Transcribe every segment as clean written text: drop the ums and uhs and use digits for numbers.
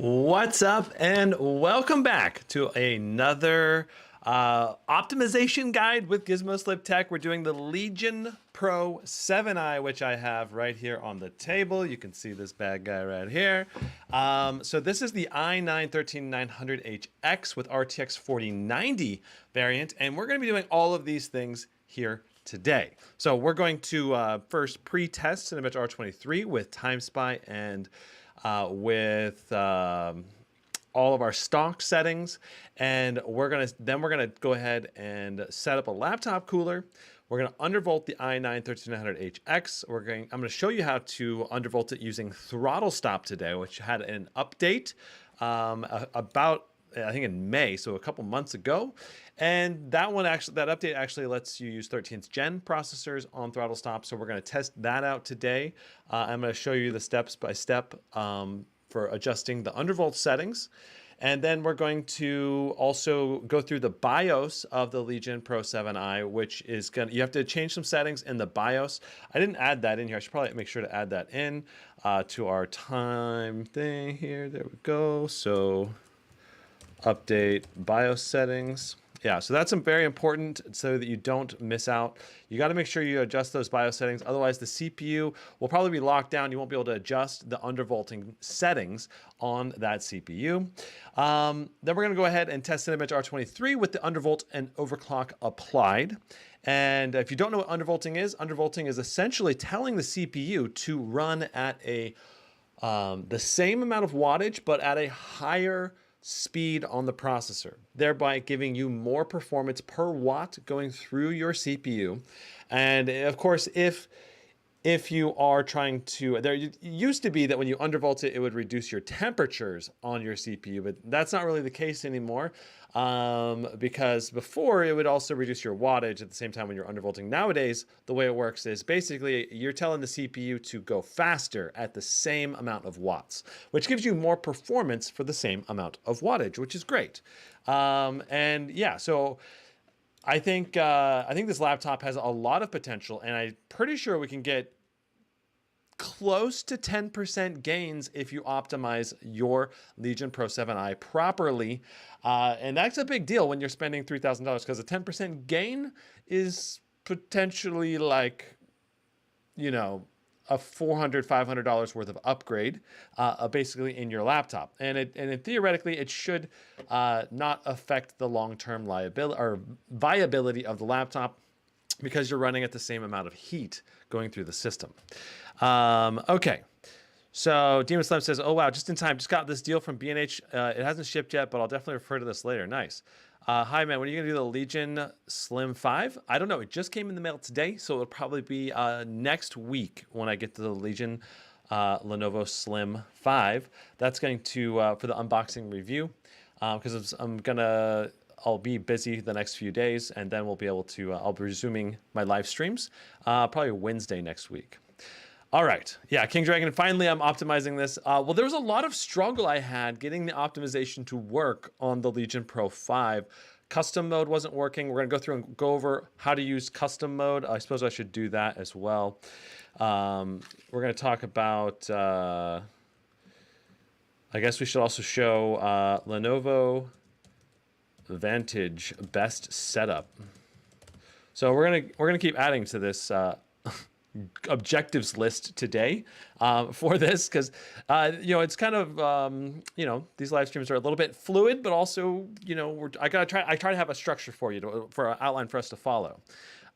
What's up, and welcome back to another optimization guide with GizmoSlipTech. We're doing the Legion Pro 7i, which I have right here on the table. You can see this bad guy right here. So this is the i9-13900HX with RTX 4090 variant, and we're going to be doing all of these things here today. So we're going to first pre-test Cinebench R23 with TimeSpy and with all of our stock settings, and we're gonna go ahead and set up a laptop cooler. We're gonna undervolt the i9-13900HX. I'm gonna show you how to undervolt it using Throttlestop today, which had an update about, I think, in May, so a couple months ago. And that update actually lets you use 13th gen processors on Throttlestop. So we're going to test that out today. I'm going to show you the steps by step for adjusting the undervolt settings. And then we're going to also go through the BIOS of the Legion Pro 7i, which is you have to change some settings in the BIOS. I didn't add that in here. I should probably make sure to add that in to our time thing here. There we go. So update BIOS settings. Yeah, so that's very important so that you don't miss out. You got to make sure you adjust those BIOS settings. Otherwise, the CPU will probably be locked down. You won't be able to adjust the undervolting settings on that CPU. Then we're going to go ahead and test Cinebench R23 with the undervolt and overclock applied. And if you don't know what undervolting is essentially telling the CPU to run at the same amount of wattage, but at a higher speed on the processor, thereby giving you more performance per watt going through your CPU. And of course, if you are trying to, there used to be that when you undervolt it, it would reduce your temperatures on your CPU, but that's not really the case anymore, because before it would also reduce your wattage at the same time when you're undervolting. Nowadays, the way it works is basically you're telling the CPU to go faster at the same amount of watts, which gives you more performance for the same amount of wattage, which is great. And yeah, so I think this laptop has a lot of potential, and I'm pretty sure we can get close to 10% gains if you optimize your Legion Pro 7i properly. And that's a big deal when you're spending $3,000, because a 10% gain is potentially like, you know, a $400, $500 worth of upgrade, basically in your laptop. And theoretically, it should not affect the long-term viability of the laptop, because you're running at the same amount of heat going through the system. Okay. So Demon Slim says, oh, wow, just in time. Just got this deal from B&H. It hasn't shipped yet, but I'll definitely refer to this later. Nice. Hi, man. When are you going to do the Legion Slim 5? I don't know. It just came in the mail today, so it'll probably be next week when I get to the Legion Lenovo Slim 5. That's going to, for the unboxing review, because I'll be busy the next few days, and then we'll be able to, I'll be resuming my live streams probably Wednesday next week. All right. Yeah, King Dragon, finally I'm optimizing this. Well, there was a lot of struggle I had getting the optimization to work on the Legion Pro 5. Custom mode wasn't working. We're going to go through and go over how to use custom mode. I suppose I should do that as well. We're going to talk about, I guess we should also show Lenovo Vantage best setup. So we're gonna keep adding to this objectives list today for this, because you know, it's kind of you know, these live streams are a little bit fluid, but also, you know, I try to have a structure for you for an outline for us to follow.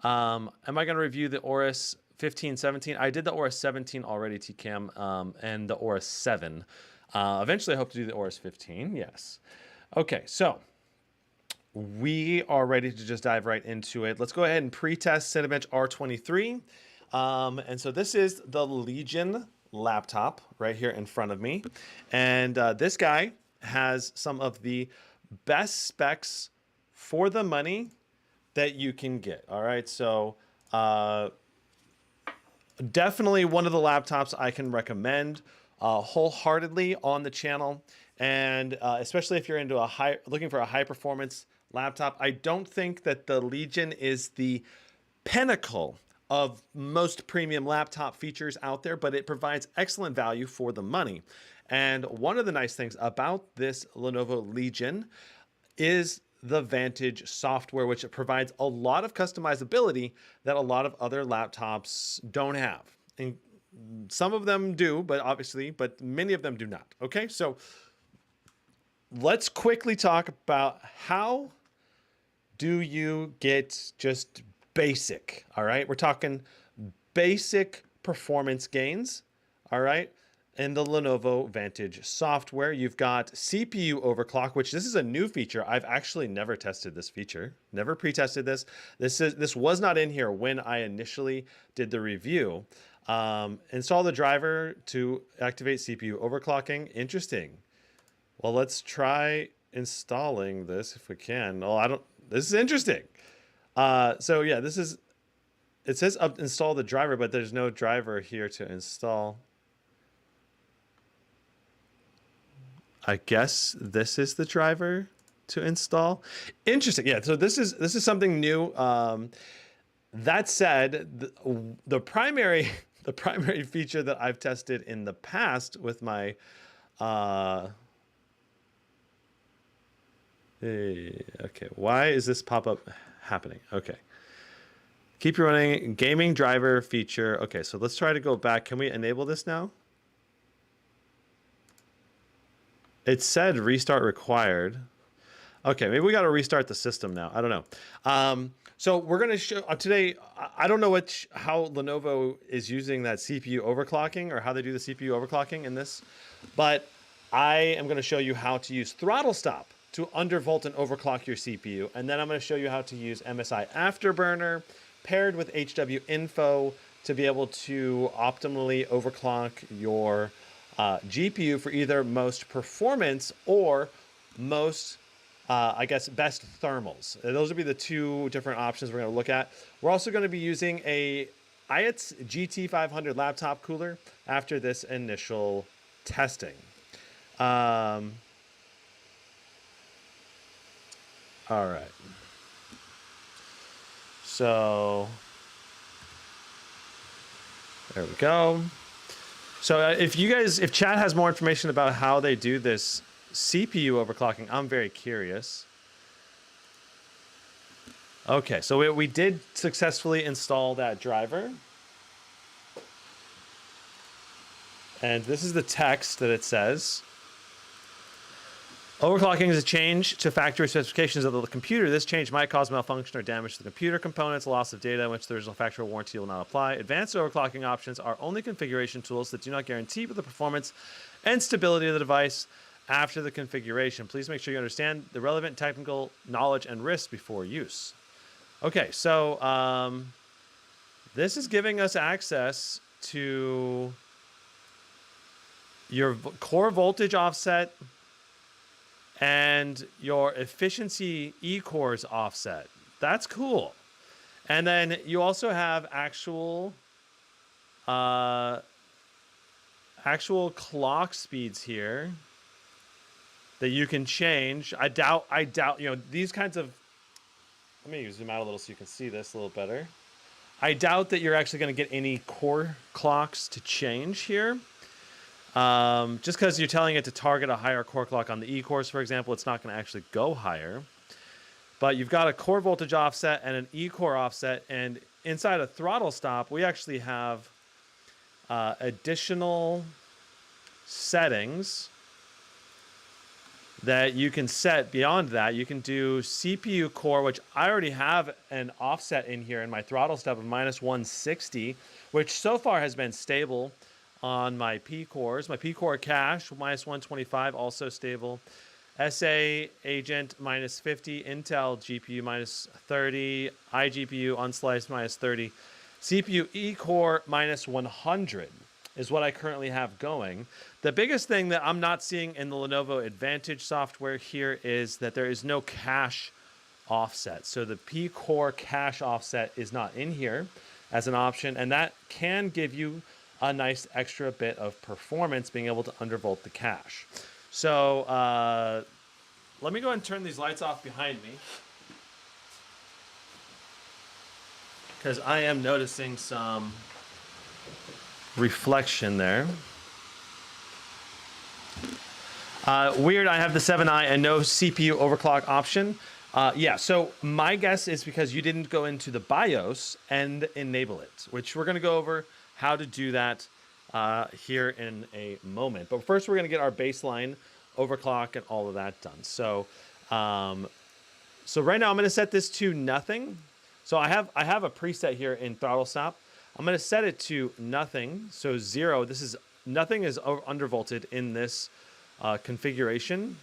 Am I going to review the Aorus 15, 17? I did the Aorus 17 already, TCam, and the Aorus 7. Eventually, I hope to do the Aorus 15. Yes. Okay, so we are ready to just dive right into it. Let's go ahead and pre-test Cinebench R23. And so this is the Legion laptop right here in front of me. And this guy has some of the best specs for the money that you can get. All right, so definitely one of the laptops I can recommend wholeheartedly on the channel. And especially if you're into looking for a high performance laptop. I don't think that the Legion is the pinnacle of most premium laptop features out there, but it provides excellent value for the money. And one of the nice things about this Lenovo Legion is the Vantage software, which provides a lot of customizability that a lot of other laptops don't have. And some of them do, but many of them do not. Okay, so let's quickly talk about how do you get just basic, all right? We're talking basic performance gains, all right? In the Lenovo Vantage software, you've got CPU overclock, which this is a new feature. I've actually never tested this feature, never pre-tested this. This was not in here when I initially did the review. Install the driver to activate CPU overclocking. Interesting. Well, let's try installing this if we can. Oh, this is interesting. So yeah, it says install the driver, but there's no driver here to install. I guess this is the driver to install. Interesting. Yeah, so this is something new. That said, the primary feature that I've tested in the past with my okay, why is this pop-up happening? Okay. Keep running gaming driver feature. Okay, so let's try to go back. Can we enable this now? It said restart required. Okay, maybe we got to restart the system now. I don't know. So we're going to show today. I don't know how Lenovo is using that CPU overclocking or how they do the CPU overclocking in this, but I am going to show you how to use Throttlestop to undervolt and overclock your CPU, and then I'm going to show you how to use MSI Afterburner paired with HW Info to be able to optimally overclock your GPU for either most performance or most, I guess, best thermals. Those would be the two different options we're going to look at. We're also going to be using a IETS GT500 laptop cooler after this initial testing. All right. So there we go. So if chat has more information about how they do this CPU overclocking, I'm very curious. Okay, so we did successfully install that driver. And this is the text that it says. Overclocking is a change to factory specifications of the computer. This change might cause malfunction or damage to the computer components, loss of data, in which the original factory warranty will not apply. Advanced overclocking options are only configuration tools that do not guarantee the performance and stability of the device after the configuration. Please make sure you understand the relevant technical knowledge and risks before use. Okay, so this is giving us access to your core voltage offset and your efficiency E-cores offset. That's cool. And then you also have actual clock speeds here that you can change. I doubt, these kinds of, let me zoom out a little so you can see this a little better. I doubt that you're actually going to get any core clocks to change here. Just because you're telling it to target a higher core clock on the E-cores, for example, it's not going to actually go higher. But you've got a core voltage offset and an E-core offset, and inside of Throttlestop, we actually have additional settings that you can set beyond that. You can do CPU core, which I already have an offset in here in my Throttlestop of -160, which so far has been stable on my P cores. My P core cache -125, also stable. SA agent -50, Intel GPU -30, iGPU unsliced -30, CPU E core -100 is what I currently have going. The biggest thing that I'm not seeing in the Lenovo Advantage software here is that there is no cache offset. So the P core cache offset is not in here as an option, and that can give you a nice extra bit of performance being able to undervolt the cache. So let me go ahead and turn these lights off behind me, because I am noticing some reflection there. Weird, I have the 7i and no CPU overclock option. Yeah, so my guess is because you didn't go into the BIOS and enable it, which we're going to go over how to do that here in a moment. But first, we're going to get our baseline overclock and all of that done. So, so right now I'm going to set this to nothing. So I have a preset here in Throttlestop. I'm going to set it to nothing. So 0. This is nothing is undervolted in this configuration.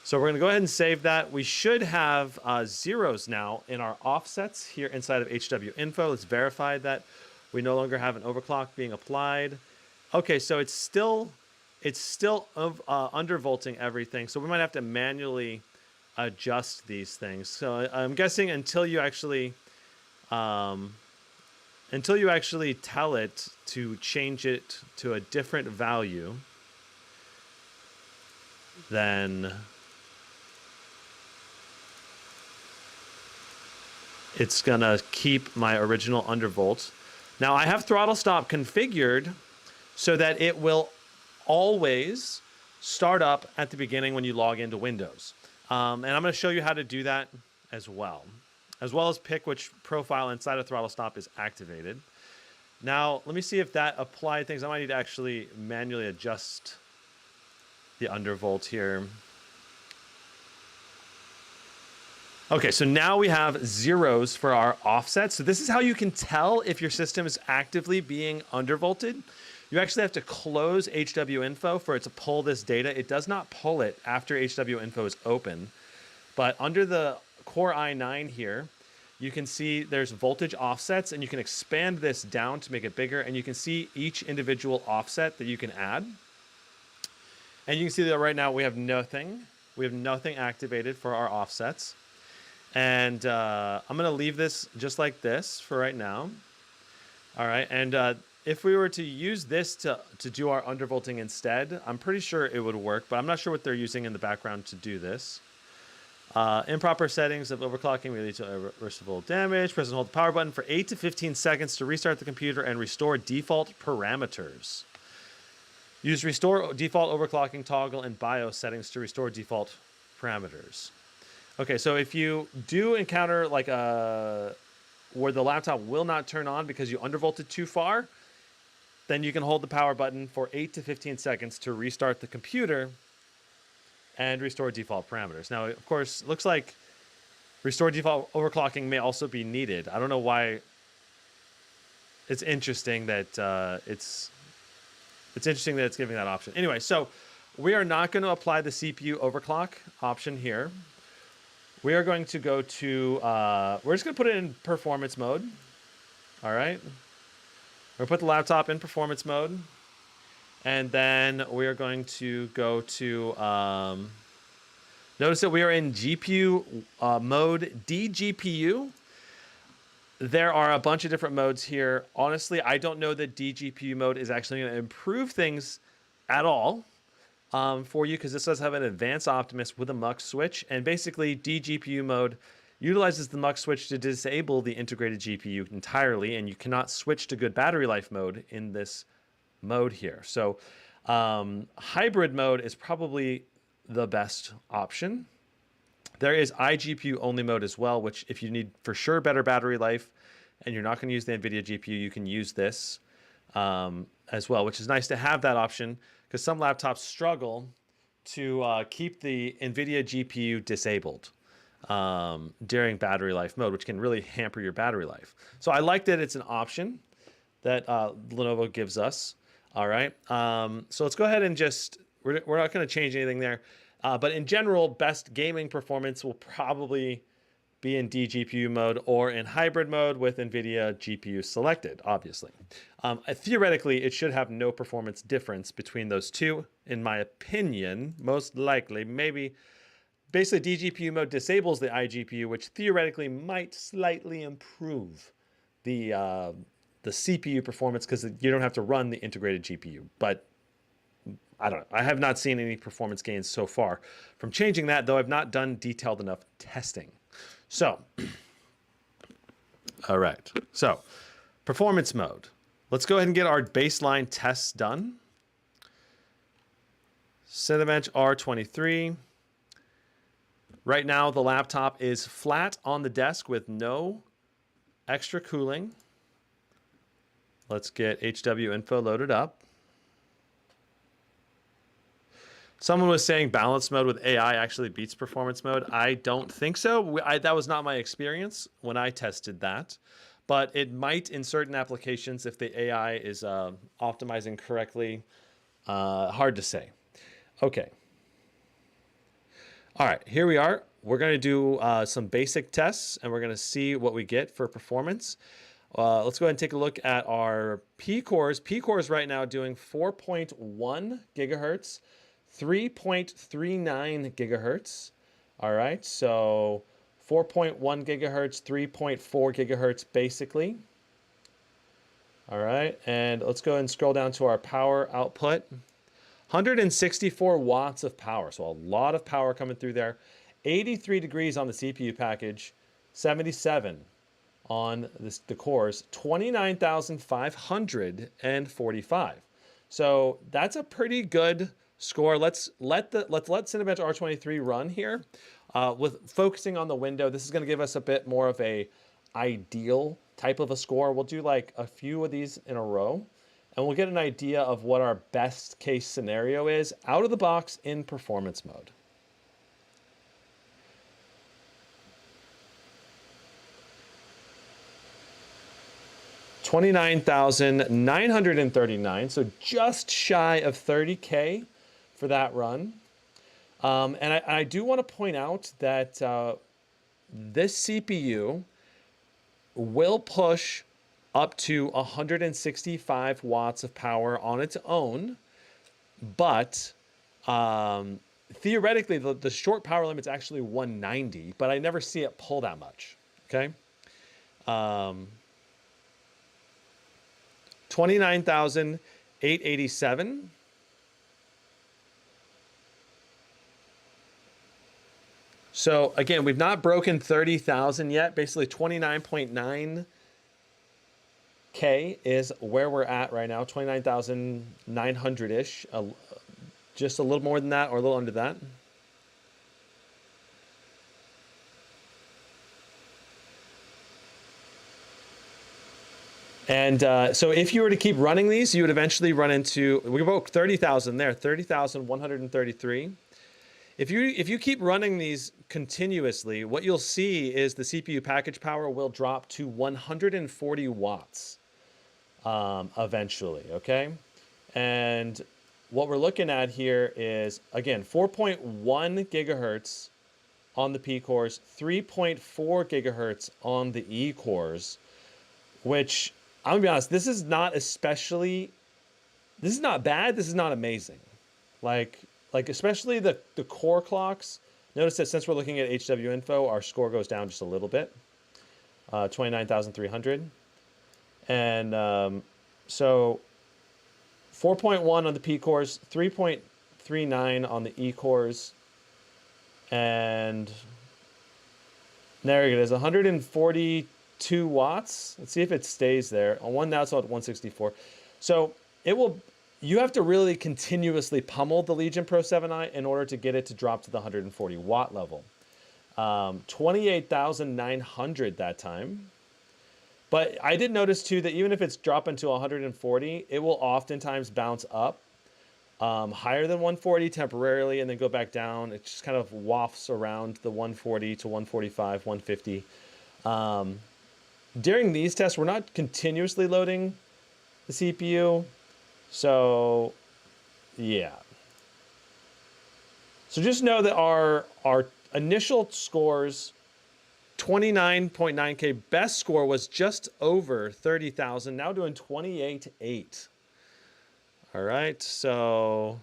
So we're going to go ahead and save that. We should have zeros now in our offsets here inside of HW info. Let's verify that we no longer have an overclock being applied. Okay, so it's still undervolting everything. So we might have to manually adjust these things. So I'm guessing until you actually tell it to change it to a different value, then it's gonna keep my original undervolt. Now I have Throttlestop configured so that it will always start up at the beginning when you log into Windows. And I'm gonna show you how to do that as well as pick which profile inside of Throttlestop is activated. Now, let me see if that applied things. I might need to actually manually adjust the undervolt here. Okay, so now we have zeros for our offset. So this is how you can tell if your system is actively being undervolted. You actually have to close HW info for it to pull this data. It does not pull it after HW info is open. But under the Core i9 here, you can see there's voltage offsets, and you can expand this down to make it bigger, and you can see each individual offset that you can add. And you can see that right now we have nothing. We have nothing activated for our offsets. And I'm going to leave this just like this for right now. All right, and if we were to use this to do our undervolting instead, I'm pretty sure it would work, but I'm not sure what they're using in the background to do this. Improper settings of overclocking may lead to irreversible damage. Press and hold the power button for 8 to 15 seconds to restart the computer and restore default parameters. Use restore default overclocking toggle and BIOS settings to restore default parameters. Okay, so if you do encounter like where the laptop will not turn on because you undervolted too far, then you can hold the power button for 8 to 15 seconds to restart the computer and restore default parameters. Now, of course, it looks like restore default overclocking may also be needed. I don't know why. It's interesting that it's interesting that it's giving that option. Anyway, so we are not going to apply the CPU overclock option here. We are going to go to, we're just going to put it in performance mode. All right. We're going to put the laptop in performance mode. And then we are going to go to, notice that we are in GPU mode DGPU. There are a bunch of different modes here. Honestly, I don't know that DGPU mode is actually going to improve things at all for you, because this does have an advanced Optimus with a mux switch. And basically, DGPU mode utilizes the mux switch to disable the integrated GPU entirely, and you cannot switch to good battery life mode in this mode here. So hybrid mode is probably the best option. There is iGPU only mode as well, which if you need for sure better battery life and you're not going to use the NVIDIA GPU, you can use this as well, which is nice to have that option, because some laptops struggle to keep the NVIDIA GPU disabled during battery life mode, which can really hamper your battery life. So I like that it's an option that Lenovo gives us. All right. So let's go ahead and just, we're not going to change anything there. But in general, best gaming performance will probably be in DGPU mode or in hybrid mode with NVIDIA GPU selected, obviously. Theoretically, it should have no performance difference between those two, in my opinion, most likely. Maybe basically DGPU mode disables the iGPU, which theoretically might slightly improve the CPU performance because you don't have to run the integrated GPU. But I don't know. I have not seen any performance gains so far from changing that, though I've not done detailed enough testing. So All right. So performance mode. Let's go ahead and get our baseline tests done. Cinebench R23. Right now, the laptop is flat on the desk with no extra cooling. Let's get HW info loaded up. Someone was saying balance mode with AI actually beats performance mode. I don't think so. That was not my experience when I tested that. But it might in certain applications if the AI is optimizing correctly. Hard to say. Okay. All right, here we are. We're going to do some basic tests, and we're going to see what we get for performance. Let's go ahead and take a look at our P cores. P cores right now doing 4.1 gigahertz, 3.39 gigahertz. All right, so 4.1 gigahertz, 3.4 gigahertz basically. All right, and let's go ahead and scroll down to our power output. 164 watts of power, so a lot of power coming through there. 83 degrees on the CPU package, 77 on the cores, 29,545. So that's a pretty good score. Let's let Cinebench R23 run here with focusing on the window. This is going to give us a bit more of a ideal type of a score. We'll do like a few of these in a row, and we'll get an idea of what our best case scenario is out of the box in performance mode. $29,939, so just shy of 30K for that run. And I do want to point out that this CPU will push up to 165 watts of power on its own, but theoretically the short power limit's actually 190, but I never see it pull that much. Okay. 29,887. So again, we've not broken 30,000 yet. Basically 29.9K is where we're at right now. 29,900-ish, just a little more than that or a little under that. And so if you were to keep running these, you would eventually run into, we broke 30,000 there, 30,133. If you keep running these continuously, what you'll see is the CPU package power will drop to 140 watts eventually, okay? And what we're looking at here is, again, 4.1 gigahertz on the P cores, 3.4 gigahertz on the E cores, which, I'm gonna be honest, this is not bad, this is not amazing. Like especially the core clocks. Notice that since we're looking at HW info, our score goes down just a little bit, 29,300. And so 4.1 on the P cores, 3.39 on the E cores, and there it is, 142 watts. Let's see if it stays there. On one now it's at 164. So it will. You have to really continuously pummel the Legion Pro 7i in order to get it to drop to the 140 watt level. 28,900 that time. But I did notice too that even if it's dropping to 140, it will oftentimes bounce up higher than 140 temporarily and then go back down. It just kind of wafts around the 140 to 145, 150. During these tests, we're not continuously loading the CPU. So, yeah. So just know that our initial scores, 29.9K, best score was just over 30,000, now doing 28.8. All right, so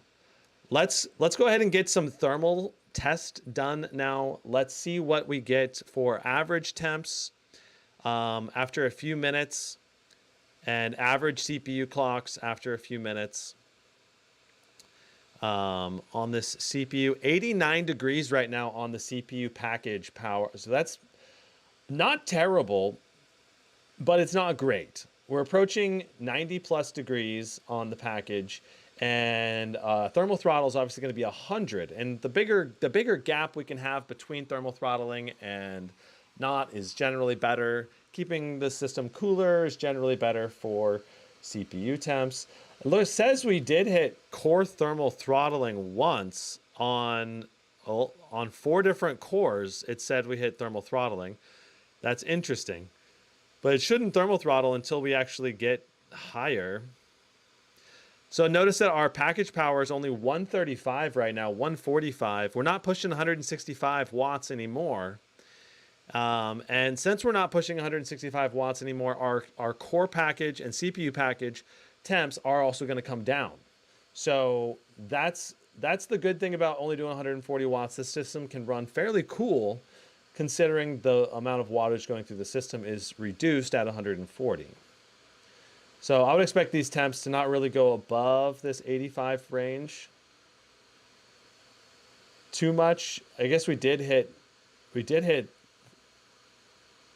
let's go ahead and get some thermal test done now. Let's see what we get for average temps after a few minutes, and average CPU clocks after a few minutes. On this CPU, 89 degrees right now on the CPU package power. So that's not terrible. but it's not great. We're approaching 90 plus degrees on the package, and thermal throttle is obviously going to be 100. And the bigger gap we can have between thermal throttling and not is generally better. Keeping the system cooler is generally better for CPU temps. Look, it says we did hit core thermal throttling once on 4 different cores. It said we hit thermal throttling. That's interesting. But it shouldn't thermal throttle until we actually get higher. So notice that our package power is only 135 right now, 145. We're not pushing 165 watts anymore. And since we're not pushing 165 watts anymore, our core package and CPU package temps are also going to come down. So that's the good thing about only doing 140 watts. This system can run fairly cool, considering the amount of wattage going through the system is reduced at 140. So I would expect these temps to not really go above this 85 range too much. I guess we did hit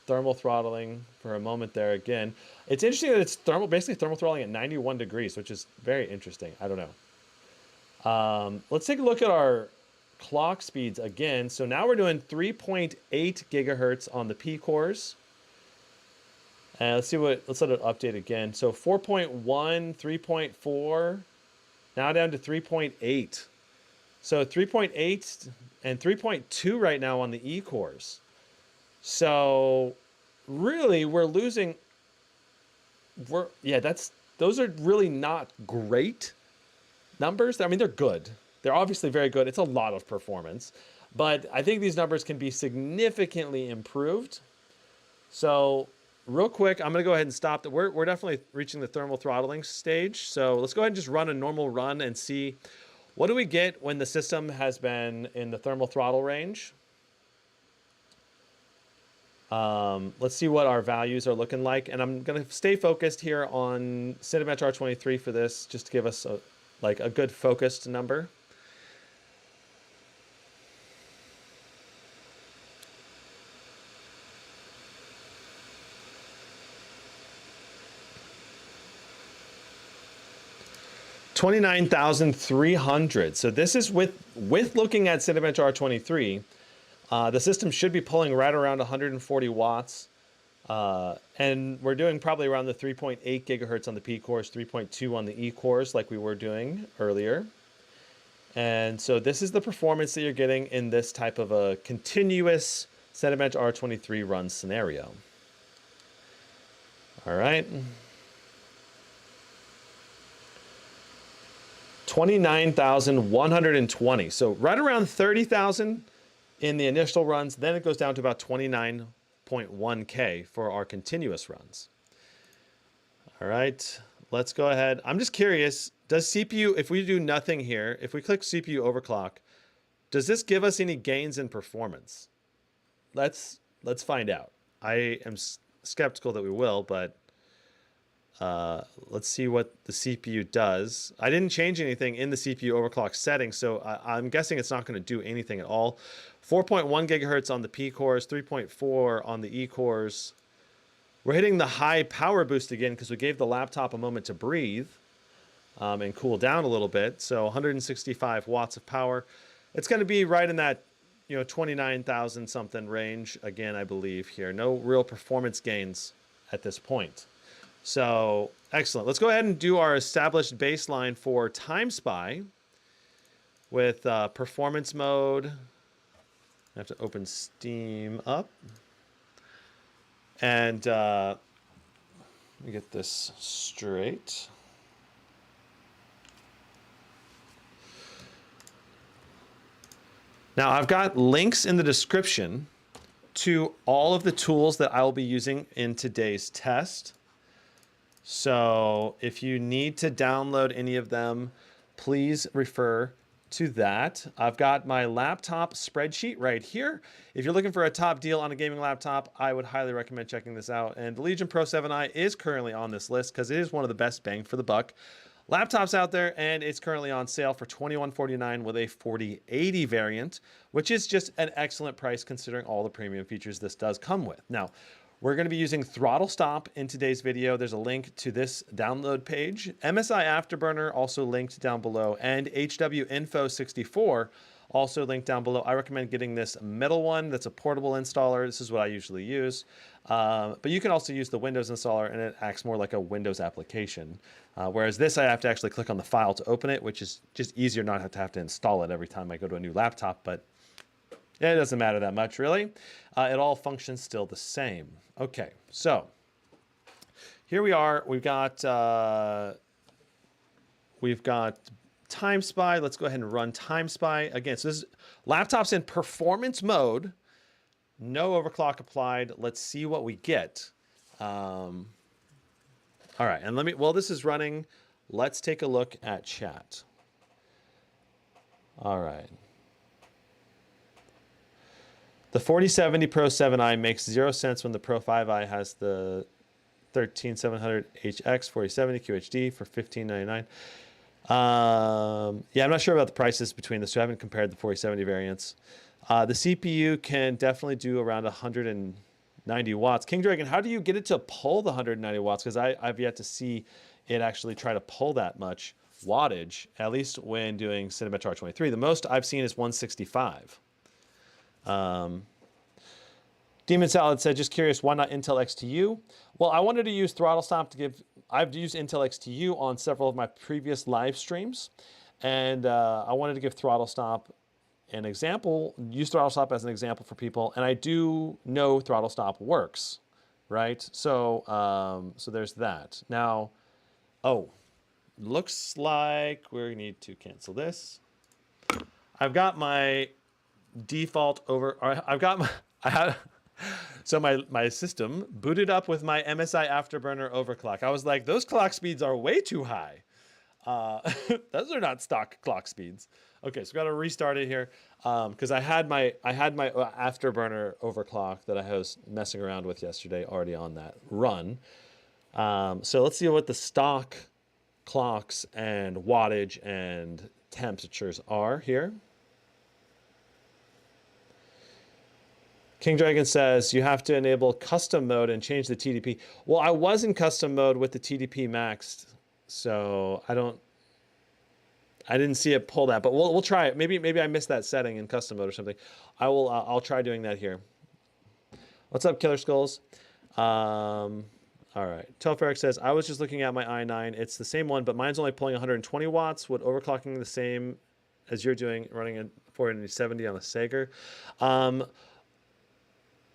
thermal throttling for a moment there again. It's interesting that it's basically thermal throttling at 91 degrees, which is very interesting. I don't know. Let's take a look at our clock speeds again. So now we're doing 3.8 gigahertz on the P cores. And let's let it update again. So 4.1, 3.4, now down to 3.8. So 3.8 and 3.2 right now on the E cores. So really we're losing, those are really not great numbers. I mean, they're good. They're obviously very good. It's a lot of performance, but I think these numbers can be significantly improved. So real quick, I'm going to go ahead and stop. We're definitely reaching the thermal throttling stage. So let's go ahead and just run a normal run and see what do we get when the system has been in the thermal throttle range. Let's see what our values are looking like. And I'm going to stay focused here on Cinebench R23 for this, just to give us a good focused number. $29,300. So this is with looking at Cinebench R23. The system should be pulling right around 140 watts. And we're doing probably around the 3.8 gigahertz on the P cores, 3.2 on the E cores like we were doing earlier. And so this is the performance that you're getting in this type of a continuous Cinebench R23 run scenario. All right. 29,120. So right around 30,000 in the initial runs. Then it goes down to about 29.1K for our continuous runs. All right, let's go ahead. I'm just curious, does CPU, if we do nothing here, if we click CPU overclock, does this give us any gains in performance? Let's find out. I am skeptical that we will, but let's see what the CPU does. I didn't change anything in the CPU overclock settings, so I'm guessing it's not going to do anything at all. 4.1 gigahertz on the P cores, 3.4 on the E cores. We're hitting the high power boost again because we gave the laptop a moment to breathe and cool down a little bit. So 165 watts of power. It's going to be right in that 29,000 something range again, I believe here. No real performance gains at this point. So excellent. Let's go ahead and do our established baseline for Time Spy with performance mode. I have to open Steam up. And let me get this straight. Now I've got links in the description to all of the tools that I will be using in today's test. So if you need to download any of them, please refer to that. I've got my laptop spreadsheet right here. If you're looking for a top deal on a gaming laptop, I would highly recommend checking this out. And the Legion Pro 7i is currently on this list because it is one of the best bang for the buck laptops out there, and it's currently on sale for $2149 with a 4080 variant, which is just an excellent price considering all the premium features this does come with. Now, We're going to be using Throttlestop in today's video. There's a link to this download page. MSI Afterburner also linked down below, and HW Info 64 also linked down below. I recommend getting this middle one. That's a portable installer. This is what I usually use. But you can also use the Windows installer, and it acts more like a Windows application. Whereas this, I have to actually click on the file to open it, which is just easier not to have to install it every time I go to a new laptop. But yeah, it doesn't matter that much, really. It all functions still the same. Okay, so here we are. We've got Time Spy. Let's go ahead and run Time Spy again. So this is laptop's in performance mode. No overclock applied. Let's see what we get. All right, and while this is running, let's take a look at chat. All right. The 4070 Pro 7i makes 0 sense when the Pro 5i has the 13700HX 4070 QHD for $1599. Yeah, I'm not sure about the prices between the two. I haven't compared the 4070 variants. The CPU can definitely do around 190 watts. King Dragon, how do you get it to pull the 190 watts? Because I've yet to see it actually try to pull that much wattage, at least when doing Cinebench R23. The most I've seen is 165. Demon Salad said, just curious, why not Intel XTU? Well, I wanted to use Throttlestop to give, I've used Intel XTU on several of my previous live streams, and I wanted to give Throttlestop an example, use Throttlestop as an example for people, and I do know Throttlestop works, right? So, so there's that. Now, oh, looks like we need to cancel this. I've got my default so my system booted up with my MSI Afterburner overclock. I was like, those clock speeds are way too high. Those are not stock clock speeds. Okay, so got to restart it here because I had my Afterburner overclock that I was messing around with yesterday already on that run. So let's see what the stock clocks and wattage and temperatures are here. King Dragon says you have to enable custom mode and change the TDP. Well, I was in custom mode with the TDP maxed, so I didn't see it pull that, but we'll try it. Maybe I missed that setting in custom mode or something. I'll try doing that here. What's up, Killer Skulls? All right. Telferic says I was just looking at my i9. It's the same one, but mine's only pulling 120 watts. Would overclocking the same as you're doing, running a 470 on a Sager?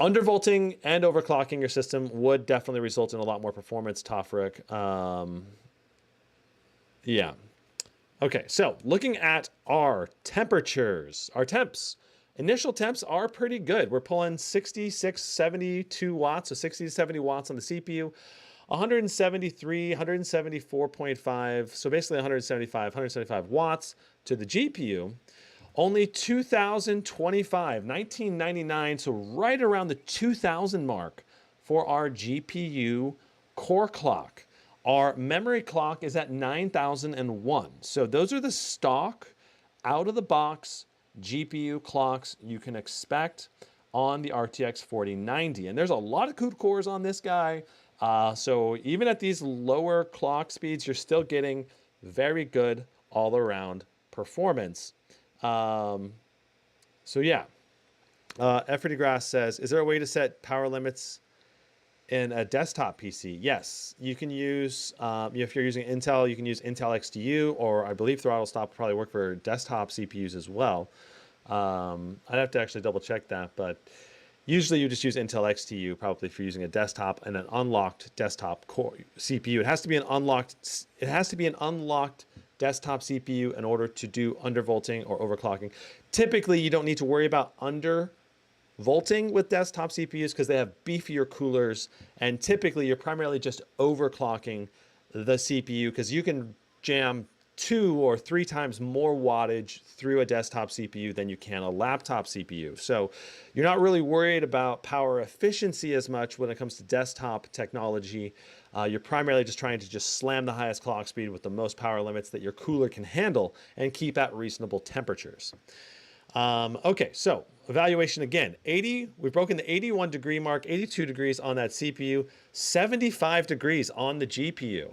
Undervolting and overclocking your system would definitely result in a lot more performance, Tofric. Yeah. Okay, so looking at our temperatures, our temps. Initial temps are pretty good. We're pulling 66, 72 watts, so 60 to 70 watts on the CPU, 173, 174.5, so basically 175 watts to the GPU. Only 2,025, 1999, so right around the 2,000 mark for our GPU core clock. Our memory clock is at 9,001. So those are the stock, out-of-the-box GPU clocks you can expect on the RTX 4090. And there's a lot of CUDA cores on this guy. So even at these lower clock speeds, you're still getting very good all-around performance. So yeah, Efforty Grass says, is there a way to set power limits in a desktop PC? Yes, you can use, if you're using Intel, you can use Intel XTU, or I believe Throttlestop will probably work for desktop CPUs as well. I'd have to actually double check that, but usually you just use Intel XTU probably if you're using a desktop and an unlocked desktop core CPU. It has to be an unlocked desktop CPU in order to do undervolting or overclocking. Typically, you don't need to worry about undervolting with desktop CPUs because they have beefier coolers, and typically you're primarily just overclocking the CPU because you can jam 2 or 3 times more wattage through a desktop CPU than you can a laptop CPU. So you're not really worried about power efficiency as much when it comes to desktop technology. You're primarily just trying to just slam the highest clock speed with the most power limits that your cooler can handle and keep at reasonable temperatures. Okay, so evaluation again, 80, we've broken the 81 degree mark, 82 degrees on that CPU, 75 degrees on the GPU.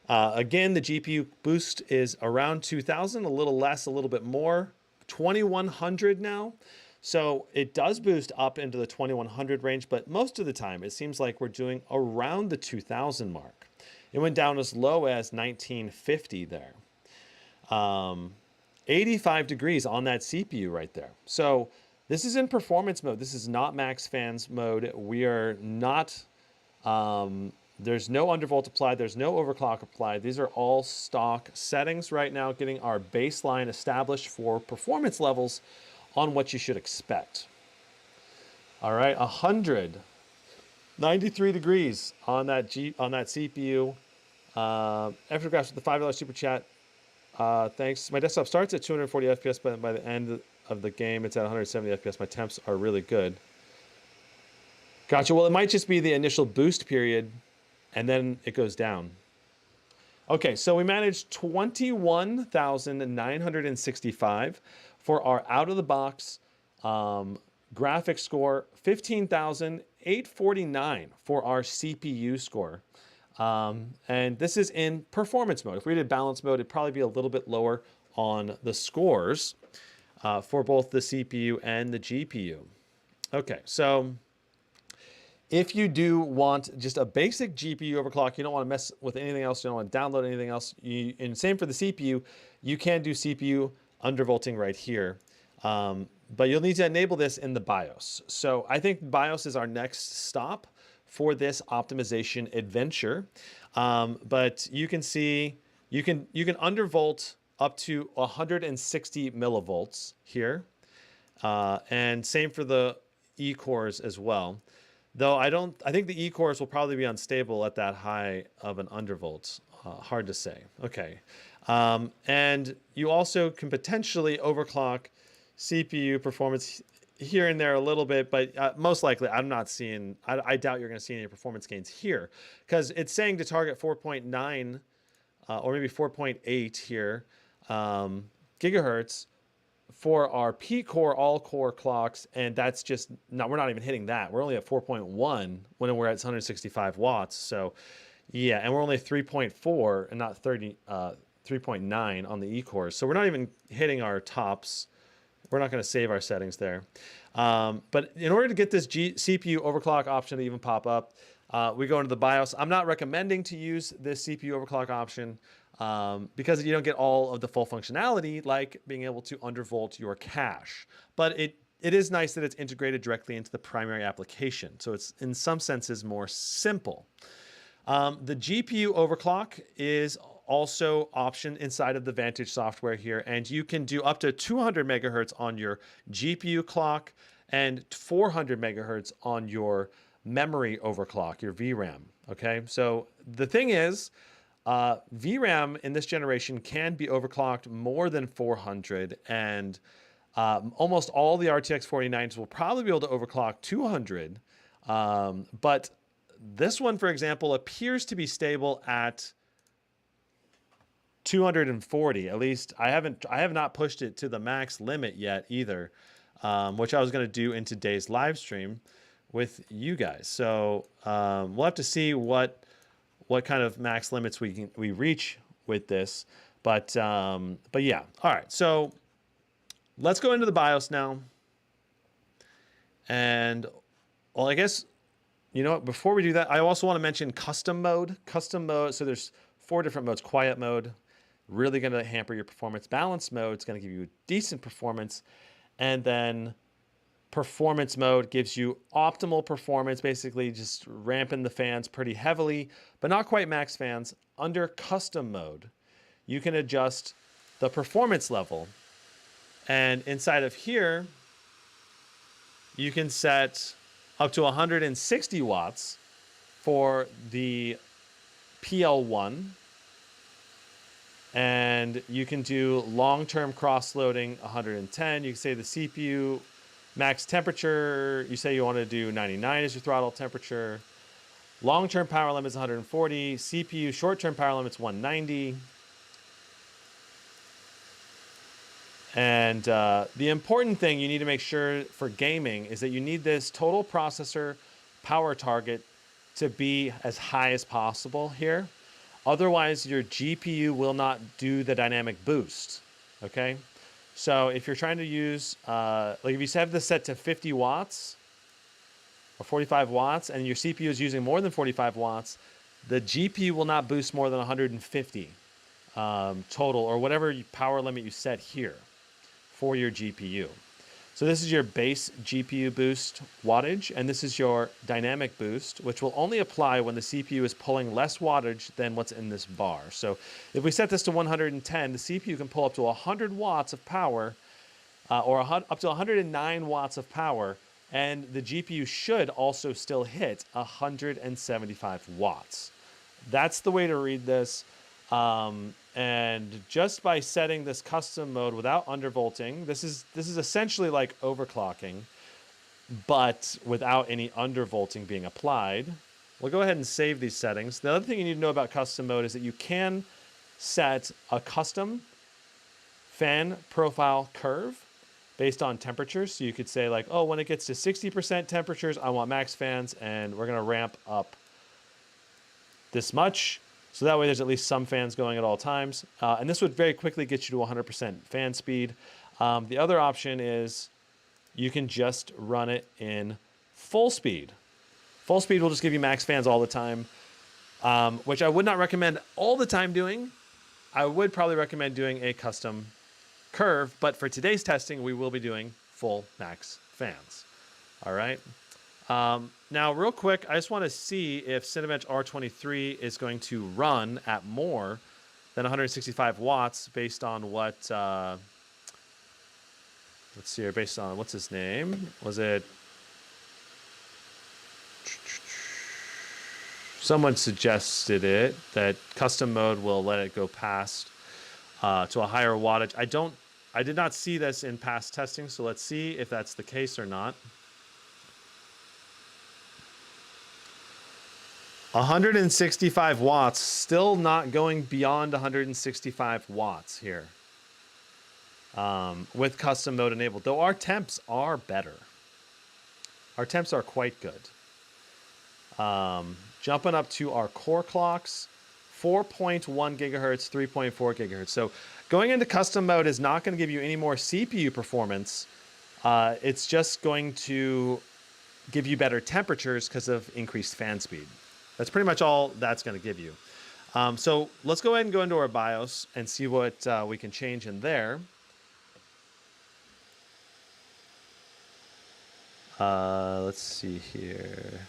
Again, the GPU boost is around 2000, a little less, a little bit more, 2100 now. So it does boost up into the 2100 range, but most of the time it seems like we're doing around the 2000 mark. It went down as low as 1950 there. 85 degrees on that CPU right there. So this is in performance mode. This is not max fans mode. We are not, there's no undervolt applied. There's no overclock applied. These are all stock settings right now, getting our baseline established for performance levels on what you should expect. All right, 193 degrees on that CPU. Aftergraphs with the $5 super chat. Thanks. My desktop starts at 240 FPS, but by the end of the game, it's at 170 FPS. My temps are really good. Gotcha. Well, it might just be the initial boost period, and then it goes down. Okay, so we managed 21,965 for our out-of-the-box graphics score, 15,849 for our CPU score. And this is in performance mode. If we did balance mode, it'd probably be a little bit lower on the scores for both the CPU and the GPU. Okay, so if you do want just a basic GPU overclock, you don't want to mess with anything else, you don't want to download anything else, and same for the CPU, you can do CPU undervolting right here. But you'll need to enable this in the BIOS. So I think BIOS is our next stop for this optimization adventure. But you can see, you can undervolt up to 160 millivolts here. And same for the E-cores as well. Though I think the E-cores will probably be unstable at that high of an undervolt. Hard to say. Okay. And you also can potentially overclock CPU performance here and there a little bit, but most likely I'm not seeing, I doubt you're going to see any performance gains here, because it's saying to target 4.9 or maybe 4.8 here gigahertz for our P-core all-core clocks, and that's just not, we're not even hitting that. We're only at 4.1 when we're at 165 watts. So yeah, and we're only 3.4 and not 3.9 on the E-cores. So we're not even hitting our tops. We're not going to save our settings there. But in order to get this CPU overclock option to even pop up, we go into the BIOS. I'm not recommending to use this CPU overclock option because you don't get all of the full functionality, like being able to undervolt your cache. But it is nice that it's integrated directly into the primary application. So it's in some senses more simple. The GPU overclock is also option inside of the Vantage software here, and you can do up to 200 megahertz on your GPU clock and 400 megahertz on your memory overclock, your VRAM. Okay, so the thing is, VRAM in this generation can be overclocked more than 400, and almost all the RTX 4090s will probably be able to overclock 200. But this one, for example, appears to be stable at 240. At least I have not pushed it to the max limit yet either, which I was going to do in today's live stream with you guys. So we'll have to see what kind of max limits we reach with this. But yeah. All right. So let's go into the BIOS now. And well, I guess, you know what, before we do that, I also want to mention custom mode. Custom mode. So there's 4 different modes. Quiet mode, really going to hamper your performance. Balance mode, it's going to give you decent performance. And then performance mode gives you optimal performance, basically just ramping the fans pretty heavily, but not quite max fans. Under custom mode, you can adjust the performance level. And inside of here, you can set up to 160 watts for the PL1. And you can do long-term cross-loading 110. You can say the CPU max temperature, you say you want to do 99 as your throttle temperature. Long-term power limit is 140. CPU short-term power limit is 190. And the important thing you need to make sure for gaming is that you need this total processor power target to be as high as possible here. Otherwise, your GPU will not do the dynamic boost, okay? So if you're trying to use, like if you have this set to 50 watts or 45 watts and your CPU is using more than 45 watts, the GPU will not boost more than 150 total or whatever power limit you set here for your GPU. So this is your base GPU boost wattage, and this is your dynamic boost, which will only apply when the CPU is pulling less wattage than what's in this bar. So if we set this to 110, the CPU can pull up to 100 watts of power, or up to 109 watts of power, and the GPU should also still hit 175 watts. That's the way to read this. And just by setting this custom mode without undervolting, this is essentially like overclocking, but without any undervolting being applied. We'll go ahead and save these settings. The other thing you need to know about custom mode is that you can set a custom fan profile curve based on temperatures. So you could say like, oh, when it gets to 60% temperatures, I want max fans, and we're gonna ramp up this much. So that way there's at least some fans going at all times. And this would very quickly get you to 100% fan speed. The other option is you can just run it in full speed. Full speed will just give you max fans all the time, which I would not recommend all the time doing. I would probably recommend doing a custom curve, but for today's testing, we will be doing full max fans. All right. Now, real quick, I just want to see if Cinebench R23 is going to run at more than 165 watts based on what, let's see here, based on, what's his name? Was it? Someone suggested it, that custom mode will let it go past to a higher wattage. I did not see this in past testing, so let's see if that's the case or not. 165 watts, still not going beyond 165 watts here with custom mode enabled, though our temps are better. Our temps are quite good. Jumping up to our core clocks, 4.1 gigahertz, 3.4 gigahertz. So going into custom mode is not going to give you any more CPU performance. It's just going to give you better temperatures because of increased fan speed. That's pretty much all that's going to give you. So let's go ahead and go into our BIOS and see what we can change in there. Let's see here.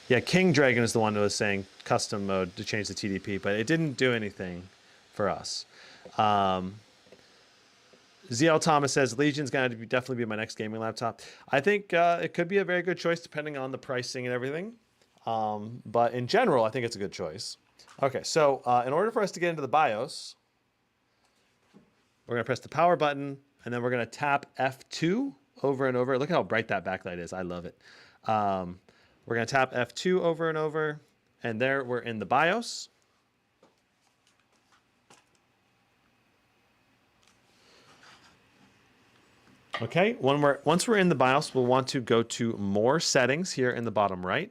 Yeah, King Dragon is the one who was saying custom mode to change the TDP, but it didn't do anything for us. ZL Thomas says Legion's going to definitely be my next gaming laptop. I think it could be a very good choice depending on the pricing and everything. But in general, I think it's a good choice. Okay, so in order for us to get into the BIOS, we're going to press the power button, and then we're going to tap F2 over and over. Look how bright that backlight is. I love it. We're going to tap F2 over and over, and there we're in the BIOS. Okay, once we're in the BIOS, we'll want to go to More Settings here in the bottom right.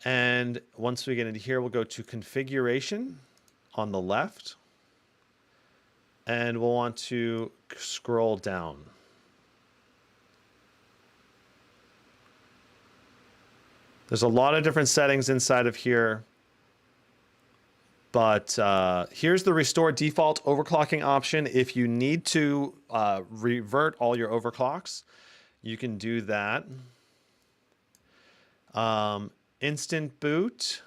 And once we get into here, we'll go to Configuration on the left. And we'll want to scroll down. There's a lot of different settings inside of here. But here's the Restore Default Overclocking option. If you need to revert all your overclocks, you can do that. Instant boot.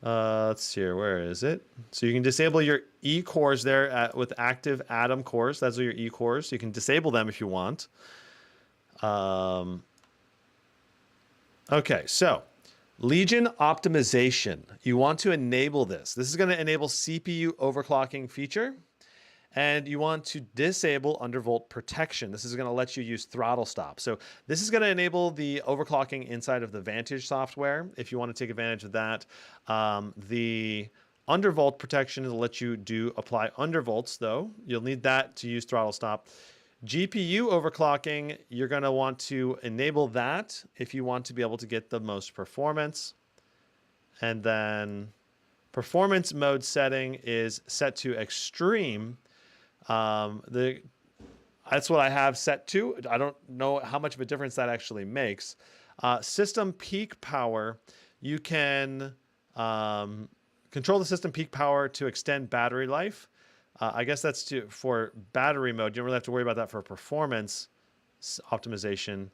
Let's see here. Where is it? So you can disable your E cores there with active Atom cores. Those are your E cores. You can disable them if you want. Okay, so Legion optimization. You want to enable this. This is going to enable CPU overclocking feature. And you want to disable undervolt protection. This is going to let you use Throttlestop. So this is going to enable the overclocking inside of the Vantage software if you want to take advantage of that. The Undervolt protection will let you apply undervolts, though. You'll need that to use Throttlestop. GPU overclocking, you're going to want to enable that if you want to be able to get the most performance. And then performance mode setting is set to extreme. That's what I have set to. I don't know how much of a difference that actually makes. System peak power, you can control the system peak power to extend battery life. I guess that's for battery mode. You don't really have to worry about that for performance optimization.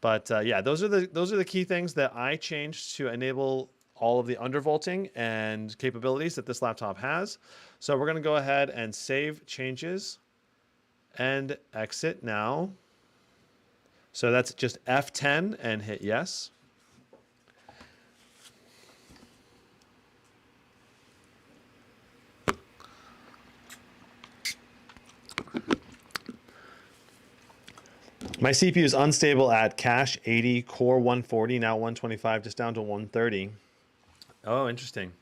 But yeah, those are the key things that I changed to enable all of the undervolting and capabilities that this laptop has. So we're going to go ahead and save changes and exit now. So that's just F10 and hit yes. My CPU is unstable at cache 80, core 140, now 125, just down to 130. Oh, interesting.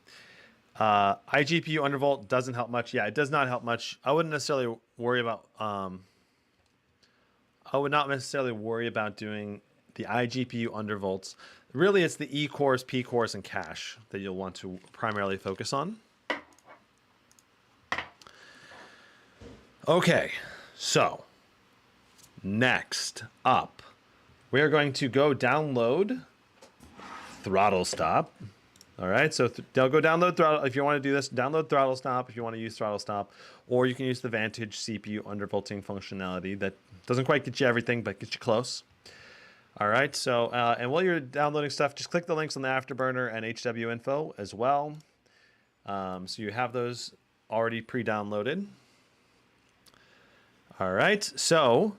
iGPU undervolt doesn't help much. Yeah, it does not help much. I wouldn't necessarily worry about. I would not necessarily worry about doing the iGPU undervolts. Really, it's the E cores, P cores, and cache that you'll want to primarily focus on. Okay, so next up, we are going to go download Throttlestop. All right, so they'll go download Throttle. If you want to do this, download Throttlestop if you want to use Throttlestop, or you can use the Vantage CPU undervolting functionality. That doesn't quite get you everything, but gets you close. All right, so and while you're downloading stuff, just click the links on the Afterburner and HW info as well. So you have those already pre-downloaded. All right, so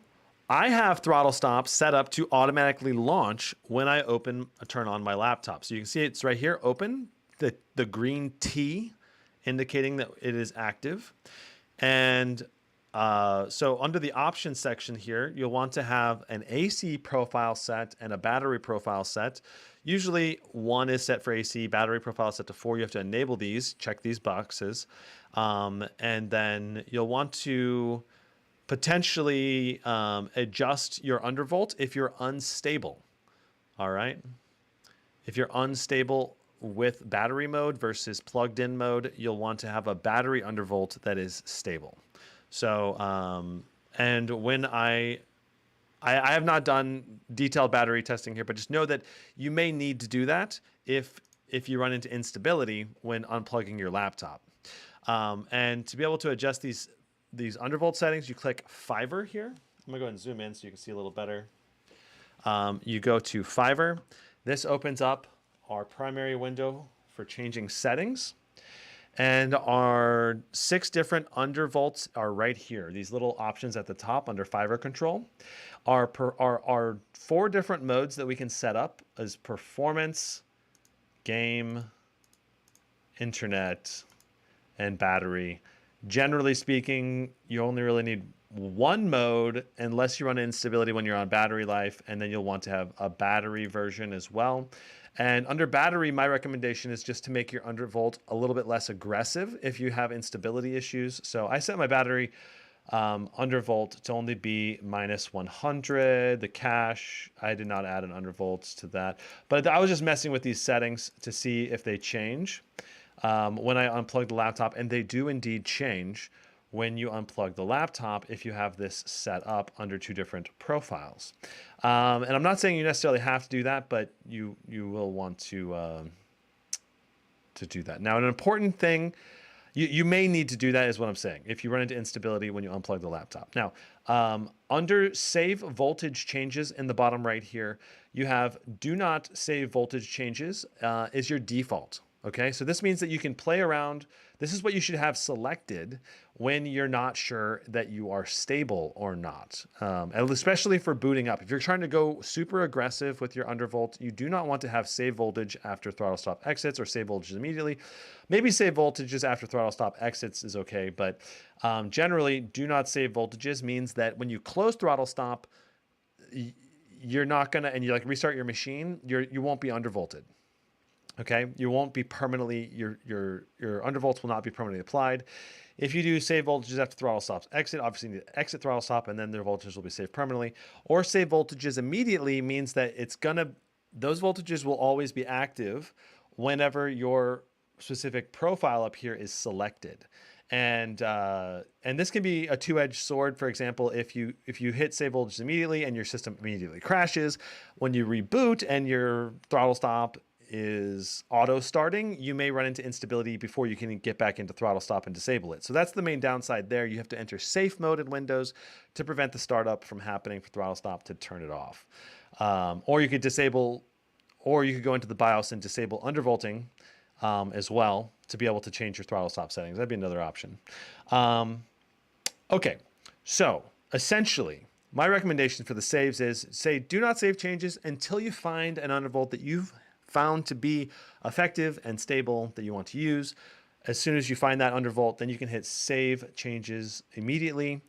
I have Throttlestop set up to automatically launch when I turn on my laptop. So you can see it's right here, open, the green T indicating that it is active. And so under the options section here, you'll want to have an AC profile set and a battery profile set. Usually 1 is set for AC, battery profile set to 4. You have to enable these, check these boxes. And then you'll want to potentially adjust your undervolt if you're unstable. All right. If you're unstable with battery mode versus plugged in mode, you'll want to have a battery undervolt that is stable. So, and when I have not done detailed battery testing here, but just know that you may need to do that if you run into instability when unplugging your laptop. And to be able to adjust these undervolt settings, you click Fiverr here. I'm gonna go ahead and zoom in so you can see a little better. You go to Fiverr. This opens up our primary window for changing settings. And our 6 different undervolts are right here. These little options at the top under Fiverr control are 4 different modes that we can set up as performance, game, internet, and battery. Generally speaking, you only really need 1 mode unless you run instability when you're on battery life, and then you'll want to have a battery version as well. And under battery, my recommendation is just to make your undervolt a little bit less aggressive if you have instability issues. So I set my battery undervolt to only be -100. The cache, I did not add an undervolt to that. But I was just messing with these settings to see if they change when I unplug the laptop. And they do indeed change when you unplug the laptop if you have this set up under 2 different profiles. And I'm not saying you necessarily have to do that, but you will want to do that. Now, an important thing, you may need to do that is what I'm saying, if you run into instability when you unplug the laptop. Now, under save voltage changes in the bottom right here, you have do not save voltage changes is your default. Okay, so this means that you can play around. This is what you should have selected when you're not sure that you are stable or not, and especially for booting up. If you're trying to go super aggressive with your undervolt, you do not want to have save voltage after Throttlestop exits or save voltages immediately. Maybe save voltages after Throttlestop exits is okay, but generally do not save voltages means that when you close Throttlestop, you're not gonna, and you like restart your machine, you won't be undervolted. Okay, you won't be permanently, your undervolts will not be permanently applied. If you do save voltages after throttle stops exit, obviously you need to exit throttle stop and then their voltages will be saved permanently. Or save voltages immediately means that those voltages will always be active whenever your specific profile up here is selected. And this can be a two-edged sword. For example, if you hit save voltage immediately and your system immediately crashes, when you reboot and your throttle stop is auto starting, you may run into instability before you can get back into throttle stop and disable it. So that's the main downside there. You have to enter safe mode in Windows to prevent the startup from happening for throttle stop to turn it off. Or you could go into the BIOS and disable undervolting as well to be able to change your throttle stop settings. That'd be another option. Okay, so essentially, my recommendation for the saves is do not save changes until you find an undervolt that you've found to be effective and stable that you want to use. As soon as you find that undervolt, then you can hit save changes immediately,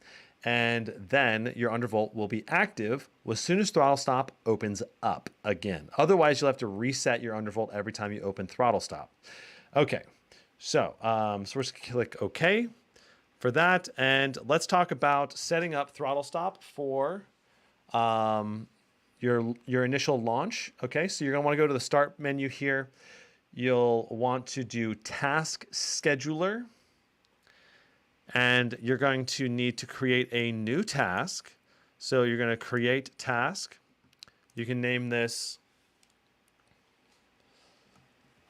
and then your undervolt will be active as soon as throttle stop opens up again. Otherwise, you'll have to reset your undervolt every time you open throttle stop. Okay, so we're just gonna click OK for that, and let's talk about setting up throttle stop for your initial launch. Okay, so you're gonna want to go to the start menu here. You'll want to do task scheduler, and you're going to need to create a new task. So you're going to create task. You can name this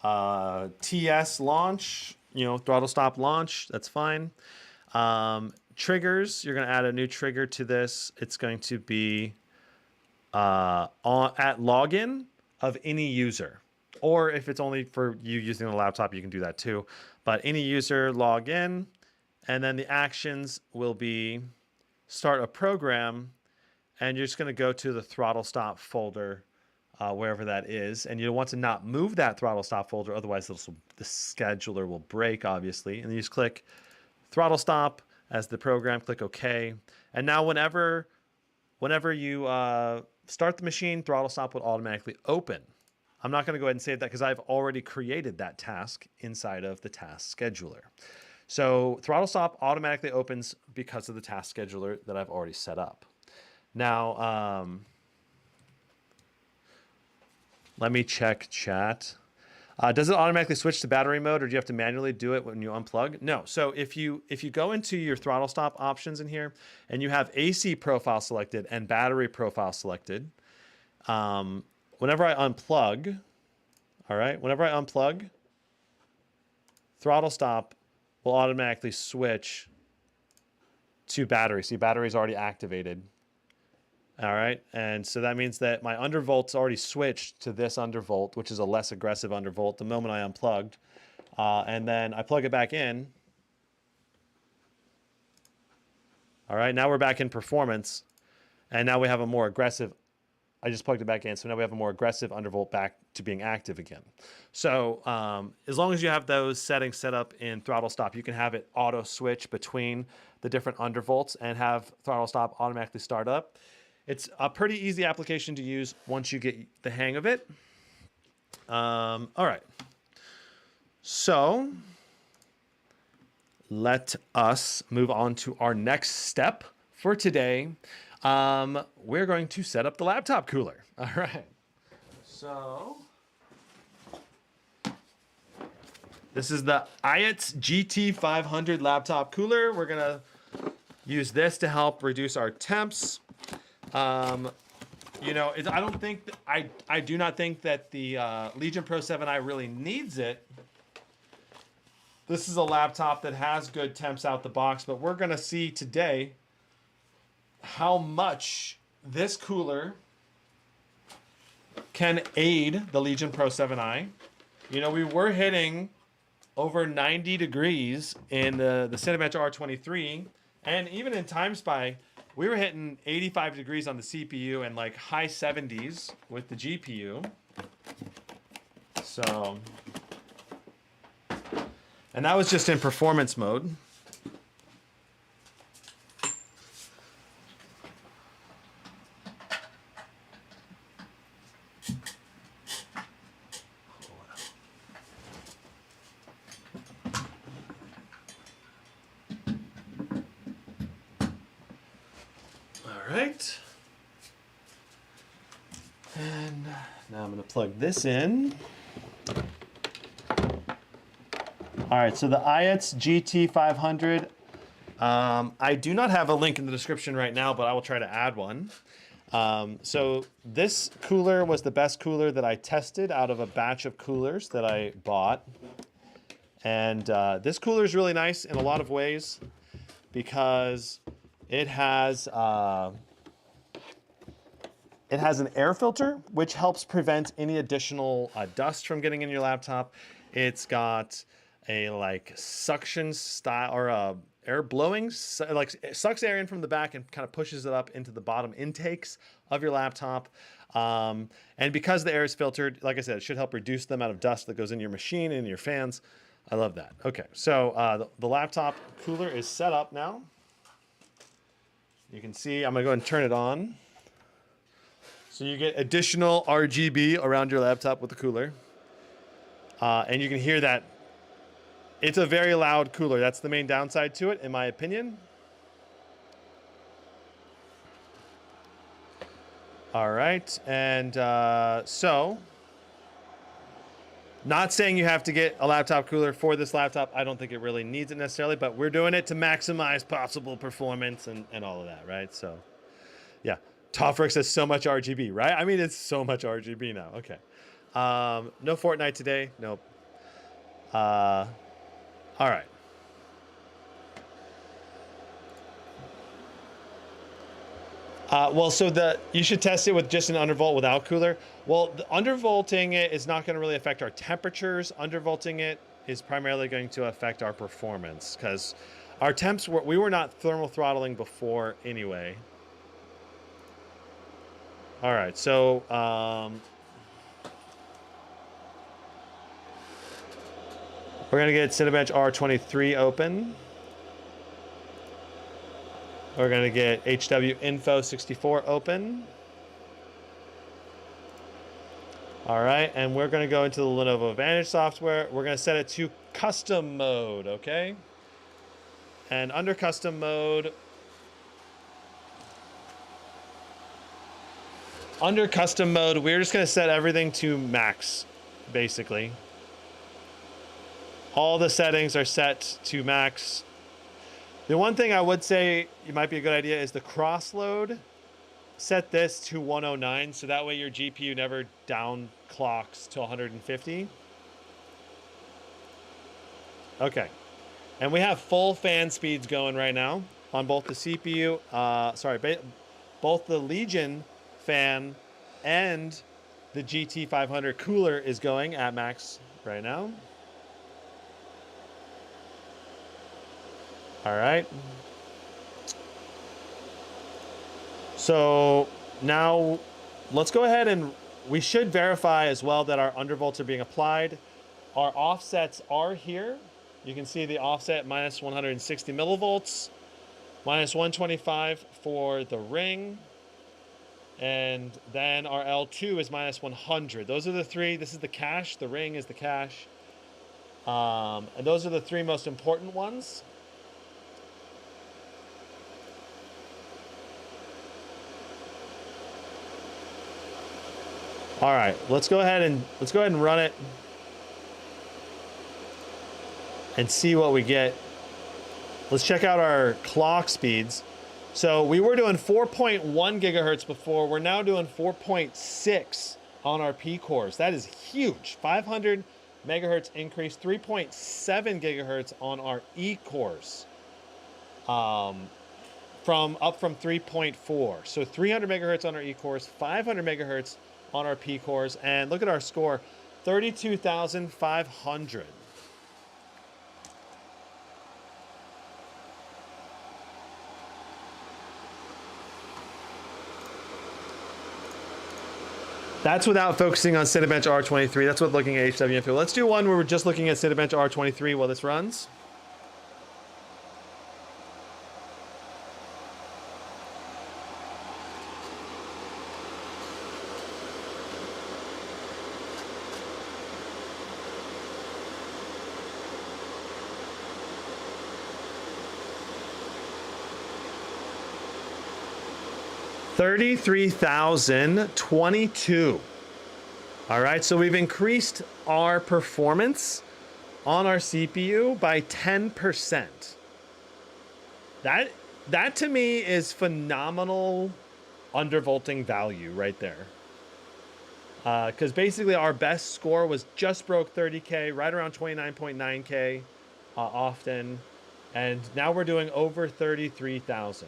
TS launch, throttle stop launch. That's fine. Triggers, you're going to add a new trigger to this. It's going to be at login of any user. Or if it's only for you using the laptop, you can do that too. But any user log in, and then the actions will be start a program, and you're just going to go to the throttle stop folder, wherever that is. And you'll want to not move that throttle stop folder, otherwise the scheduler will break, obviously. And you just click throttle stop as the program, click OK. And now whenever you start the machine, throttle stop will automatically open. I'm not going to go ahead and save that because I've already created that task inside of the task scheduler. So throttle stop automatically opens because of the task scheduler that I've already set up. Now, let me check chat. Does it automatically switch to battery mode, or do you have to manually do it when you unplug? No. So if you go into your throttle stop options in here and you have AC profile selected and battery profile selected, whenever I unplug, throttle stop will automatically switch to battery. See, battery's already activated. All right, and so that means that my undervolt's already switched to this undervolt, which is a less aggressive undervolt, the moment I unplugged. And then I plug it back in. All right, now we're back in performance. And now we have a more aggressive, I just plugged it back in, so now we have a more aggressive undervolt back to being active again. So as long as you have those settings set up in throttle stop, you can have it auto switch between the different undervolts and have throttle stop automatically start up. It's a pretty easy application to use once you get the hang of it. All right. So let us move on to our next step for today. We're going to set up the laptop cooler. All right. So this is the IETS GT500 laptop cooler. We're going to use this to help reduce our temps. You know, I do not think that the Legion Pro 7i really needs it. This is a laptop that has good temps out the box, but we're going to see today how much this cooler can aid the Legion Pro 7i. You know, we were hitting over 90 degrees in the Cinebench R23, and even in TimeSpy, we were hitting 85 degrees on the CPU and like high 70s with the GPU. So, and that was just in performance mode. right. And now I'm going to plug this in. All right, so the IETS GT500. I do not have a link in the description right now, but I will try to add one. So this cooler was the best cooler that I tested out of a batch of coolers that I bought. And this cooler is really nice in a lot of ways because it has an air filter, which helps prevent any additional dust from getting in your laptop. It's got a like suction style or air blowing, like it sucks air in from the back and kind of pushes it up into the bottom intakes of your laptop. And because the air is filtered, like I said, it should help reduce the amount of dust that goes in your machine and your fans. I love that. Okay, so the laptop cooler is set up now. You can see, I'm gonna go ahead and turn it on. So you get additional RGB around your laptop with the cooler. And you can hear that it's a very loud cooler. That's the main downside to it, in my opinion. All right, and so, not saying you have to get a laptop cooler for this laptop. I don't think it really needs it necessarily, but we're doing it to maximize possible performance and all of that, right? So, yeah, Tofrix has so much RGB, right? I mean, it's so much RGB now. Okay. No Fortnite today. Nope. All right. Well, so you should test it with just an undervolt without cooler. Well, the undervolting it is not going to really affect our temperatures. Undervolting it is primarily going to affect our performance because our temps we were not thermal throttling before anyway. All right, so we're going to get Cinebench R23 open. We're going to get HW Info 64 open. All right, and we're going to go into the Lenovo Vantage software. We're going to set it to custom mode, okay? And under custom mode, we're just going to set everything to max, basically. All the settings are set to max. The one thing I would say it might be a good idea is the cross-load. Set this to 109, so that way your GPU never down clocks to 150. Okay. And we have full fan speeds going right now on both the CPU, both the Legion fan and the GT500 cooler is going at max right now. All right. So now let's go ahead and we should verify as well that our undervolts are being applied. Our offsets are here. You can see the offset minus 160 millivolts, minus 125 for the ring, and then our L2 is minus 100. Those are the three. This is the cache. The ring is the cache. And those are the three most important ones. All right, let's go ahead and run it and see what we get. Let's check out our clock speeds. So we were doing 4.1 gigahertz before. We're now doing 4.6 on our P cores. That is huge. 500 megahertz increase, 3.7 gigahertz on our E cores. Up from 3.4. So 300 megahertz on our E cores, 500 megahertz on our P cores, and look at our score, 32,500. That's without focusing on Cinebench R23. That's with looking at HW Info. Let's do one where we're just looking at Cinebench R23 while this runs. 33,022. All right, so we've increased our performance on our CPU by 10%. That to me is phenomenal undervolting value right there. Because basically our best score was just broke 30K, right around 29.9K often. And now we're doing over 33,000.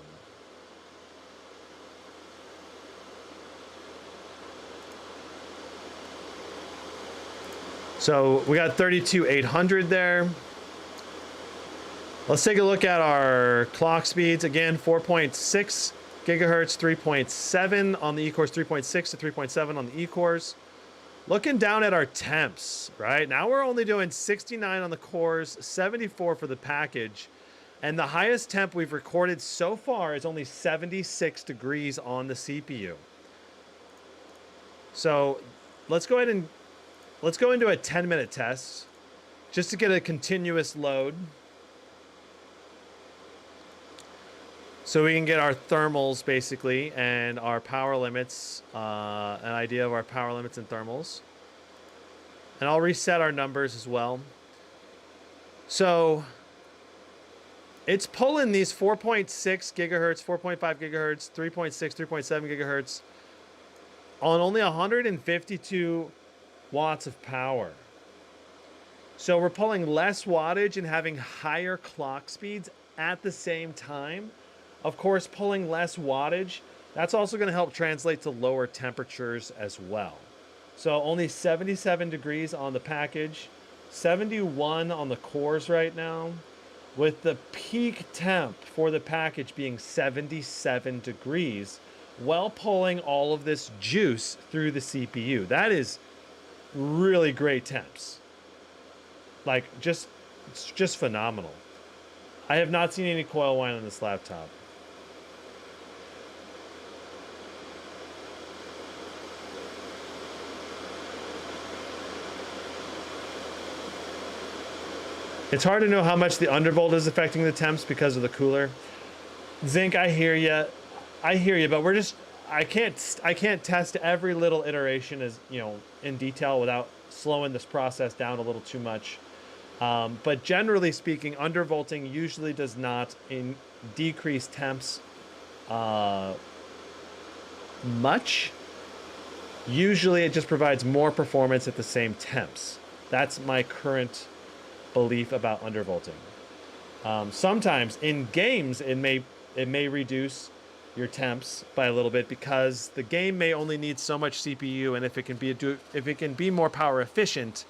So we got 32,800 there. Let's take a look at our clock speeds. Again, 4.6 gigahertz, 3.7 on the E-cores, 3.6 to 3.7 on the E-cores. Looking down at our temps, right? Now we're only doing 69 on the cores, 74 for the package. And the highest temp we've recorded so far is only 76 degrees on the CPU. So let's go ahead and let's go into a 10-minute test just to get a continuous load. So we can get our thermals basically and our power limits, an idea of our power limits and thermals. And I'll reset our numbers as well. So it's pulling these 4.6 gigahertz, 4.5 gigahertz, 3.6, 3.7 gigahertz on only 152 watts of power. So we're pulling less wattage and having higher clock speeds at the same time. Of course, pulling less wattage, that's also going to help translate to lower temperatures as well. So only 77 degrees on the package, 71 on the cores right now, with the peak temp for the package being 77 degrees, while pulling all of this juice through the CPU. That is really great temps. Like, it's just phenomenal. I have not seen any coil whine on this laptop. It's hard to know how much the undervolt is affecting the temps because of the cooler. Zinc, I hear you. I hear you, but I can't test every little iteration as, in detail without slowing this process down a little too much. But generally speaking, undervolting usually does not decrease temps much. Usually it just provides more performance at the same temps. That's my current belief about undervolting. Sometimes in games it may reduce your temps by a little bit because the game may only need so much CPU, and if it can be more power efficient,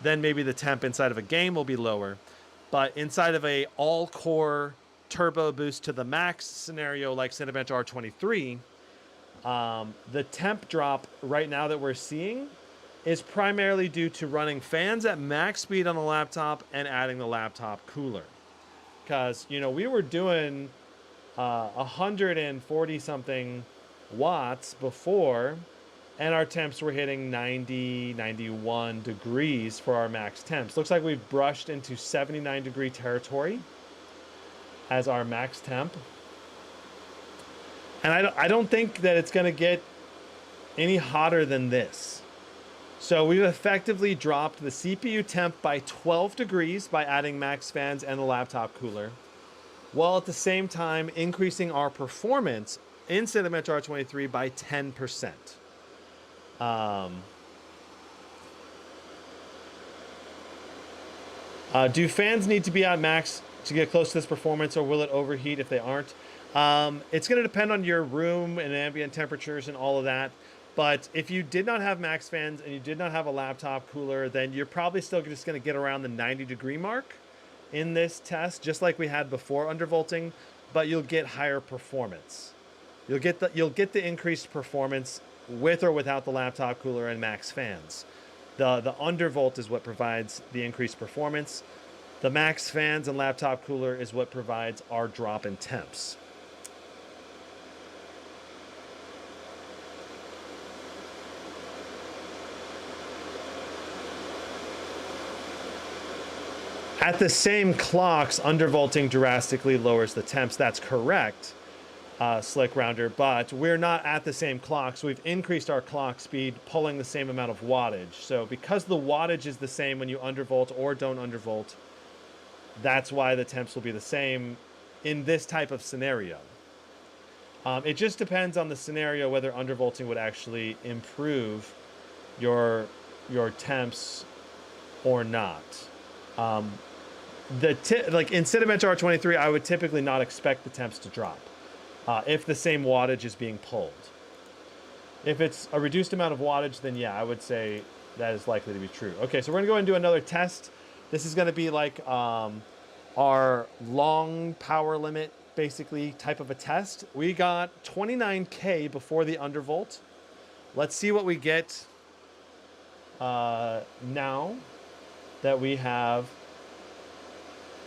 then maybe the temp inside of a game will be lower. But inside of a all-core turbo boost to the max scenario like Cinebench R23, the temp drop right now that we're seeing is primarily due to running fans at max speed on the laptop and adding the laptop cooler. Because, we were doing 140 something watts before, and our temps were hitting 90, 91 degrees for our max temps. Looks like we've brushed into 79 degree territory as our max temp. And I don't think that it's going to get any hotter than this. So we've effectively dropped the CPU temp by 12 degrees by adding max fans and the laptop cooler, while at the same time increasing our performance in Cinebench R23 by 10%. Do fans need to be on max to get close to this performance, or will it overheat if they aren't? It's going to depend on your room and ambient temperatures and all of that. But if you did not have max fans and you did not have a laptop cooler, then you're probably still just going to get around the 90 degree mark in this test, just like we had before undervolting, but you'll get higher performance. You'll get the increased performance with or without the laptop cooler and max fans. The undervolt is what provides the increased performance. The max fans and laptop cooler is what provides our drop in temps. At the same clocks, undervolting drastically lowers the temps. That's correct. slick rounder, but we're not at the same clock, so we've increased our clock speed, pulling the same amount of wattage. So because the wattage is the same when you undervolt or don't undervolt, that's why the temps will be the same in this type of scenario. It just depends on the scenario whether undervolting would actually improve your temps or not. Like in Cinebench R23, I would typically not expect the temps to drop if the same wattage is being pulled. If it's a reduced amount of wattage, then yeah, I would say that is likely to be true. Okay, so we're gonna go and do another test. This is gonna be like our long power limit, basically, type of a test. We got 29K before the undervolt. Let's see what we get now that we have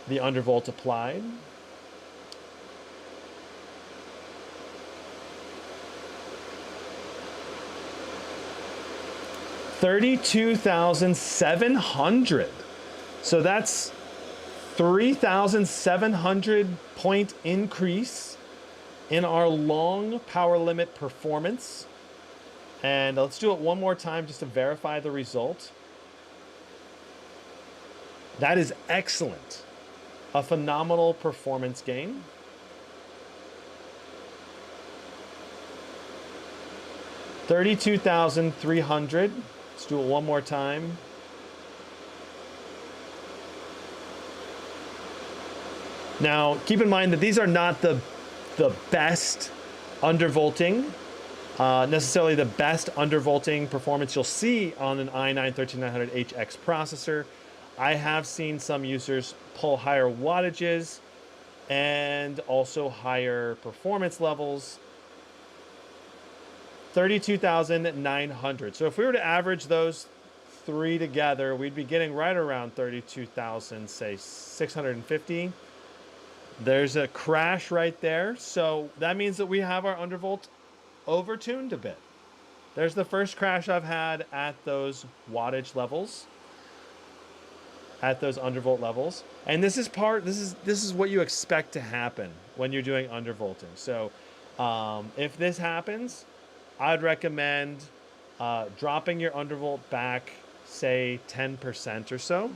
the undervolt applied. $32,700. So that's 3,700 point increase in our long power limit performance. And let's do it one more time just to verify the result. That is excellent. A phenomenal performance gain. $32,300. Let's do it one more time. Now, keep in mind that these are not the best undervolting, necessarily the best undervolting performance you'll see on an i9-13900HX processor. I have seen some users pull higher wattages and also higher performance levels. 32,900. So if we were to average those three together, we'd be getting right around 32,000, say 650. There's a crash right there. So that means that we have our undervolt overtuned a bit. There's the first crash I've had at those wattage levels, at those undervolt levels. And this is what you expect to happen when you're doing undervolting. So if this happens, I'd recommend dropping your undervolt back, say 10% or so.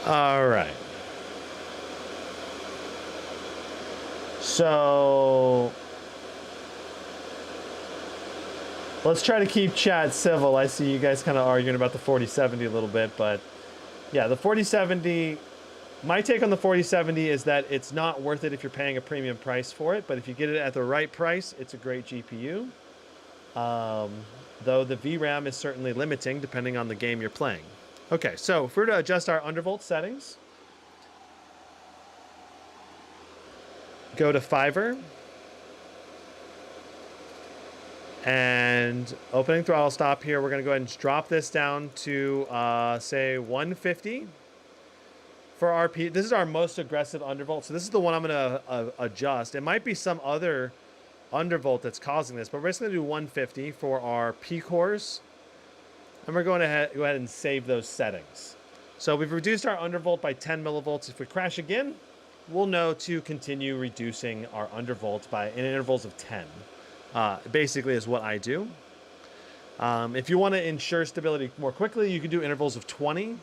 All right. So let's try to keep chat civil. I see you guys kind of arguing about the 4070 a little bit, but yeah, the 4070, my take on the 4070 is that it's not worth it if you're paying a premium price for it, but if you get it at the right price, it's a great GPU. Though the VRAM is certainly limiting depending on the game you're playing. Okay, so if we're to adjust our undervolt settings, go to Fiverr and opening Throttlestop here, we're going to go ahead and drop this down to say 150 for RP. This is our most aggressive undervolt, so this is the one I'm going to adjust. It might be some other undervolt that's causing this, but we're just going to do 150 for our P cores, and we're going to go ahead and save those settings. So we've reduced our undervolt by 10 millivolts. If we crash again, we'll know to continue reducing our undervolt by in intervals of 10. Basically is what I do. If you want to ensure stability more quickly, you can do intervals of 20.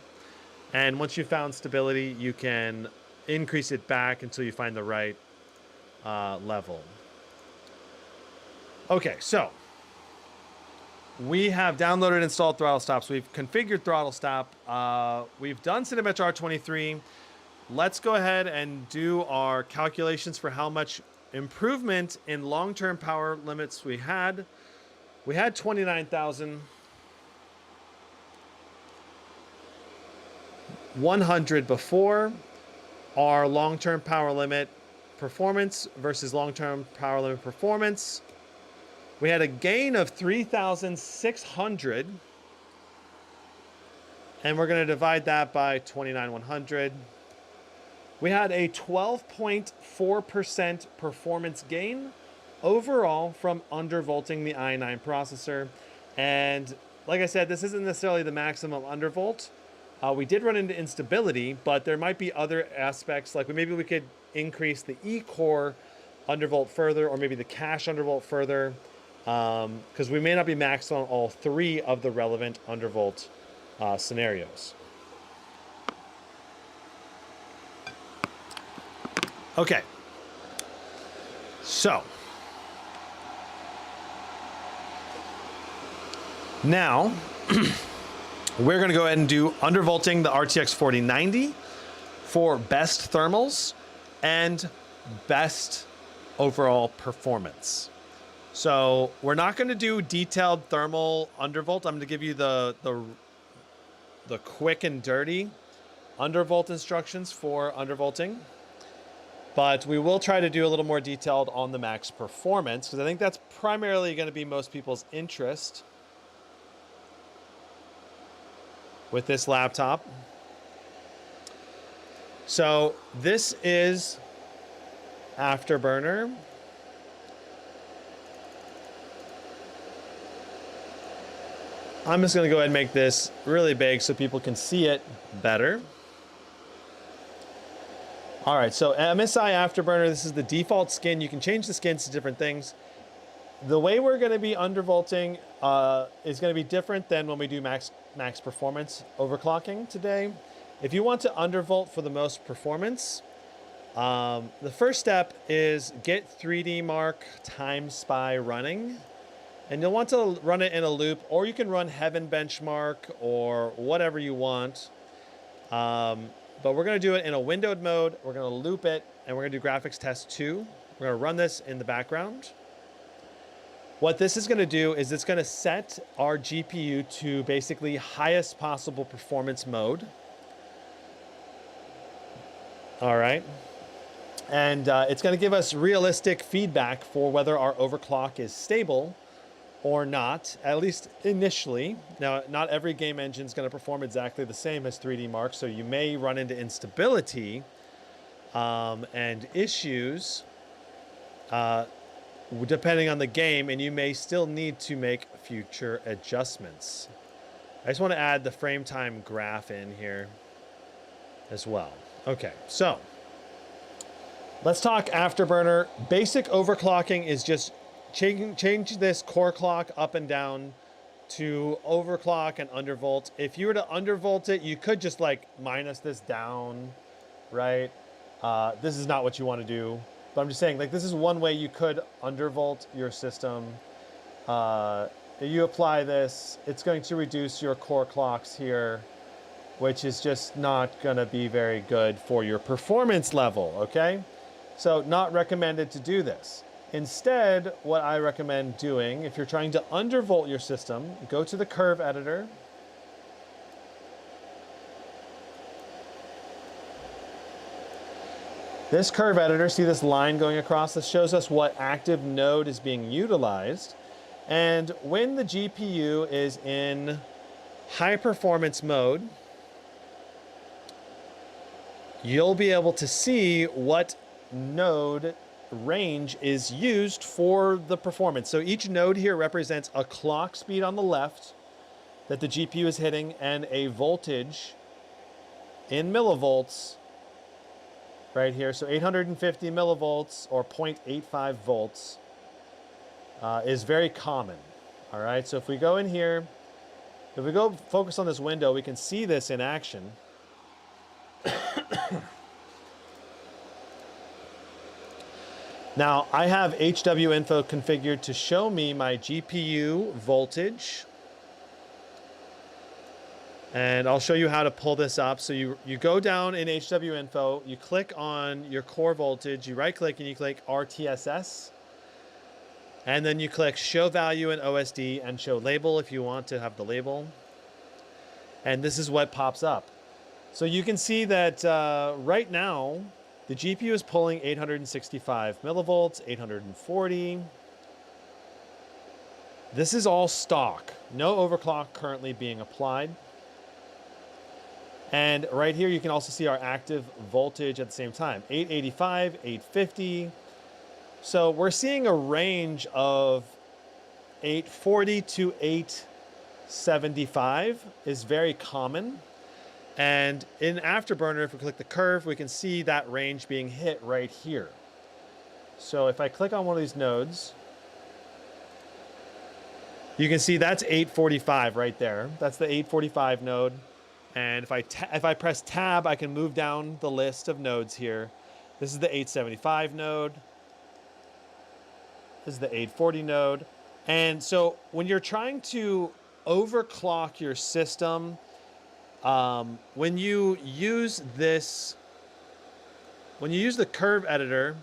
And once you've found stability, you can increase it back until you find the right level. Okay, so we have downloaded and installed Throttlestop. So we've configured Throttlestop. We've done Cinebench R23. Let's go ahead and do our calculations for how much improvement in long-term power limits we had. We had 29,100 before. Our long-term power limit performance versus long-term power limit performance. We had a gain of 3,600. And we're going to divide that by 29,100. We had a 12.4% performance gain overall from undervolting the i9 processor. And like I said, this isn't necessarily the maximum undervolt. We did run into instability, but there might be other aspects, like maybe we could increase the E-core undervolt further, or maybe the cache undervolt further, because we may not be maxed on all three of the relevant undervolt scenarios. Okay, so now we're going to go ahead and do undervolting the RTX 4090 for best thermals and best overall performance. So we're not going to do detailed thermal undervolt. I'm going to give you the quick and dirty undervolt instructions for undervolting. But we will try to do a little more detailed on the max performance, because I think that's primarily going to be most people's interest with this laptop. So this is Afterburner. I'm just going to go ahead and make this really big so people can see it better. All right, so MSI Afterburner, this is the default skin. You can change the skins to different things. The way we're going to be undervolting is going to be different than when we do max performance overclocking today. If you want to undervolt for the most performance, the first step is get 3D Mark Time Spy running. And you'll want to run it in a loop, or you can run Heaven Benchmark or whatever you want. But we're going to do it in a windowed mode. We're going to loop it, and we're going to do graphics test 2. We're going to run this in the background. What this is going to do is it's going to set our GPU to basically highest possible performance mode. All right. And it's going to give us realistic feedback for whether our overclock is stable or not, at least initially. Now, not every game engine is going to perform exactly the same as 3D Mark, so you may run into instability and issues depending on the game, and you may still need to make future adjustments. I just want to add the frame time graph in here as well. Okay, so let's talk Afterburner. Basic overclocking is just change this core clock up and down to overclock and undervolt. If you were to undervolt it, you could just like minus this down, right? This is not what you want to do, but I'm just saying, like, this is one way you could undervolt your system. If you apply this, it's going to reduce your core clocks here, which is just not going to be very good for your performance level, okay? So not recommended to do this. Instead, what I recommend doing, if you're trying to undervolt your system, go to the curve editor. This curve editor, see this line going across? This shows us what active node is being utilized. And when the GPU is in high performance mode, you'll be able to see what node range is used for the performance. So each node here represents a clock speed on the left that the GPU is hitting and a voltage in millivolts right here. So 850 millivolts or 0.85 volts is very common. All right, so if we go in here, if we go focus on this window, we can see this in action. Now, I have HW info configured to show me my GPU voltage. And I'll show you how to pull this up. So you go down in HW info, you click on your core voltage, you right click and you click RTSS. And then you click show value in OSD and show label if you want to have the label. And this is what pops up. So you can see that right now, the GPU is pulling 865 millivolts, 840. This is all stock. No overclock currently being applied. And right here, you can also see our active voltage at the same time, 885, 850. So we're seeing a range of 840 to 875 is very common. And in Afterburner, if we click the curve, we can see that range being hit right here. So if I click on one of these nodes, you can see that's 845 right there. That's the 845 node. And if I press tab, I can move down the list of nodes here. This is the 875 node. This is the 840 node. And so when you're trying to overclock your system, when you use the curve editor,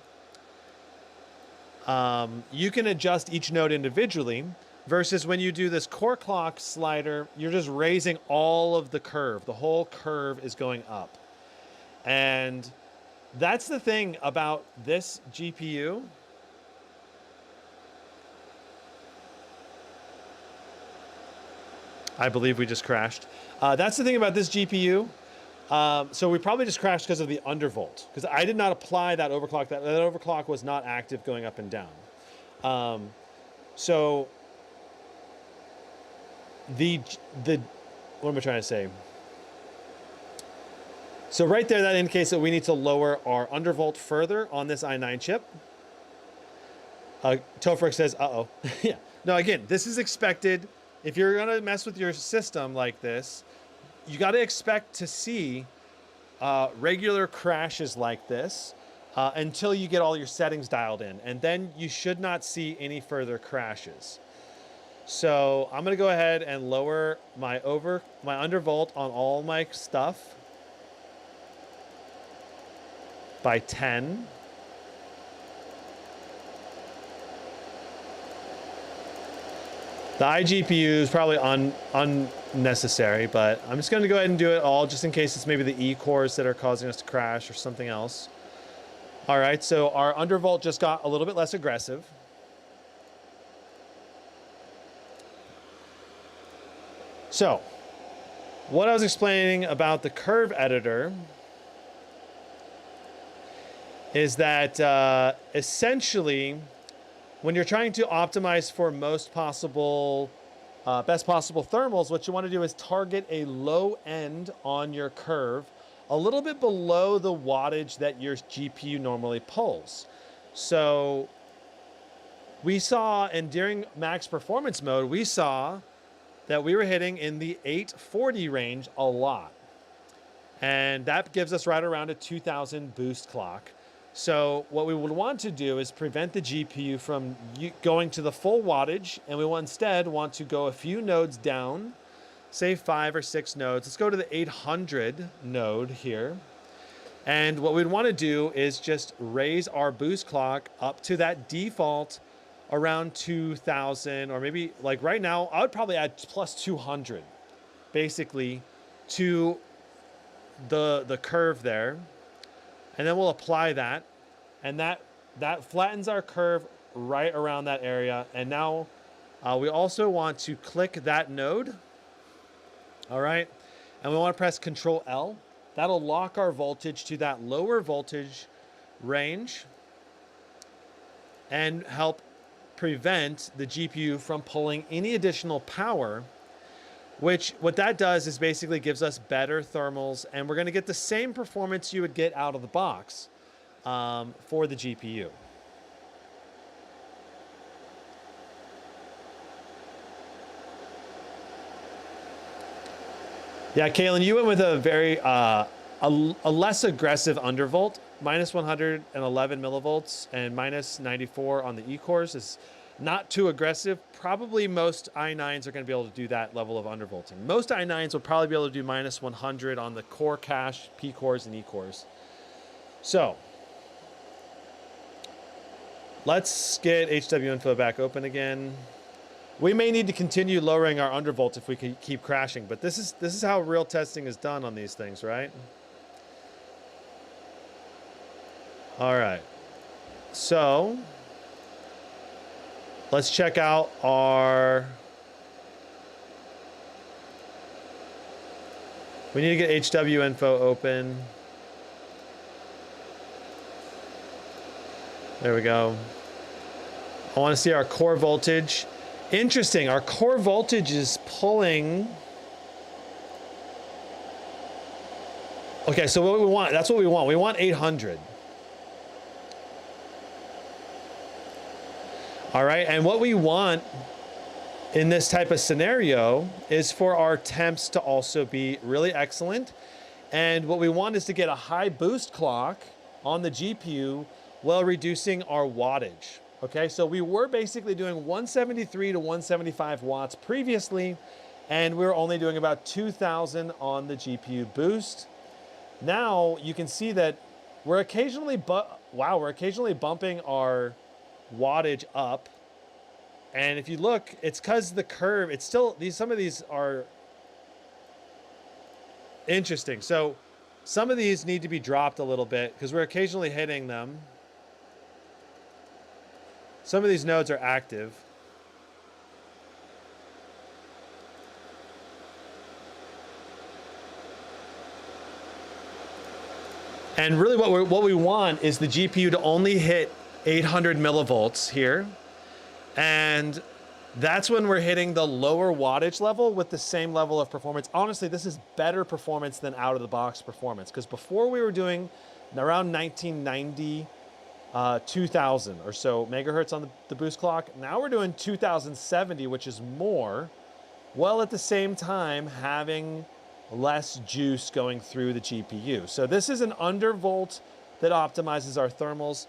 you can adjust each node individually, versus when you do this core clock slider, you're just raising all of the curve. The whole curve is going up. And that's the thing about this GPU. I believe we just crashed. That's the thing about this GPU. So we probably just crashed because of the undervolt, because I did not apply that overclock. That overclock was not active going up and down. So what am I trying to say? So right there, that indicates that we need to lower our undervolt further on this i9 chip. Tofric says, uh-oh. Yeah. No, again, this is expected. If you're going to mess with your system like this, you got to expect to see regular crashes like this until you get all your settings dialed in. And then you should not see any further crashes. So I'm going to go ahead and lower my undervolt on all my stuff by 10. The iGPU is probably unnecessary, but I'm just going to go ahead and do it all just in case it's maybe the E cores that are causing us to crash or something else. All right, so our undervolt just got a little bit less aggressive. So, what I was explaining about the curve editor is that essentially, when you're trying to optimize for best possible thermals, what you want to do is target a low end on your curve, a little bit below the wattage that your GPU normally pulls. So we saw, and during max performance mode, we saw that we were hitting in the 840 range a lot. And that gives us right around a 2000 boost clock. So what we would want to do is prevent the GPU from going to the full wattage, and we will instead want to go a few nodes down, say 5 or 6 nodes. Let's go to the 800 node here. And what we'd want to do is just raise our boost clock up to that default around 2000, or maybe like right now, I would probably add plus 200 basically to the curve there. And then we'll apply that, and that flattens our curve right around that area. And now we also want to click that node. All right, and we want to press Control L. That'll lock our voltage to that lower voltage range and help prevent the GPU from pulling any additional power, which what that does is basically gives us better thermals, and we're going to get the same performance you would get out of the box for the GPU. Yeah, Kaylin, you went with a very a less aggressive undervolt. Minus 111 millivolts and minus 94 on the E-cores is not too aggressive. Probably most i9s are going to be able to do that level of undervolting. Most i9s will probably be able to do minus 100 on the core cache, P-cores, and E-cores. So let's get HW info back open again. We may need to continue lowering our undervolt if we can keep crashing, but this is how real testing is done on these things, right? All right, so let's check out our We need to get HW info open. There we go. I want to see our core voltage. Interesting, our core voltage is pulling. Okay, so what we want, that's what we want. We want 800. All right, and what we want in this type of scenario is for our temps to also be really excellent. And what we want is to get a high boost clock on the GPU while reducing our wattage. Okay, so we were basically doing 173 to 175 watts previously, and we were only doing about 2,000 on the GPU boost. Now you can see that we're occasionally, we're occasionally bumping our wattage up. And if you look, it's because the curve, it's still, some of these are interesting. So some of these need to be dropped a little bit because we're occasionally hitting them. Some of these nodes are active. And really what we want is the GPU to only hit 800 millivolts here. And that's when we're hitting the lower wattage level with the same level of performance. Honestly, this is better performance than out of the box performance, because before we were doing around 1990, 2000 or so megahertz on the boost clock. Now we're doing 2070, which is more, while at the same time having less juice going through the GPU. So this is an undervolt that optimizes our thermals.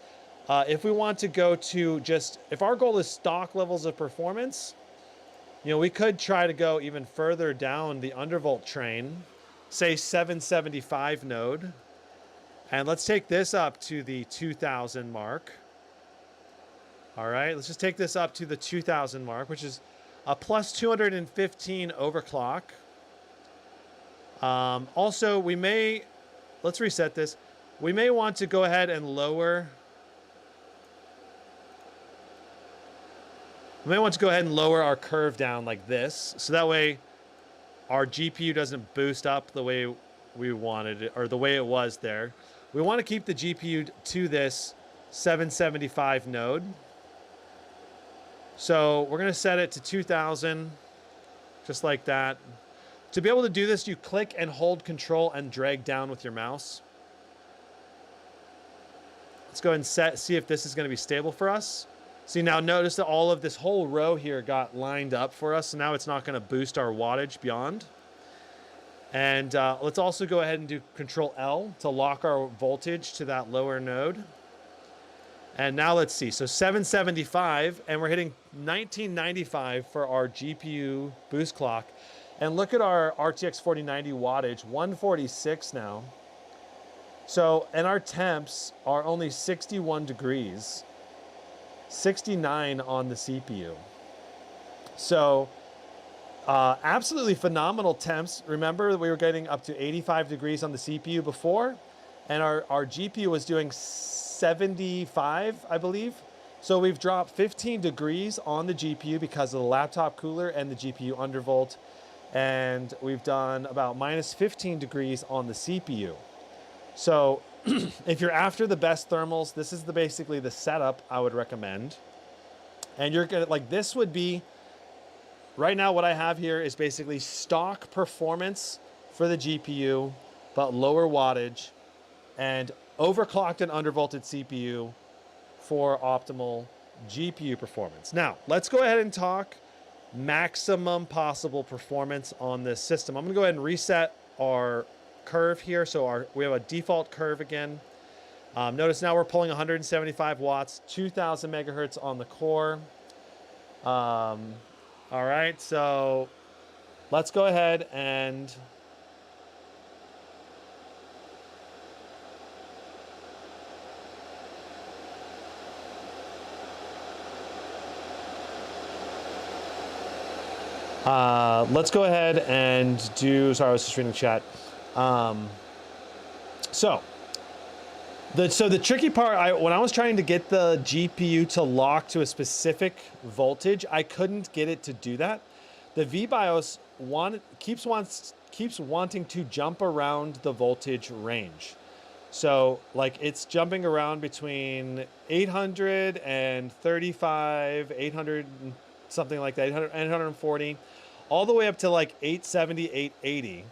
If we want to go to if our goal is stock levels of performance, you know, we could try to go even further down the undervolt train, say 775 node. And let's take this up to the 2000 mark. All right, let's just take this up to the 2000 mark, which is a plus 215 overclock. Also, let's reset this. We may want to go ahead and lower. We may want to go ahead and lower our curve down like this. So that way our GPU doesn't boost up the way we wanted it, or the way it was there. We want to keep the GPU to this 775 node. So we're going to set it to 2000, just like that. To be able to do this, you click and hold control and drag down with your mouse. Let's go ahead and see if this is going to be stable for us. See, now notice that all of this whole row here got lined up for us. So now it's not going to boost our wattage beyond. And let's also go ahead and do Control L to lock our voltage to that lower node. And now let's see. So 775, and we're hitting 1995 for our GPU boost clock. And look at our RTX 4090 wattage, 146 now. So, and our temps are only 61 degrees, 69 on the CPU. So, absolutely phenomenal temps. Remember that we were getting up to 85 degrees on the CPU before, and our GPU was doing 75, I believe. So we've dropped 15 degrees on the GPU because of the laptop cooler and the GPU undervolt. And we've done about minus 15 degrees on the CPU. So if you're after the best thermals, this is basically the setup I would recommend. And you're gonna, like, this would be, right now what I have here is basically stock performance for the GPU, but lower wattage, and overclocked and undervolted CPU for optimal GPU performance. Now, let's go ahead and talk maximum possible performance on this system. I'm gonna go ahead and reset our curve here. So we have a default curve again. Notice now we're pulling 175 watts, 2000 megahertz on the core. All right, so let's go ahead and let's go ahead and do, sorry, I was just reading the chat. So the tricky part, when I was trying to get the GPU to lock to a specific voltage, I couldn't get it to do that. The VBIOS keeps wanting to jump around the voltage range. So like it's jumping around between 835, 800 something like that, 800, 840, all the way up to like 870, 880.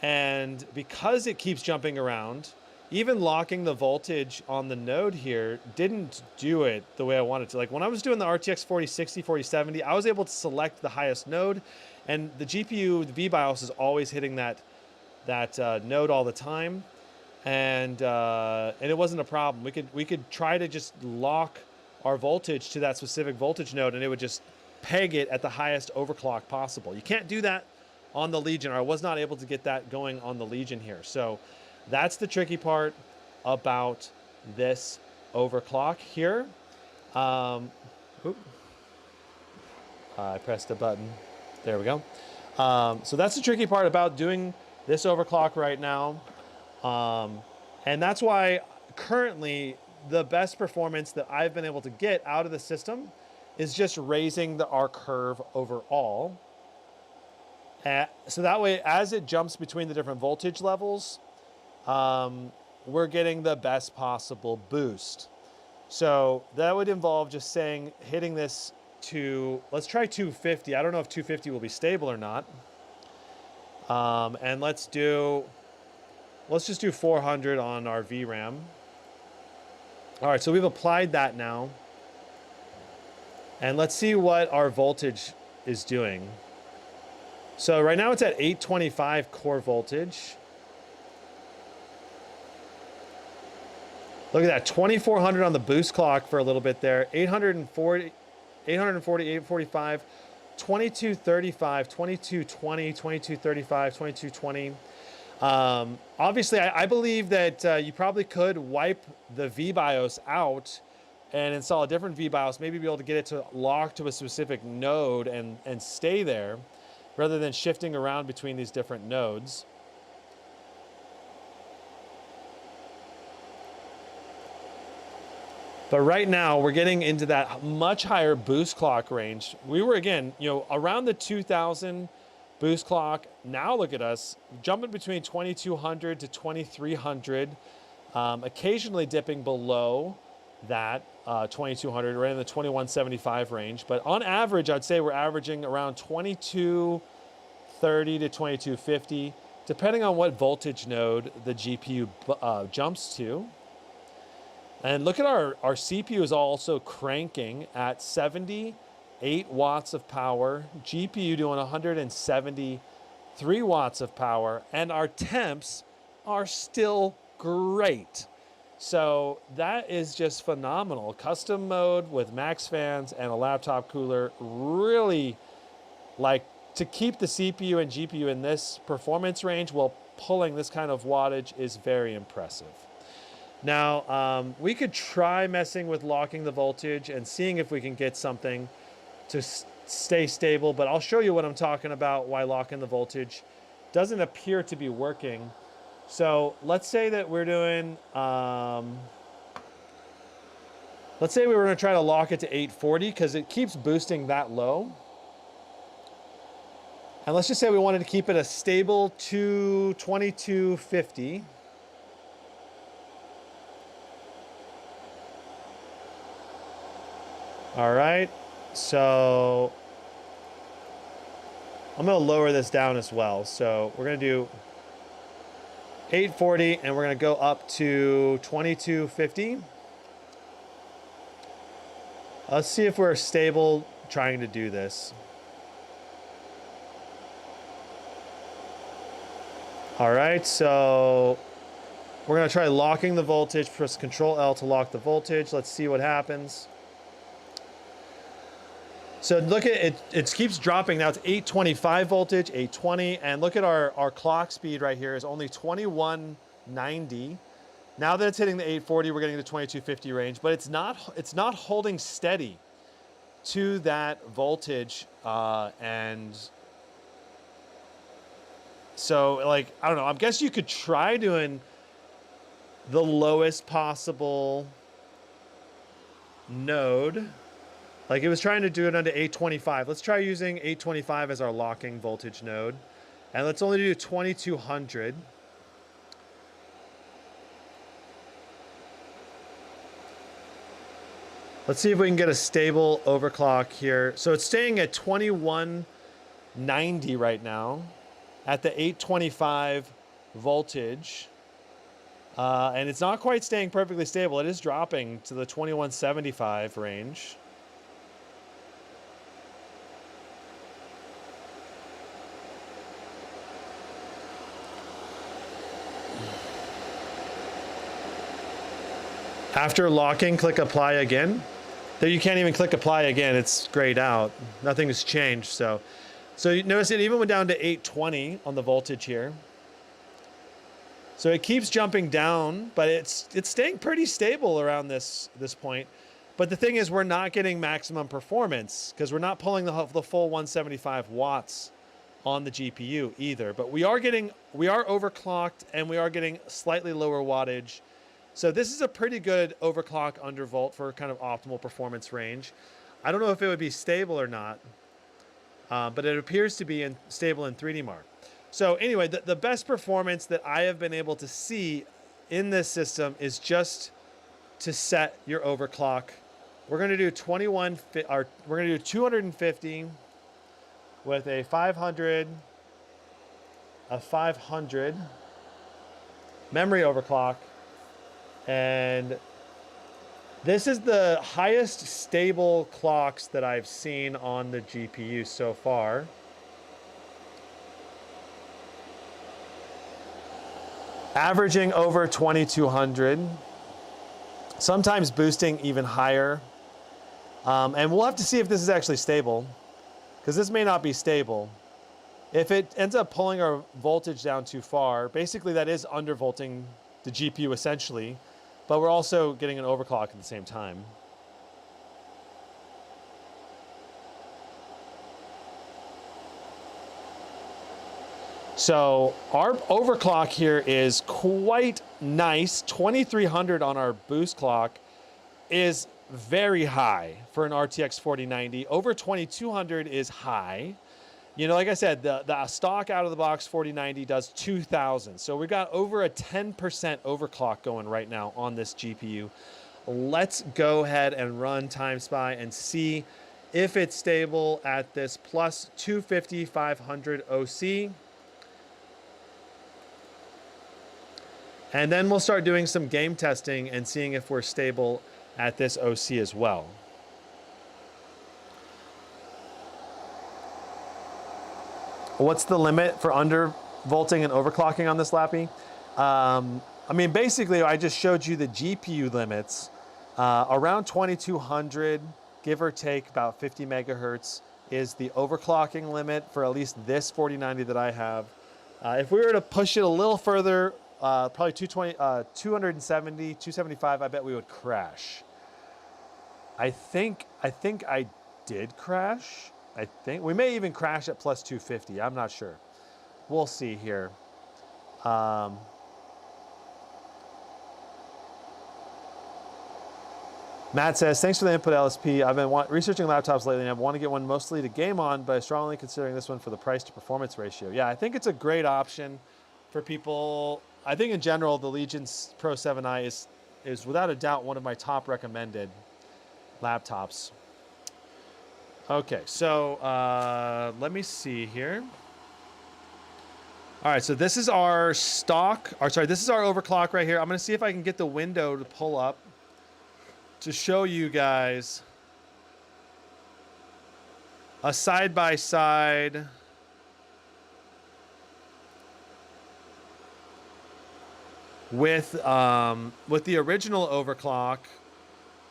And because it keeps jumping around, even locking the voltage on the node here didn't do it the way I wanted to. Like when I was doing the RTX 4060, 4070, I was able to select the highest node, and the GPU, the VBIOS is always hitting that node all the time. And it wasn't a problem. We could try to just lock our voltage to that specific voltage node, and it would just peg it at the highest overclock possible. You can't do that on the Legion, or I was not able to get that going on the Legion here. So that's the tricky part about this overclock here. I pressed a button. There we go. So that's the tricky part about doing this overclock right now. And that's why currently the best performance that I've been able to get out of the system is just raising the R curve overall. So that way, as it jumps between the different voltage levels, we're getting the best possible boost. So that would involve just hitting this to, let's try 250. I don't know if 250 will be stable or not. And let's just do 400 on our VRAM. All right, so we've applied that now. And let's see what our voltage is doing. So right now it's at 825 core voltage. Look at that, 2400 on the boost clock for a little bit there. 840, 845, 2235, 2220, 2235, 2220. Obviously, I believe that you probably could wipe the VBIOS out and install a different VBIOS, maybe be able to get it to lock to a specific node and stay there, rather than shifting around between these different nodes. But right now, we're getting into that much higher boost clock range. We were, again, around the 2000 boost clock. Now look at us, jumping between 2200 to 2300, occasionally dipping below that 2200, right in the 2175 range. But on average, I'd say we're averaging around 2230 to 2250, depending on what voltage node the GPU jumps to. And look at our CPU is also cranking at 78 watts of power, GPU doing 173 watts of power, and our temps are still great. So that is just phenomenal. Custom mode with max fans and a laptop cooler, really, like, to keep the CPU and GPU in this performance range while pulling this kind of wattage is very impressive. Now, we could try messing with locking the voltage and seeing if we can get something to stay stable, but I'll show you what I'm talking about, why locking the voltage doesn't appear to be working. So let's say that we're doing, let's say we were gonna try to lock it to 840 because it keeps boosting that low. And let's just say we wanted to keep it a stable 2250. All right, so I'm gonna lower this down as well. So we're gonna do 840 and we're gonna go up to 2250. Let's see if we're stable trying to do this. All right, so we're gonna try locking the voltage. Press Control L to lock the voltage. Let's see what happens. So look at it, it keeps dropping. Now it's 825 voltage, 820, and look at our clock speed right here is only 2190. Now that it's hitting the 840, we're getting the 2250 range, but it's not holding steady to that voltage. And so, like, I don't know, I guess you could try doing the lowest possible node. Like it was trying to do it under 825. Let's try using 825 as our locking voltage node. And let's only do 2200. Let's see if we can get a stable overclock here. So it's staying at 2190 right now at the 825 voltage. And it's not quite staying perfectly stable. It is dropping to the 2175 range. After locking, click apply again. There, you can't even click apply again. It's grayed out. Nothing has changed. So you notice it even went down to 820 on the voltage here. So it keeps jumping down, but it's staying pretty stable around this point. But the thing is, we're not getting maximum performance because we're not pulling the full 175 watts on the GPU either. But we are overclocked and we are getting slightly lower wattage. So this is a pretty good overclock undervolt for kind of optimal performance range. I don't know if it would be stable or not, but it appears to be stable in 3D Mark. So anyway, the best performance that I have been able to see in this system is just to set your overclock. We're going to do 250 with a 500 memory overclock. And this is the highest stable clocks that I've seen on the GPU so far. Averaging over 2200, sometimes boosting even higher. And we'll have to see if this is actually stable, because this may not be stable. If it ends up pulling our voltage down too far, basically that is undervolting the GPU essentially, but we're also getting an overclock at the same time. So our overclock here is quite nice. 2300 on our boost clock is very high for an RTX 4090. Over 2200 is high. You know, like I said, the stock out of the box 4090 does 2000. So we got over a 10% overclock going right now on this GPU. Let's go ahead and run TimeSpy and see if it's stable at this plus 250, 500 OC. And then we'll start doing some game testing and seeing if we're stable at this OC as well. What's the limit for undervolting and overclocking on this Lappy? I mean, basically, I just showed you the GPU limits. Around 2200, give or take about 50 megahertz, is the overclocking limit for at least this 4090 that I have. If we were to push it a little further, probably 270, 275, I bet we would crash. I think I did crash. I think we may even crash at plus 250. I'm not sure. We'll see here. Matt says, thanks for the input, LSP. I've been researching laptops lately, and I want to get one mostly to game on, but I'm strongly considering this one for the price to performance ratio. Yeah, I think it's a great option for people. I think in general, the Legion Pro 7i is without a doubt one of my top recommended laptops. Okay, so let me see here. All right, so this is our stock, or sorry, this is our overclock right here. I'm gonna see if I can get the window to pull up to show you guys a side-by-side with the original overclock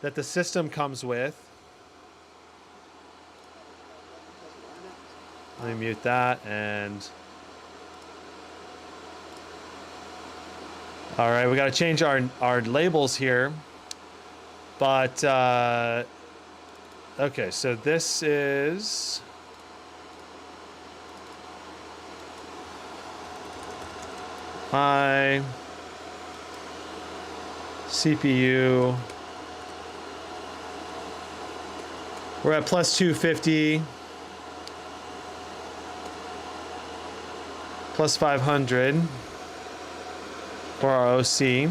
that the system comes with. Let me mute that and all right, we got to change our labels here. But okay, so this is my CPU We're at plus 250. Plus 500 for our OC.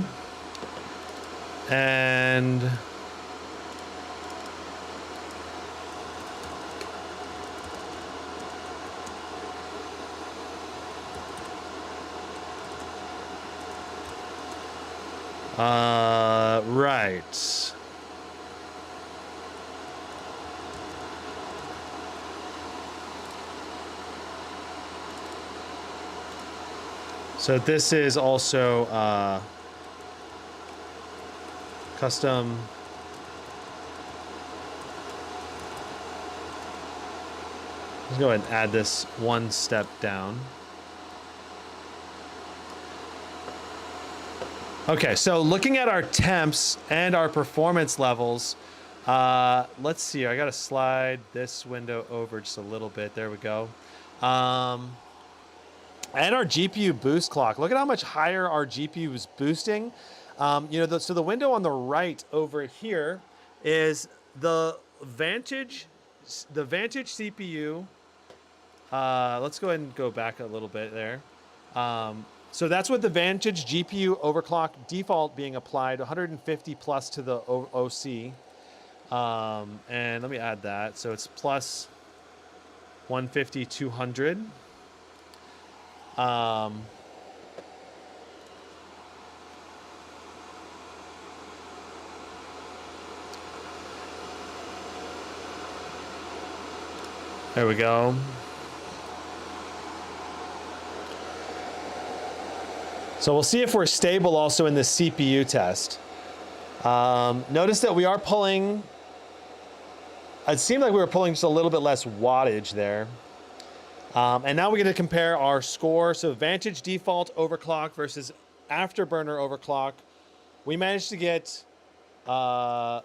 And right. So this is also custom. Let's go ahead and add this one step down. Okay, so looking at our temps and our performance levels, let's see. I got to slide this window over just a little bit. There we go. And our GPU boost clock. Look at how much higher our GPU is boosting. You know, so the window on the right over here is the Vantage CPU. Let's go ahead and go back a little bit there. So that's with the Vantage GPU overclock default being applied, 150 plus to the OC. And let me add that. So it's plus 150, 200. There we go. So we'll see if we're stable also in the CPU test. Notice that we are pulling, it seemed like we were pulling just a little bit less wattage there. And now we're going to compare our score. So Vantage default overclock versus Afterburner overclock. We managed to get, wow.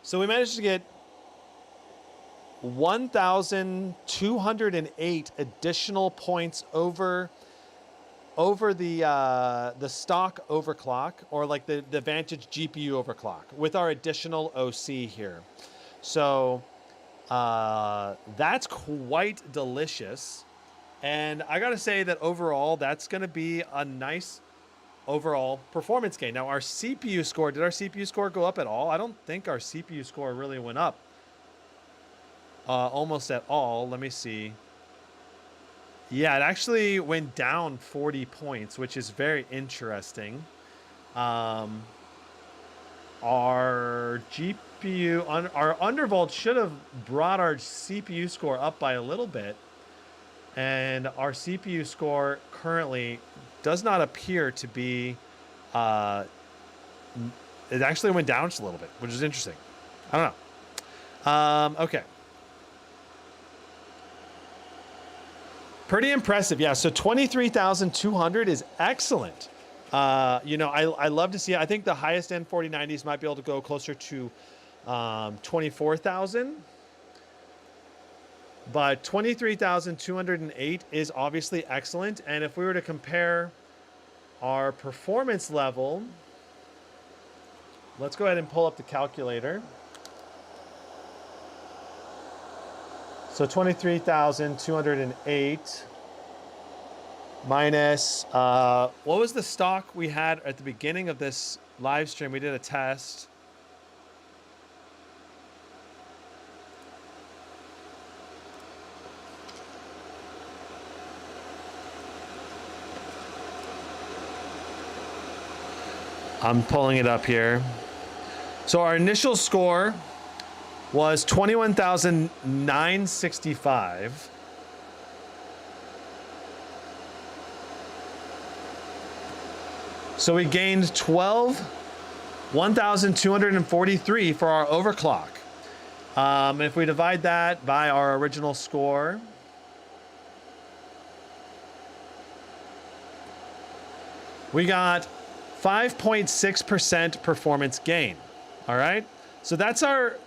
So we managed to get 1,208 additional points over the stock overclock, or like the Vantage GPU overclock with our additional OC here. So that's quite delicious. And I gotta say that overall, that's gonna be a nice overall performance gain. Now our CPU score, did our CPU score go up at all? I don't think our CPU score really went up almost at all. Let me see. Yeah, it actually went down 40 points, which is very interesting. Our GPU, our Undervolt should have brought our CPU score up by a little bit. And our CPU score currently does not appear to be, it actually went down just a little bit, which is interesting. I don't know. Okay. Pretty impressive. Yeah, so 23,200 is excellent. You know, I love to see it. I think the highest end 4090s might be able to go closer to 24,000. But 23,208 is obviously excellent. And if we were to compare our performance level, let's go ahead and pull up the calculator. So 23,208 minus, what was the stock we had at the beginning of this live stream? We did a test. I'm pulling it up here. So our initial score was 21,965. So we gained 1,243 for our overclock. If we divide that by our original score, we got 5.6% performance gain. All right. So that's our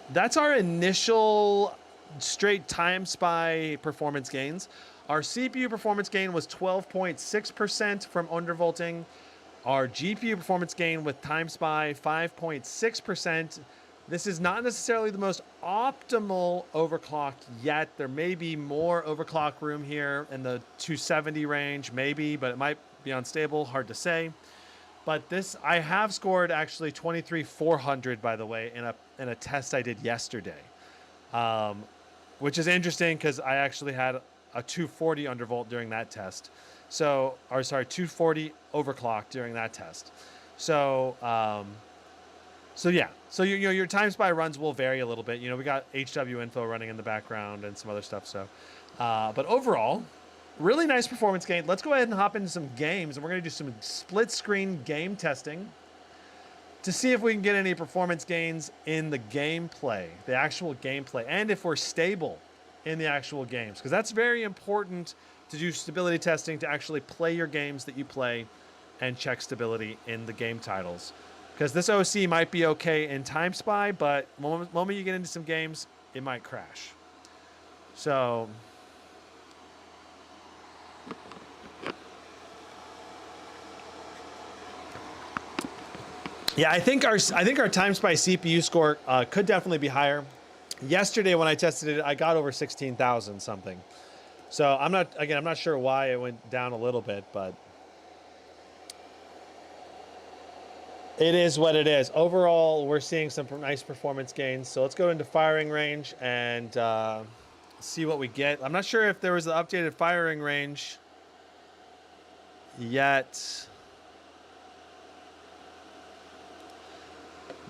initial straight time spy performance gains. Our CPU performance gain was 12.6% from undervolting. Our GPU performance gain with time spy 5.6%, This is not necessarily the most optimal overclock yet. There may be more overclock room here in the 270 range, maybe, but it might be unstable, hard to say. But this, I have scored actually 23,400, by the way, in a test I did yesterday, which is interesting because I actually had a 240 undervolt during that test. So, or sorry, 240 overclock during that test. So, so yeah, so your time spy runs will vary a little bit. We got HW info running in the background and some other stuff. So, but overall, really nice performance gain. Let's go ahead and hop into some games, and we're gonna do some split screen game testing to see if we can get any performance gains in the gameplay, the actual gameplay, and if we're stable in the actual games, because that's very important to do stability testing, to actually play your games that you play and check stability in the game titles. Because this OC might be okay in Time Spy, but the moment you get into some games, it might crash. So, yeah, I think our Time Spy CPU score could definitely be higher. Yesterday when I tested it, I got over 16,000 something. So I'm not sure why it went down a little bit, but it is what it is. Overall, we're seeing some nice performance gains. So let's go into firing range and see what we get. I'm not sure if there was the updated firing range yet.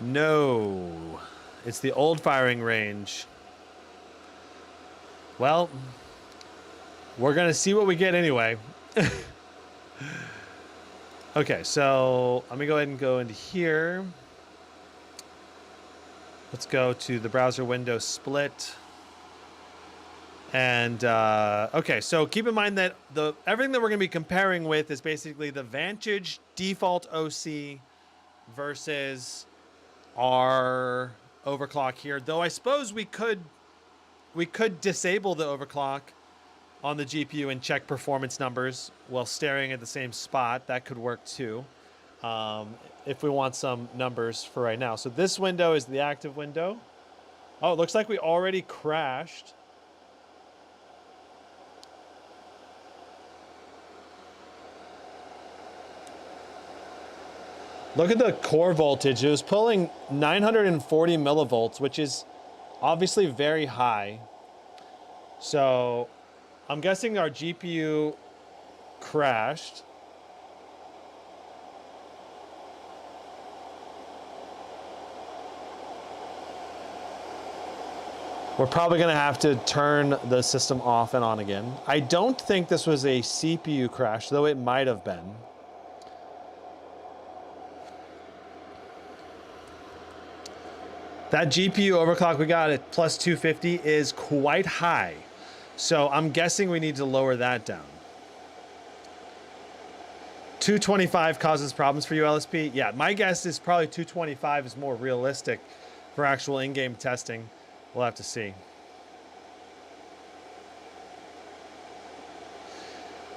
No, it's the old firing range. Well, we're going to see what we get anyway. Okay, so let me go ahead and go into here. Let's go to the browser window split. And, okay, so keep in mind that everything that we're going to be comparing with is basically the Vantage default OC versus our overclock here. Though I suppose we could disable the overclock on the GPU and check performance numbers while staring at the same spot. That could work too, if we want some numbers for right now. So this window is the active window. Oh, it looks like we already crashed. Look at the core voltage. It was pulling 940 millivolts, which is obviously very high. So I'm guessing our GPU crashed. We're probably going to have to turn the system off and on again. I don't think this was a CPU crash, though it might have been. That GPU overclock we got at plus 250 is quite high. So I'm guessing we need to lower that down. 225 causes problems for you, LSP? Yeah, my guess is probably 225 is more realistic for actual in-game testing. We'll have to see.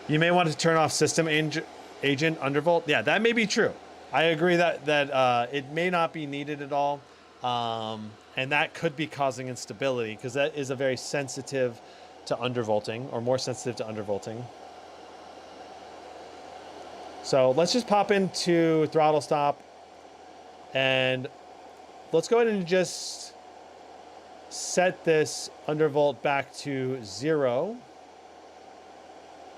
You may want to turn off system agent undervolt. Yeah, that may be true. I agree that it may not be needed at all. And that could be causing instability because that is a very sensitive to undervolting, or more sensitive to undervolting. So let's just pop into Throttlestop and let's go ahead and just set this undervolt back to 0.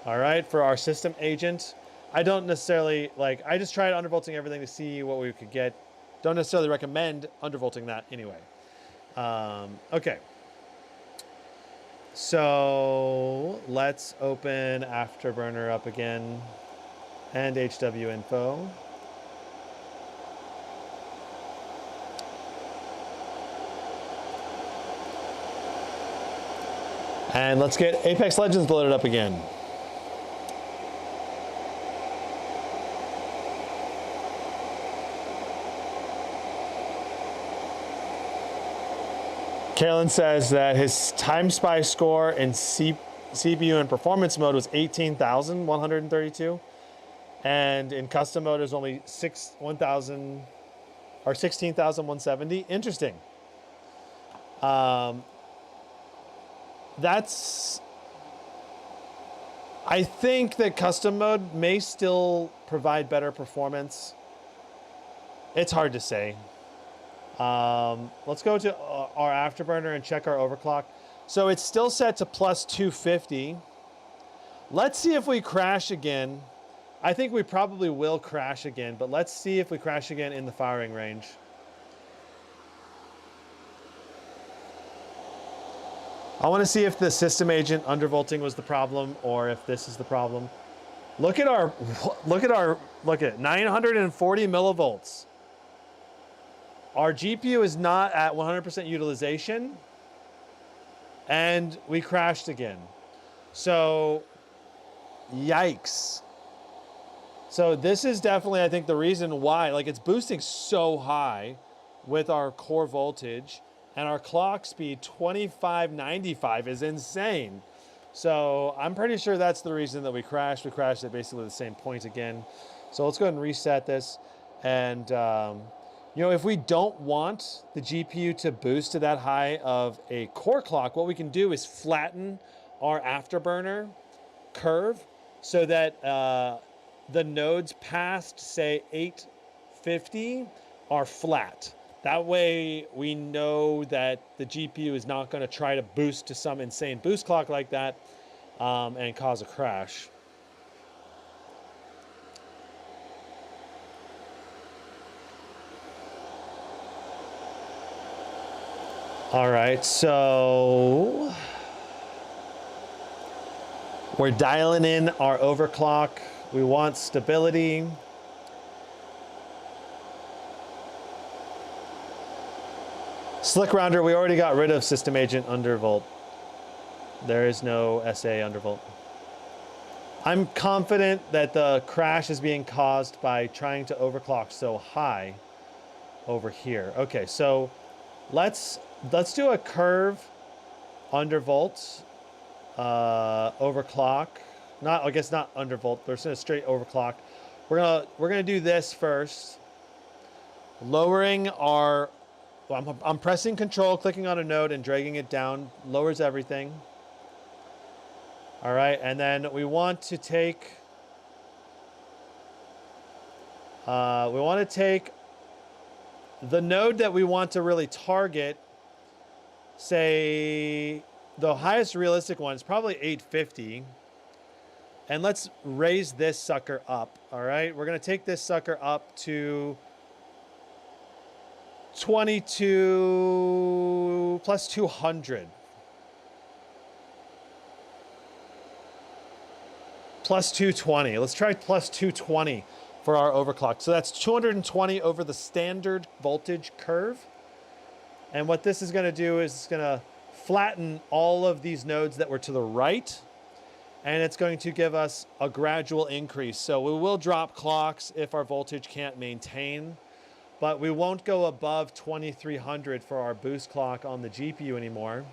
All right, for our system agent. I don't necessarily I just tried undervolting everything to see what we could get. Don't necessarily recommend undervolting that anyway. Okay. So let's open Afterburner up again and HW info. And let's get Apex Legends loaded up again. Carolyn says that his Time Spy score in CPU and performance mode was 18,132, and in custom mode is only 16,170. Interesting. That's, I think that custom mode may still provide better performance. It's hard to say. Let's go to our Afterburner and check our overclock. So it's still set to plus 250. Let's see if we crash again. I think we probably will crash again, but let's see if we crash again in the firing range. I want to see if the system agent undervolting was the problem or if this is the problem. Look at 940 millivolts. Our GPU is not at 100% utilization, and we crashed again. So, yikes. So this is definitely, I think, the reason why, like, it's boosting so high with our core voltage, and our clock speed 2595 is insane. So I'm pretty sure that's the reason that we crashed. We crashed at basically the same point again. So let's go ahead and reset this. And you know, if we don't want the GPU to boost to that high of a core clock, what we can do is flatten our Afterburner curve so that the nodes past, say, 850 are flat. That way we know that the GPU is not going to try to boost to some insane boost clock like that and cause a crash. All right, so we're dialing in our overclock. We want stability. Slick Rounder, we already got rid of System Agent Undervolt. There is no SA Undervolt. I'm confident that the crash is being caused by trying to overclock so high over here. Okay, so let's do a curve undervolt, overclock. Not, I guess not undervolt, but it's a straight overclock. We're gonna do this first. Lowering our, well, I'm pressing Control, clicking on a node and dragging it down, lowers everything. All right, and then we want to take, the node that we want to really target. Say the highest realistic one is probably 850. And let's raise this sucker up. All right, we're gonna take this sucker up to 22 plus 200. Plus 220. Let's try plus 220 for our overclock. So that's 220 over the standard voltage curve. And what this is going to do is it's going to flatten all of these nodes that were to the right. And it's going to give us a gradual increase. So we will drop clocks if our voltage can't maintain. But we won't go above 2300 for our boost clock on the GPU anymore.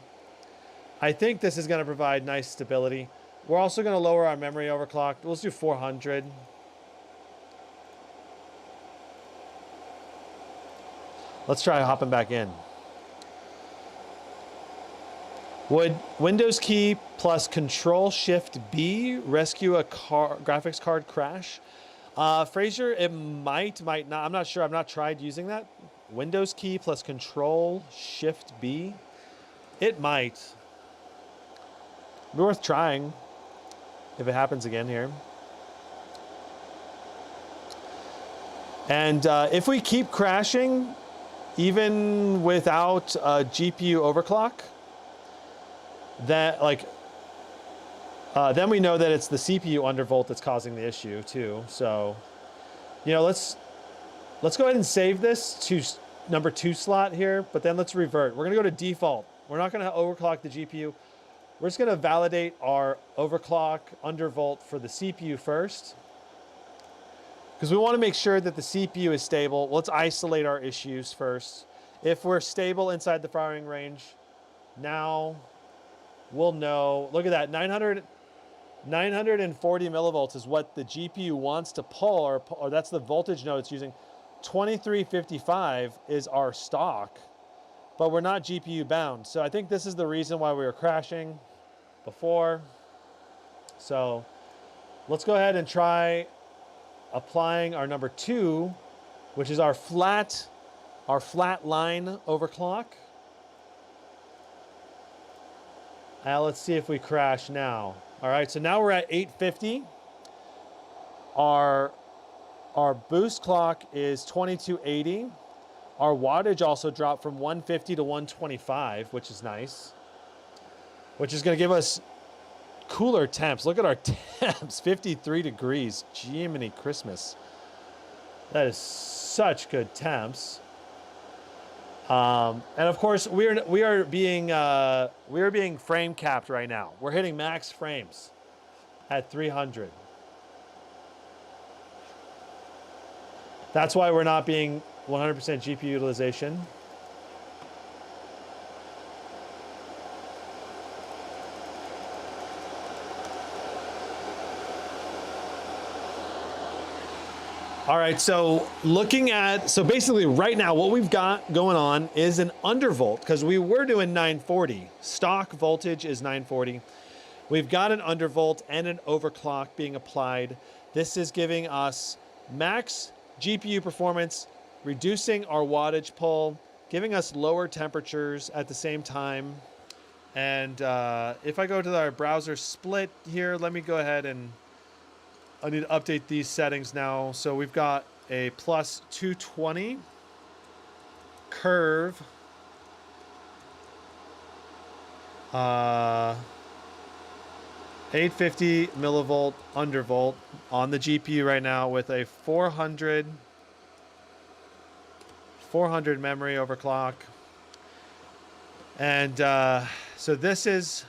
I think this is going to provide nice stability. We're also going to lower our memory overclock. Let's do 400. Let's try hopping back in. Would Windows key plus Control Shift B rescue a graphics card crash? Fraser, it might not. I'm not sure. I've not tried using that. Windows key plus Control Shift B. It might. Be worth trying if it happens again here. And if we keep crashing, even without a GPU overclock, that then we know that it's the CPU undervolt that's causing the issue too. So, you know, let's go ahead and save this to number 2 slot here, but then let's revert. We're gonna go to default. We're not gonna overclock the GPU. We're just gonna validate our overclock undervolt for the CPU first, because we wanna make sure that the CPU is stable. Let's isolate our issues first. If we're stable inside the firing range, now we'll know. Look at that, 940 millivolts is what the GPU wants to pull, or that's the voltage node it's using. 2355 is our stock. but we're not GPU bound. So I think this is the reason why we were crashing before. So let's go ahead and try applying our number 2, which is our flat line overclock. Let's see if we crash now. All right, so now we're at 850. Our boost clock is 2280. Our wattage also dropped from 150 to 125, which is nice. Which is going to give us cooler temps. Look at our temps, 53 degrees. Jiminy Christmas. That is such good temps. And of course, we are being frame capped right now. We're hitting max frames at 300. That's why we're not being 100% GPU utilization. All right, so basically right now what we've got going on is an undervolt, because we were doing 940. Stock voltage is 940. We've got an undervolt and an overclock being applied. This is giving us max GPU performance, reducing our wattage pull, giving us lower temperatures at the same time. And if I go to our browser split here, let me go ahead and I need to update these settings now. So we've got a plus 220 curve. 850 millivolt undervolt on the GPU right now with a 400 memory overclock. And so this is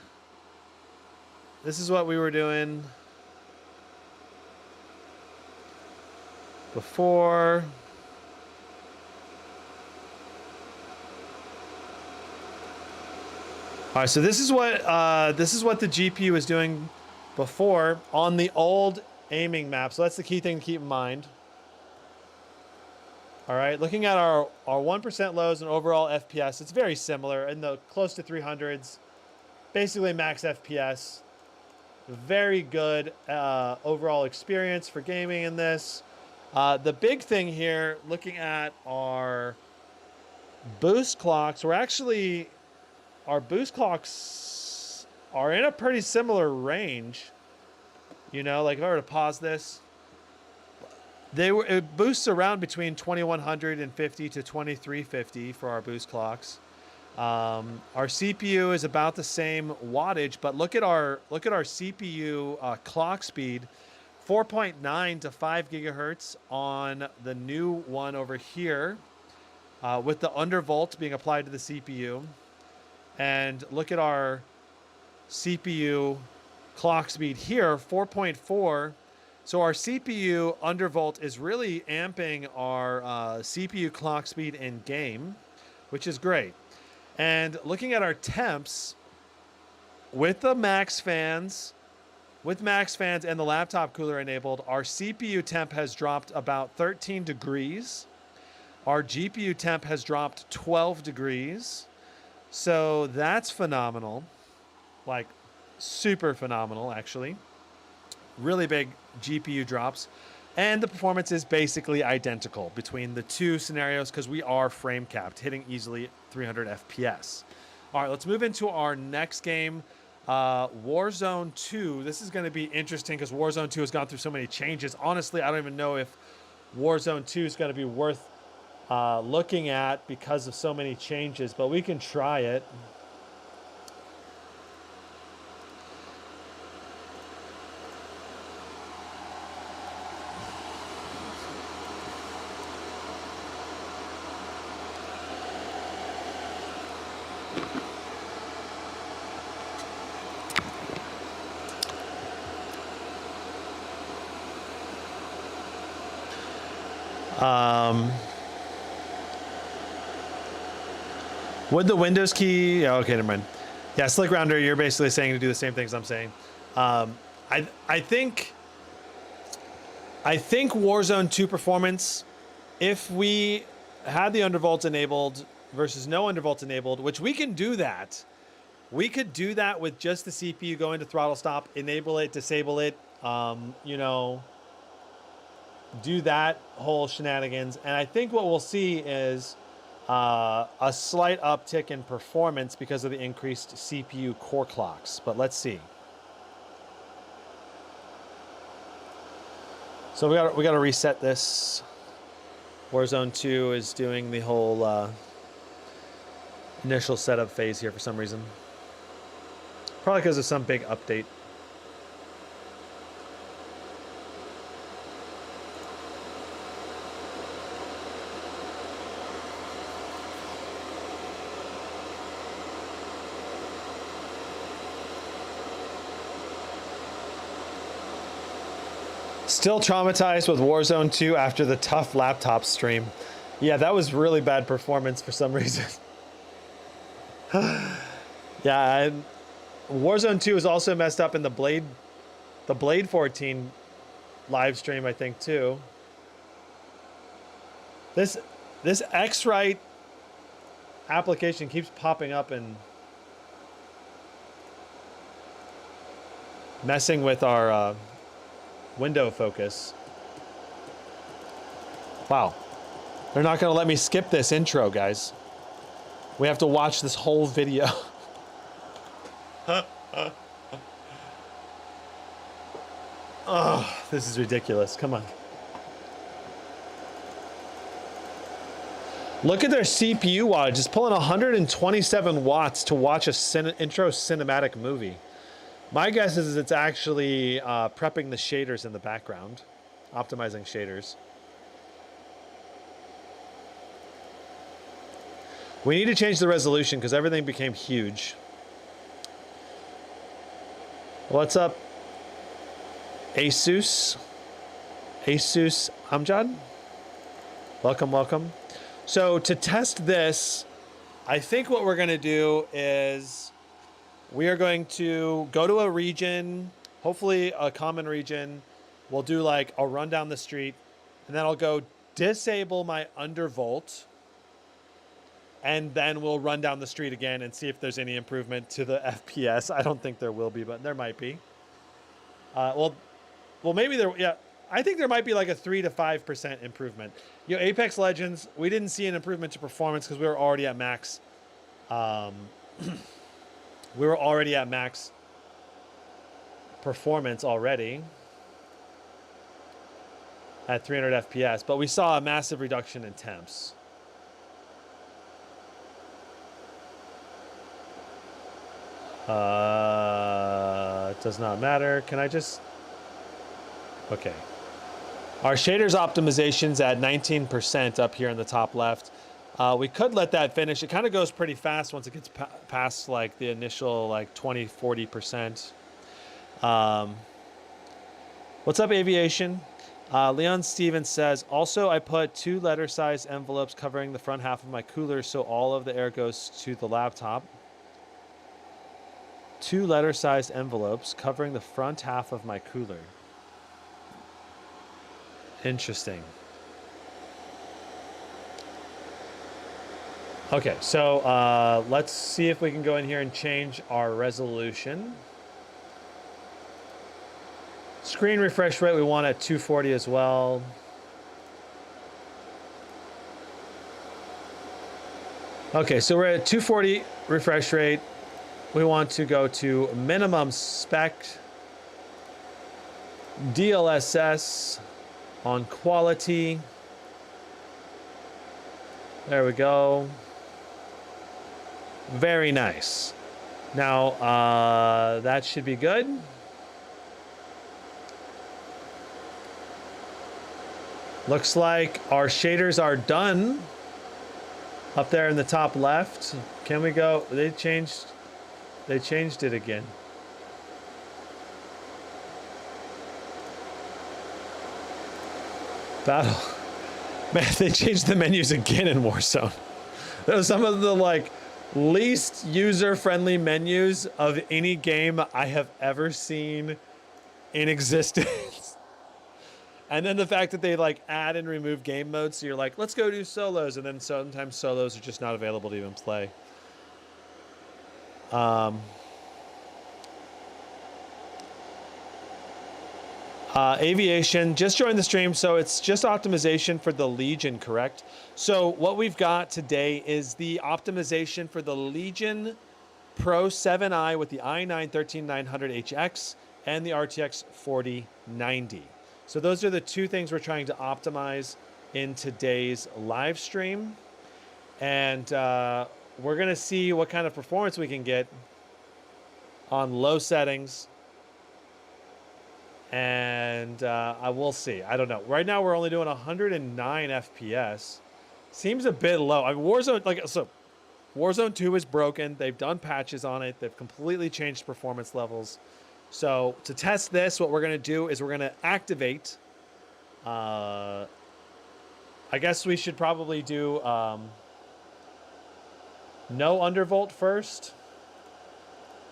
what we were doing before. All right, so this is what the GPU was doing before on the old aiming map. So that's the key thing to keep in mind. All right, looking at our 1% lows and overall FPS, it's very similar in the close to 300s, basically max FPS. Very good overall experience for gaming in this. The big thing here, looking at our boost clocks, our boost clocks are in a pretty similar range. You know, like if I were to pause this, it boosts around between 2150 to 2350 for our boost clocks. Our CPU is about the same wattage, but look at our CPU clock speed, 4.9 to 5 gigahertz on the new one over here, with the undervolt being applied to the CPU. And look at our CPU clock speed here, 4.4. So our CPU undervolt is really amping our CPU clock speed in game, which is great. And looking at our temps, with the max fans, and the laptop cooler enabled, our CPU temp has dropped about 13 degrees. Our GPU temp has dropped 12 degrees. So that's phenomenal, like super phenomenal, actually. Really big GPU drops. And the performance is basically identical between the two scenarios because we are frame capped, hitting easily 300 FPS. All right, let's move into our next game, Warzone 2. This is going to be interesting because Warzone 2 has gone through so many changes. Honestly, I don't even know if Warzone 2 is going to be worth looking at because of so many changes, but we can try it. Would the Windows key? Oh, okay, never mind. Yeah, Slick Rounder, you're basically saying to do the same things I'm saying. I think Warzone 2 performance, if we had the undervolt enabled, versus no undervolt enabled, which we can do that. We could do that with just the CPU, go into Throttlestop, enable it, disable it, you know, do that whole shenanigans. And I think what we'll see is a slight uptick in performance because of the increased CPU core clocks. But let's see. So we got to reset this. Warzone 2 is doing the whole initial setup phase here for some reason. Probably because of some big update. Still traumatized with Warzone 2 after the tough laptop stream. Yeah, that was really bad performance for some reason. Yeah, Warzone 2 is also messed up in the Blade 14 live stream, I think, too. This X-Rite application keeps popping up and messing with our window focus. Wow. They're not going to let me skip this intro, guys. We have to watch this whole video. Oh, this is ridiculous. Come on. Look at their CPU wattage. It's pulling 127 watts to watch a intro cinematic movie. My guess is it's actually prepping the shaders in the background, optimizing shaders. We need to change the resolution because everything became huge. What's up, Asus? Asus Amjad? Welcome, welcome. So to test this, I think what we're going to do is we are going to go to a region, hopefully a common region. We'll do like a run down the street, and then I'll go disable my undervolt, and then we'll run down the street again and see if there's any improvement to the FPS. I don't think there will be, but there might be. Well, maybe there. Yeah, I think there might be like a 3 to 5% improvement. You know, Apex Legends, we didn't see an improvement to performance because we were already at max. We were already at max performance already at 300 FPS, but we saw a massive reduction in temps. It does not matter. Can I just... Okay. Our shaders optimization's at 19% up here in the top left. We could let that finish. It kind of goes pretty fast once it gets past like the initial like 20-40%. What's up, Aviation? Leon Stevens says, also I put 2 letter size envelopes covering the front half of my cooler so all of the air goes to the laptop. 2 letter sized envelopes covering the front half of my cooler. Interesting. Okay, so let's see if we can go in here and change our resolution. Screen refresh rate we want at 240 as well. Okay, so we're at 240 refresh rate. We want to go to minimum spec, DLSS on quality. There we go. Very nice. Now, that should be good. Looks like our shaders are done. Up there in the top left. Can we go? They changed it again. Battle. Man, they changed the menus again in Warzone. Those are some of the like least user-friendly menus of any game I have ever seen in existence. And then the fact that they like add and remove game modes, so you're like, let's go do solos, and then sometimes solos are just not available to even play. Aviation just joined the stream, so it's just optimization for the Legion, correct? So what we've got today is the optimization for the Legion Pro 7i with the i9-13900HX and the RTX 4090. So those are the two things we're trying to optimize in today's live stream. And we're going to see what kind of performance we can get on low settings. And I will see. I don't know. Right now we're only doing 109 FPS. Seems a bit low. I mean, Warzone 2 is broken. They've done patches on it. They've completely changed performance levels. So to test this, what we're going to do is we're going to activate. I guess we should probably do no undervolt first.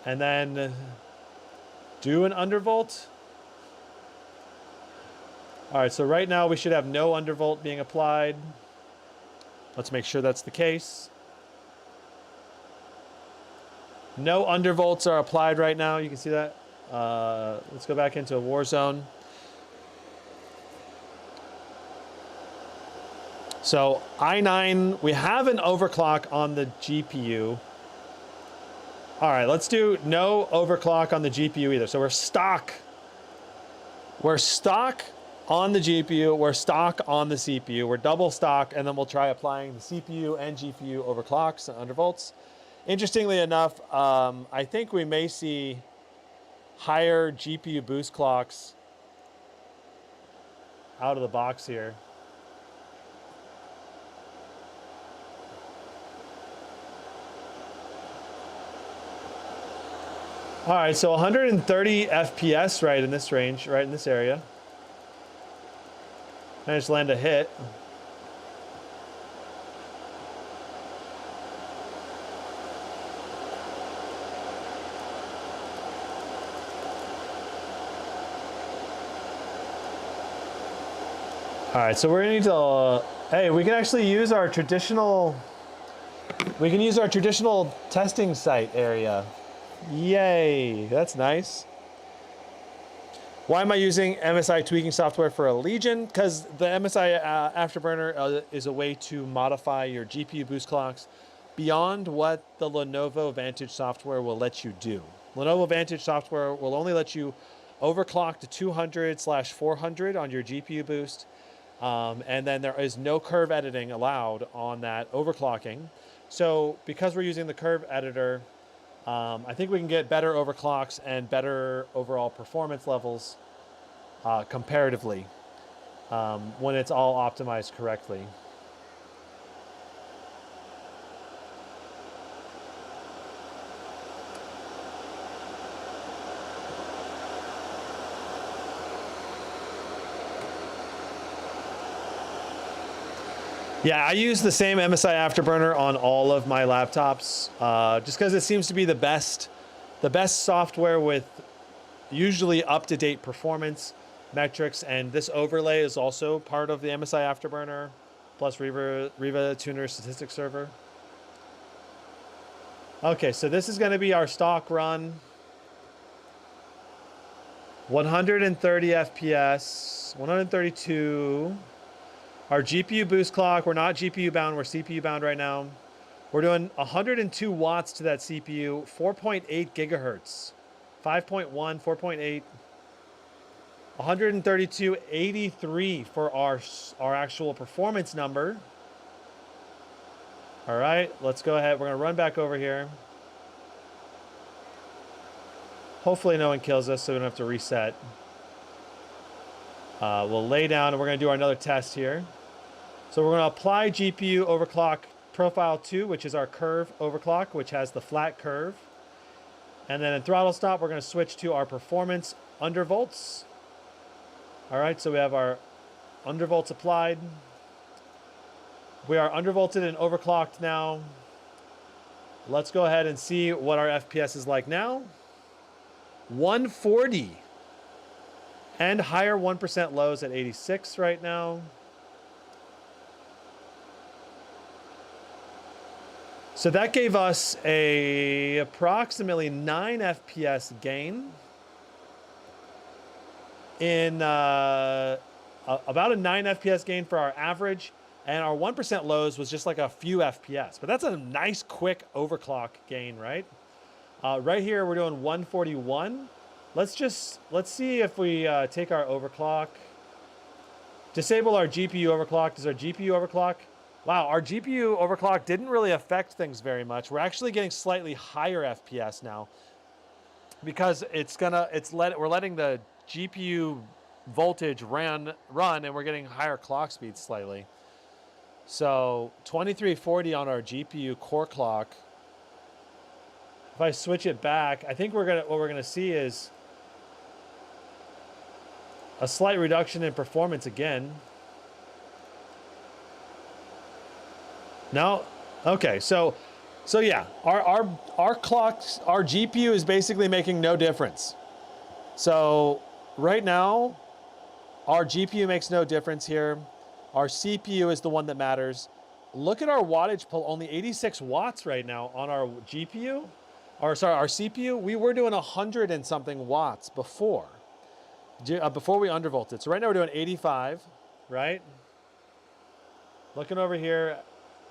And then do an undervolt. All right, so right now we should have no undervolt being applied. Let's make sure that's the case. No undervolts are applied right now. You can see that. Let's go back into Warzone. So i9, we have an overclock on the GPU. All right, let's do no overclock on the GPU either. So we're stock. We're stock on the GPU. We're stock on the CPU. We're double stock, and then we'll try applying the CPU and GPU overclocks and undervolts. Interestingly enough, I think we may see higher GPU boost clocks out of the box here. All right, so 130 FPS right in this range, right in this area. I just land a hit. All right, so we're gonna need to, hey, we can actually use our traditional, testing site area. Yay, that's nice. Why am I using MSI tweaking software for a Legion? Because the MSI Afterburner is a way to modify your GPU boost clocks beyond what the Lenovo Vantage software will let you do. Lenovo Vantage software will only let you overclock to 200/400 on your GPU boost. And then there is no curve editing allowed on that overclocking. So because we're using the curve editor, I think we can get better overclocks and better overall performance levels comparatively when it's all optimized correctly. Yeah, I use the same MSI Afterburner on all of my laptops, just because it seems to be the best software with usually up-to-date performance metrics, and this overlay is also part of the MSI Afterburner plus Riva Tuner Statistics Server. Okay, so this is going to be our stock run. 130 FPS, 132. Our GPU boost clock, we're not GPU bound, we're CPU bound right now. We're doing 102 watts to that CPU, 4.8 gigahertz, 5.1, 4.8, 132.83 for our actual performance number. All right, let's go ahead. We're gonna run back over here. Hopefully no one kills us so we don't have to reset. We'll lay down and we're gonna do another test here. So we're going to apply GPU overclock profile 2, which is our curve overclock, which has the flat curve. And then in Throttlestop, we're going to switch to our performance undervolts. All right, so we have our undervolts applied. We are undervolted and overclocked now. Let's go ahead and see what our FPS is like now. 140 and higher 1% lows at 86 right now. So that gave us a approximately 9 FPS gain in about a 9 FPS gain for our average, and our 1% lows was just like a few FPS. But that's a nice quick overclock gain, right? Right here we're doing 141. Let's see if we take our overclock, disable our GPU overclock. Does our GPU overclock? Wow, our GPU overclock didn't really affect things very much. We're actually getting slightly higher FPS now because we're letting the GPU voltage run, and we're getting higher clock speeds slightly. So 2340 on our GPU core clock. If I switch it back, I think what we're gonna see is a slight reduction in performance again. No, okay, so yeah, our clocks, our GPU is basically making no difference. So right now, our GPU makes no difference here. Our CPU is the one that matters. Look at our wattage pull, only 86 watts right now on our GPU, or sorry, our CPU. We were doing 100 and something watts before we undervolted. So right now we're doing 85, right? Looking over here,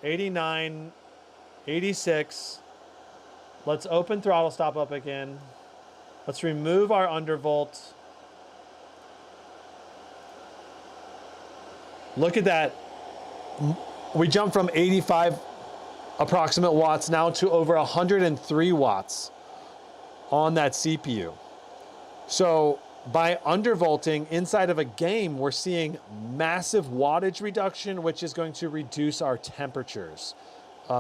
89, 86. Let's open Throttlestop up again. Let's remove our undervolt. Look at that. We jumped from 85 approximate watts now to over 103 watts on that CPU. So by undervolting inside of a game, we're seeing massive wattage reduction, which is going to reduce our temperatures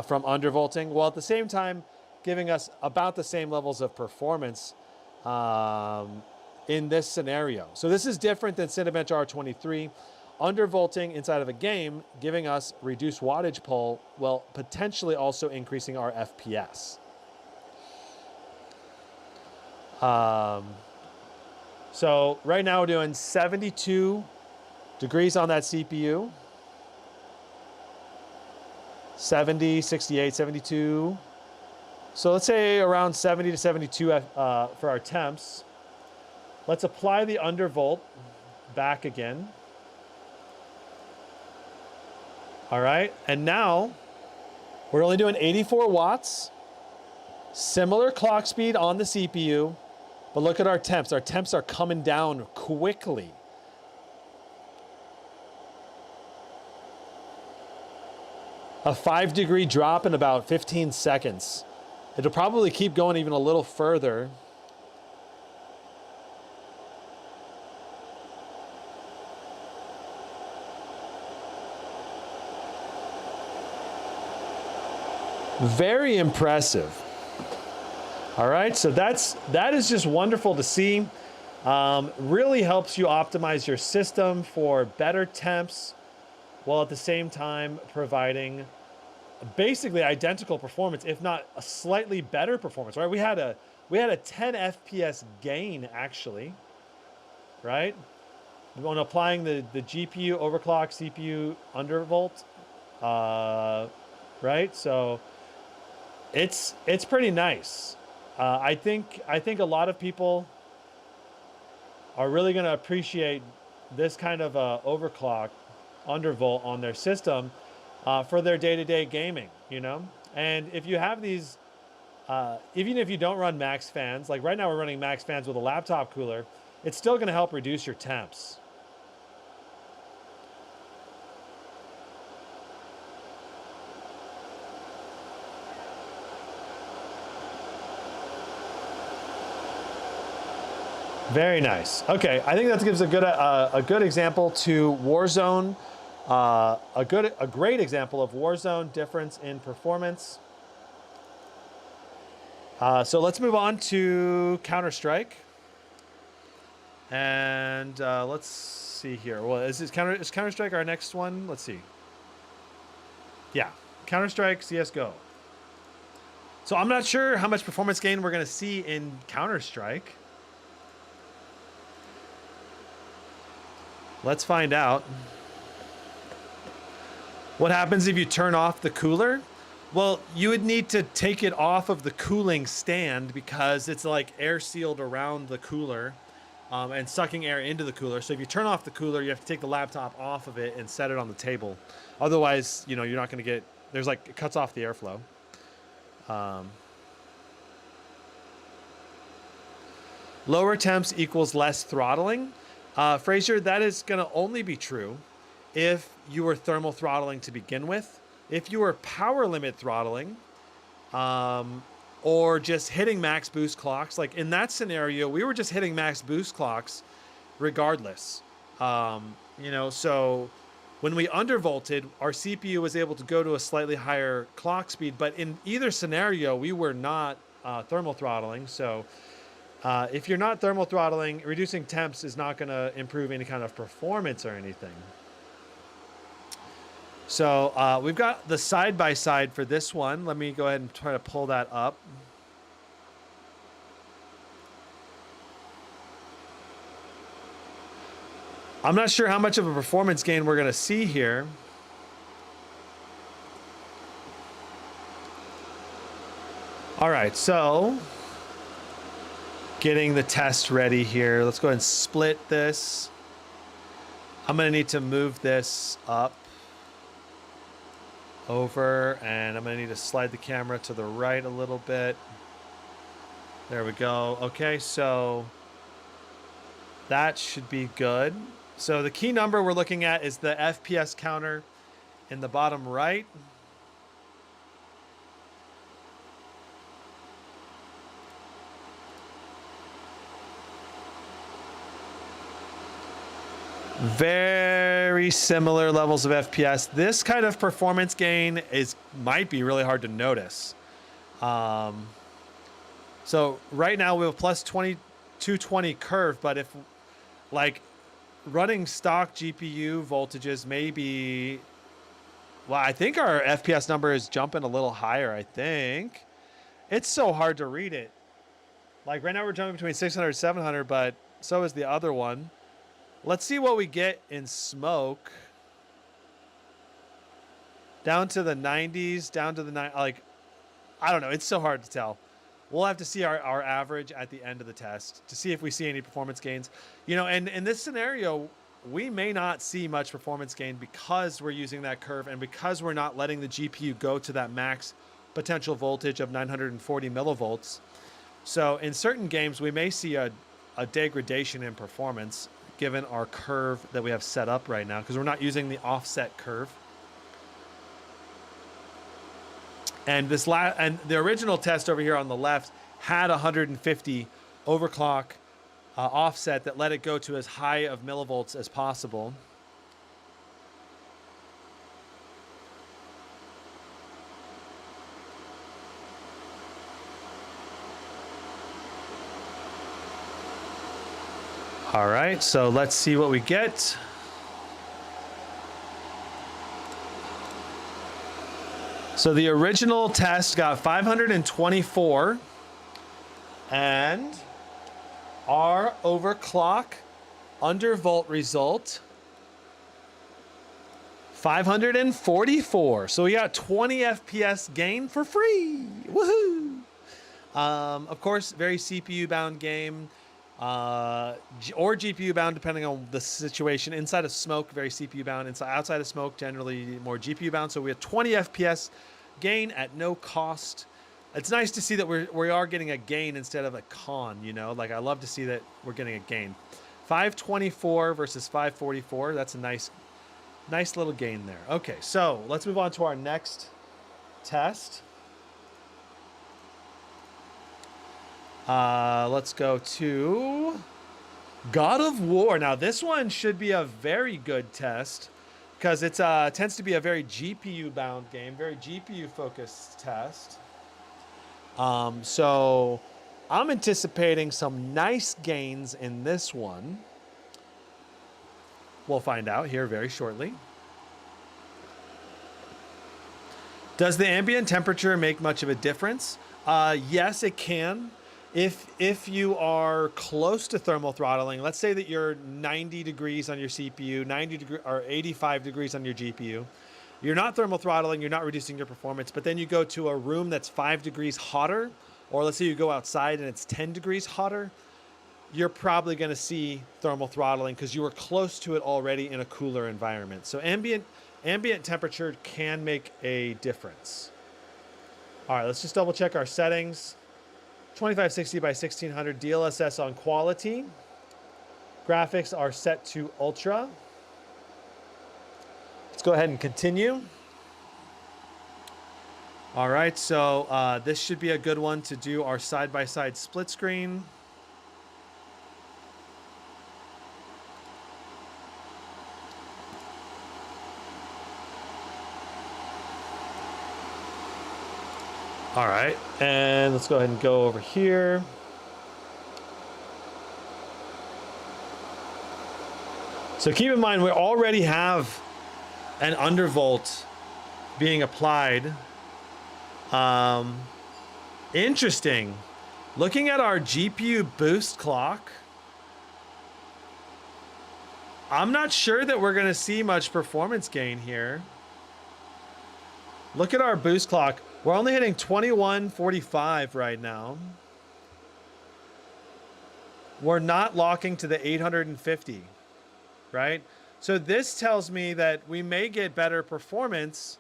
from undervolting, while at the same time giving us about the same levels of performance in this scenario. So this is different than Cinebench R23. Undervolting inside of a game, giving us reduced wattage pull, while potentially also increasing our FPS. So right now we're doing 72 degrees on that CPU. 70, 68, 72. So let's say around 70 to 72 for our temps. Let's apply the undervolt back again. All right, and now we're only doing 84 watts, similar clock speed on the CPU, but look at our temps. Our temps are coming down quickly. A 5-degree drop in about 15 seconds. It'll probably keep going even a little further. Very impressive. All right, so that is just wonderful to see. Really helps you optimize your system for better temps, while at the same time providing basically identical performance, if not a slightly better performance. Right? We had a 10 FPS gain actually, right? When applying the GPU overclock, CPU undervolt, right? So it's pretty nice. I think a lot of people are really going to appreciate this kind of overclock undervolt on their system for their day-to-day gaming, you know. And if you have these, even if you don't run max fans, like right now we're running max fans with a laptop cooler, it's still going to help reduce your temps. Very nice. Okay, I think that gives a good example to Warzone, a great example of Warzone difference in performance. So let's move on to Counter-Strike, and let's see here. Well, is Counter-Strike our next one? Let's see. Yeah, Counter-Strike CS:GO. So I'm not sure how much performance gain we're going to see in Counter-Strike. Let's find out. What happens if you turn off the cooler? Well, you would need to take it off of the cooling stand because it's like air sealed around the cooler and sucking air into the cooler. So if you turn off the cooler, you have to take the laptop off of it and set it on the table. Otherwise, you know, you're not going to get, there's like, it cuts off the airflow. Lower temps equals less throttling. Fraser, that is going to only be true if you were thermal throttling to begin with. If you were power limit throttling, or just hitting max boost clocks, like in that scenario, we were just hitting max boost clocks regardless. You know, so when we undervolted, our CPU was able to go to a slightly higher clock speed, but in either scenario, we were not thermal throttling. So if you're not thermal throttling, reducing temps is not going to improve any kind of performance or anything. So we've got the side-by-side for this one. Let me go ahead and try to pull that up. I'm not sure how much of a performance gain we're going to see here. All right, so getting the test ready here. Let's go ahead and split this. I'm going to need to move this up, over, and I'm going to need to slide the camera to the right a little bit. There we go. Okay, so that should be good. So the key number we're looking at is the FPS counter in the bottom right. Very similar levels of FPS. This kind of performance gain might be really hard to notice. So right now we have a plus 220 curve, but if like running stock GPU voltages, maybe, well, I think our FPS number is jumping a little higher. I think it's so hard to read it. Like right now we're jumping between 600 and 700, but so is the other one. Let's see what we get in smoke. Down to the 90s, down to the like, I don't know. It's so hard to tell. We'll have to see our average at the end of the test to see if we see any performance gains. You know, and in this scenario, we may not see much performance gain because we're using that curve and because we're not letting the GPU go to that max potential voltage of 940 millivolts. So in certain games, we may see a degradation in performance given our curve that we have set up right now because we're not using the offset curve. And and the original test over here on the left had 150 overclock offset that let it go to as high of millivolts as possible. All right, so let's see what we get. So the original test got 524, and our overclock undervolt result 544. So we got 20 FPS gain for free. Woohoo! Of course, very CPU bound game. Or GPU bound depending on the situation. Inside of smoke, very CPU bound. Outside of smoke, generally more GPU bound. So we have 20 FPS gain at no cost. It's nice to see that we are getting a gain instead of a con, you know? Like I love to see that we're getting a gain. 524 versus 544. That's a nice little gain there. Okay, so let's move on to our next test. Let's go to God of War. Now this one should be a very good test because it tends to be a very GPU bound game, very GPU focused test. So I'm anticipating some nice gains in this one. We'll find out here very shortly. Does the ambient temperature make much of a difference? Yes, it can. if you are close to thermal throttling, let's say that you're 90 degrees on your CPU, 90 or 85 degrees on your GPU. You're not thermal throttling, you're not reducing your performance, but then you go to a room that's 5 degrees hotter, or let's say you go outside and it's 10 degrees hotter, you're probably going to see thermal throttling because you were close to it already in a cooler environment. So ambient temperature can make a difference. All right, let's just double check our settings. 2560 by 1600 DLSS on quality. Graphics are set to ultra. Let's go ahead and continue. All right, so this should be a good one to do our side-by-side split screen. All right, and let's go ahead and go over here. So keep in mind, we already have an undervolt being applied. Interesting. Looking at our GPU boost clock, I'm not sure that we're going to see much performance gain here. Look at our boost clock. We're only hitting 2145 right now. We're not locking to the 850, right? So this tells me that we may get better performance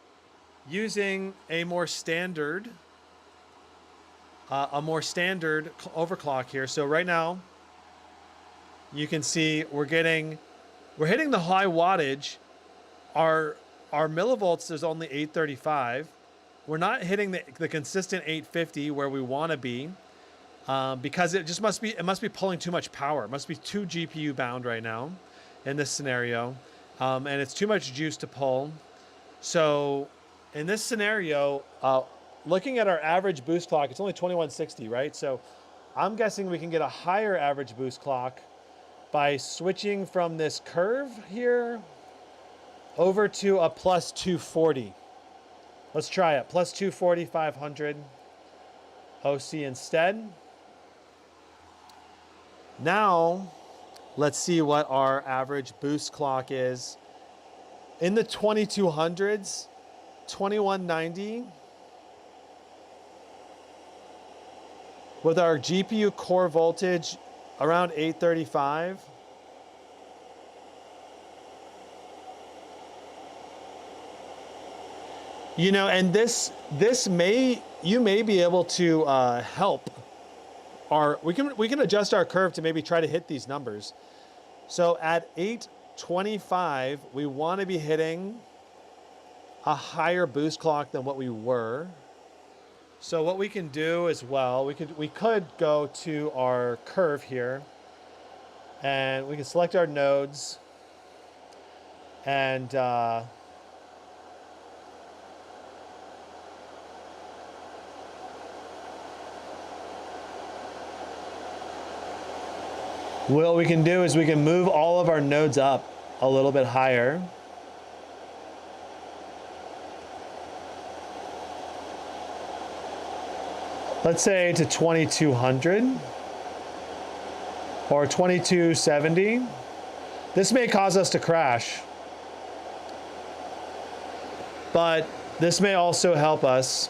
using a more standard overclock here. So right now, you can see we're hitting the high wattage. Our millivolts is only 835. We're not hitting the consistent 850 where we want to be, because it must be pulling too much power. It must be too GPU bound right now in this scenario, and it's too much juice to pull. So in this scenario, looking at our average boost clock, it's only 2160, right? So I'm guessing we can get a higher average boost clock by switching from this curve here over to a plus 240. Let's try it. Plus 240, 500 OC instead. Now, let's see what our average boost clock is. In the 2200s, 2190. With our GPU core voltage around 835. You know, and you may be able to help we can adjust our curve to maybe try to hit these numbers. So at 825, we want to be hitting a higher boost clock than what we were. So what we can do as well, we could go to our curve here, and we can select our nodes, and what we can do is we can move all of our nodes up a little bit higher. Let's say to 2200 or 2270. This may cause us to crash, but this may also help us.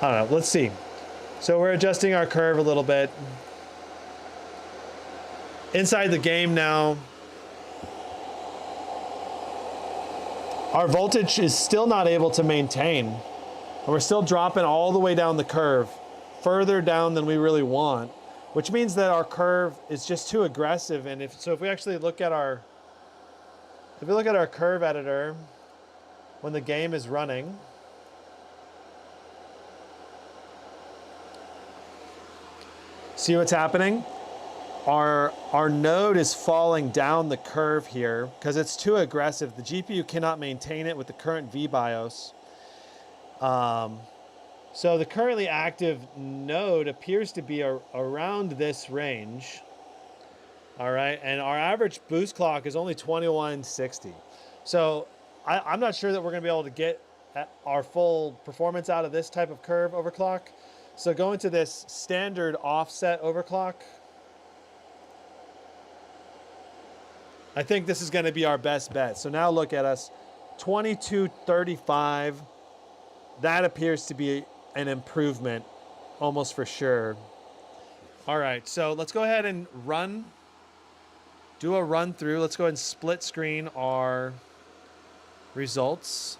I don't know, let's see. So we're adjusting our curve a little bit. Inside the game now, our voltage is still not able to maintain. And we're still dropping all the way down the curve, further down than we really want, which means that our curve is just too aggressive. And if we actually look at our curve editor when the game is running, see what's happening? Our node is falling down the curve here because it's too aggressive. The GPU cannot maintain it with the current VBIOS. So the currently active node appears to be around this range. All right, and our average boost clock is only 2160. So I'm not sure that we're going to be able to get our full performance out of this type of curve overclock. So go into this standard offset overclock. I think this is going to be our best bet. So now look at us, 2235. That appears to be an improvement, almost for sure. All right, so let's go ahead and do a run through. Let's go ahead and split screen our results.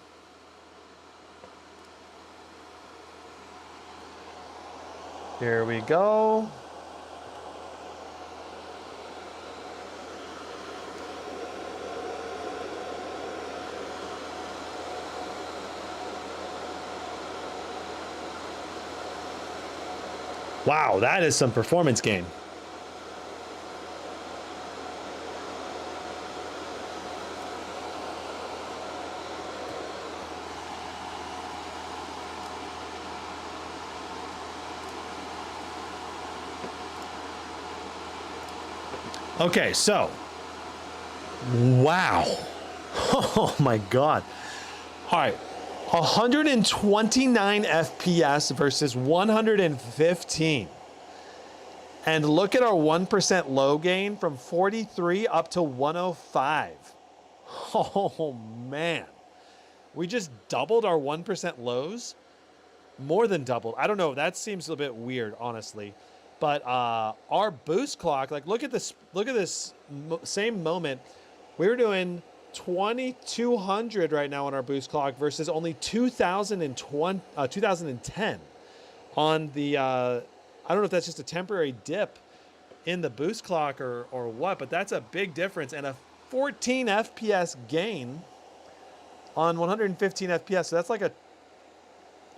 Here we go. Wow, that is some performance gain. Okay, so, wow. Oh my God. All right, 129 FPS versus 115. And look at our 1% low gain from 43 up to 105. Oh man. We just doubled our 1% lows. More than doubled. I don't know. That seems a bit weird, honestly. But our boost clock, like look at this same moment. We were doing 2200 right now on our boost clock versus only 2010 on the I don't know if that's just a temporary dip in the boost clock or what, but that's a big difference, and a 14 FPS gain on 115 FPS. So that's like a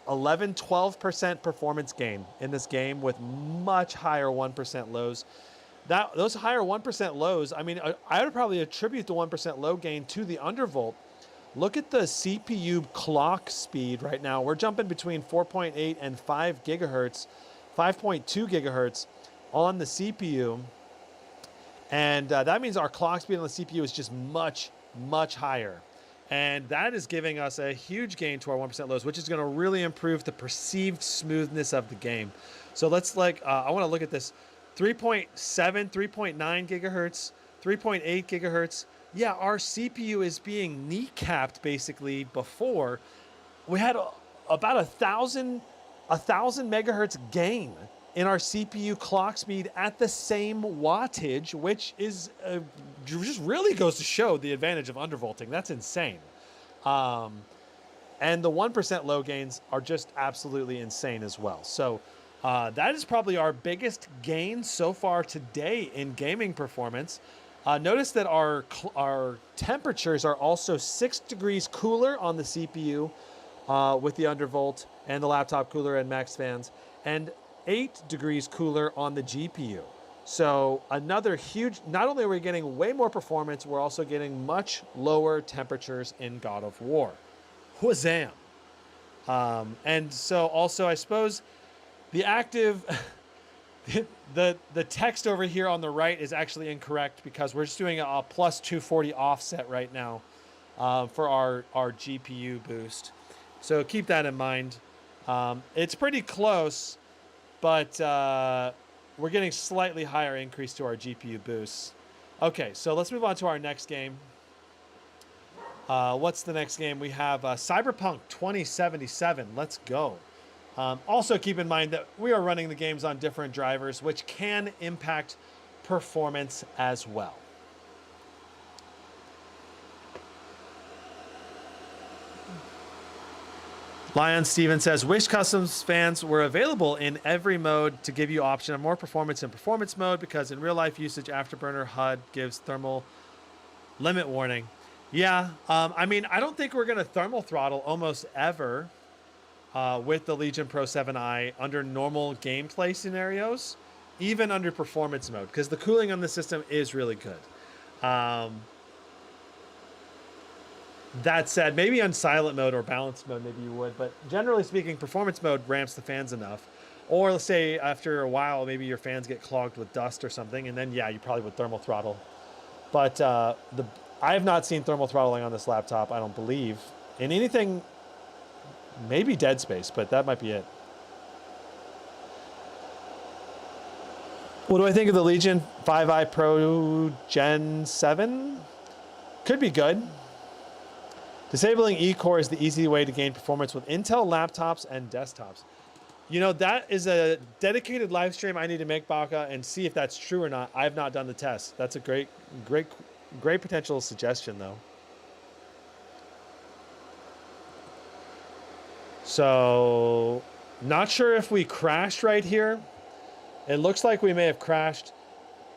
12% performance gain in this game with much higher 1% lows. Those higher 1% lows, I mean, I would probably attribute the 1% low gain to the undervolt. Look at the CPU clock speed right now. We're jumping between 4.8 and 5 gigahertz, 5.2 gigahertz on the CPU. And that means our clock speed on the CPU is just much, much higher. And that is giving us a huge gain to our 1% lows, which is going to really improve the perceived smoothness of the game. So let's I want to look at this. 3.7, 3.9 gigahertz, 3.8 gigahertz. Yeah, our CPU is being kneecapped basically before. We had about 1,000 megahertz gain in our CPU clock speed at the same wattage, which is just really goes to show the advantage of undervolting. That's insane. And the 1% low gains are just absolutely insane as well. So that is probably our biggest gain so far today in gaming performance. Notice that our temperatures are also 6 degrees cooler on the CPU with the undervolt and the laptop cooler and max fans, and 8 degrees cooler on the GPU. So another huge, not only are we getting way more performance, we're also getting much lower temperatures in God of War. Whazam. And so also, I suppose the active, the text over here on the right is actually incorrect because we're just doing a plus 240 offset right now for our GPU boost. So keep that in mind. It's pretty close, but we're getting slightly higher increase to our GPU boosts. Okay, so let's move on to our next game. What's the next game? We have Cyberpunk 2077. Let's go. Also keep in mind that we are running the games on different drivers, which can impact performance as well. Lion Steven says, Wish Customs fans were available in every mode to give you option of more performance in performance mode, because in real life usage, Afterburner HUD gives thermal limit warning. Yeah, I mean, I don't think we're going to thermal throttle almost ever with the Legion Pro 7i under normal gameplay scenarios, even under performance mode, because the cooling on the system is really good. That said, maybe on silent mode or balanced mode, maybe you would, but generally speaking, performance mode ramps the fans enough. Or let's say after a while, maybe your fans get clogged with dust or something, and then yeah, you probably would thermal throttle. But I have not seen thermal throttling on this laptop, I don't believe, in anything. Maybe Dead Space, but that might be it. What do I think of the Legion 5i Pro Gen 7? Could be good. Disabling E-Core is the easy way to gain performance with Intel laptops and desktops. You know, that is a dedicated live stream I need to make, Baka, and see if that's true or not. I have not done the test. That's a great potential suggestion, though. So, not sure if we crashed right here. It looks like we may have crashed.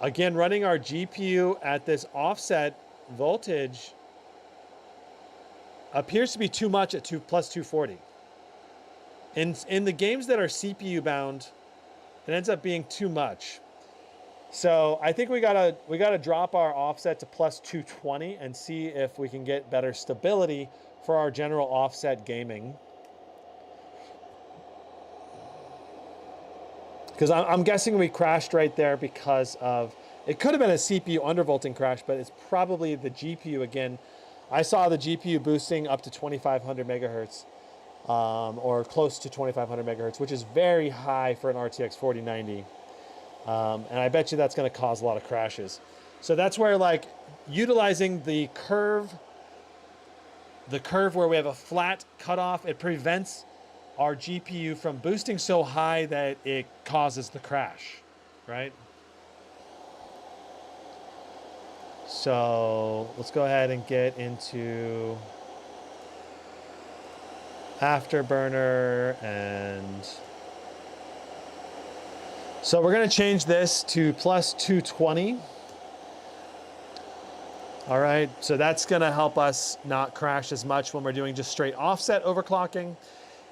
Again, running our GPU at this offset voltage appears to be too much at plus 240. In the games that are CPU bound, it ends up being too much. So I think we gotta drop our offset to plus 220 and see if we can get better stability for our general offset gaming. Because I'm guessing we crashed right there because of, it could have been a CPU undervolting crash, but it's probably the GPU again. I saw the GPU boosting up to 2500 megahertz, or close to 2500 megahertz, which is very high for an RTX 4090. And I bet you that's going to cause a lot of crashes. So that's where, like, utilizing the curve where we have a flat cutoff, it prevents our GPU from boosting so high that it causes the crash, right? So let's go ahead and get into Afterburner, and so we're going to change this to plus 220. All right, so that's going to help us not crash as much when we're doing just straight offset overclocking.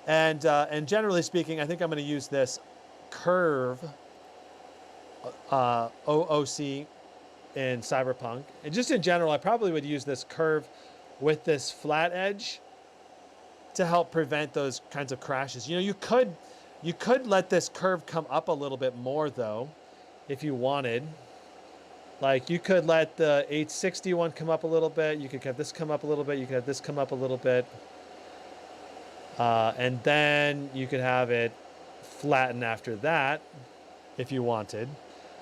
And generally speaking, I think I'm going to use this curve OOC in Cyberpunk. And just in general, I probably would use this curve with this flat edge to help prevent those kinds of crashes. You know, you could let this curve come up a little bit more though, if you wanted. Like, you could let the 860 one come up a little bit. You could have this come up a little bit. You could have this come up a little bit. And then you could have it flatten after that if you wanted.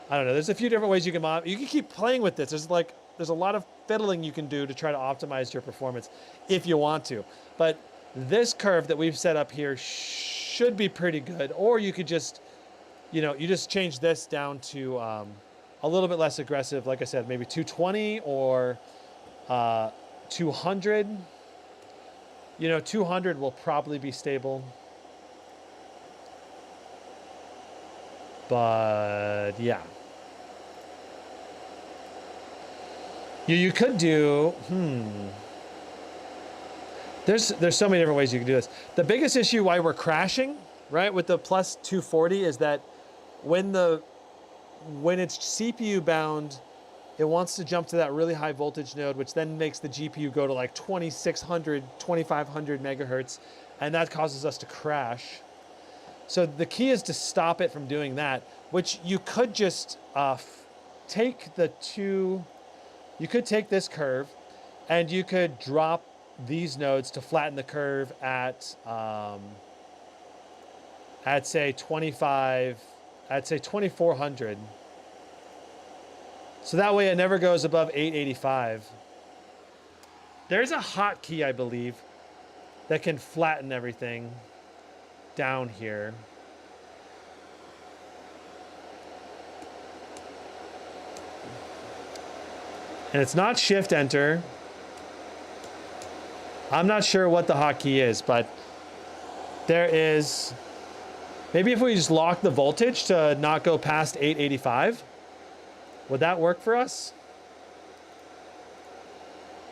I don't know. There's a few different ways you can keep playing with this. There's a lot of fiddling you can do to try to optimize your performance if you want to. But this curve that we've set up here should be pretty good. Or you could just, you know, you just change this down to a little bit less aggressive. Like I said, maybe 220 or 200. You know, 200 will probably be stable. But yeah. You could do, There's so many different ways you can do this. The biggest issue why we're crashing, right, with the plus 240 is that when it's CPU bound, it wants to jump to that really high voltage node, which then makes the GPU go to like 2600, 2500 megahertz, and that causes us to crash. So the key is to stop it from doing that, which you could just you could take this curve and you could drop these nodes to flatten the curve at say 2400. So that way it never goes above 885. There's a hotkey, I believe, that can flatten everything down here. And it's not Shift Enter. I'm not sure what the hotkey is, but there is. Maybe if we just lock the voltage to not go past 885. Would that work for us?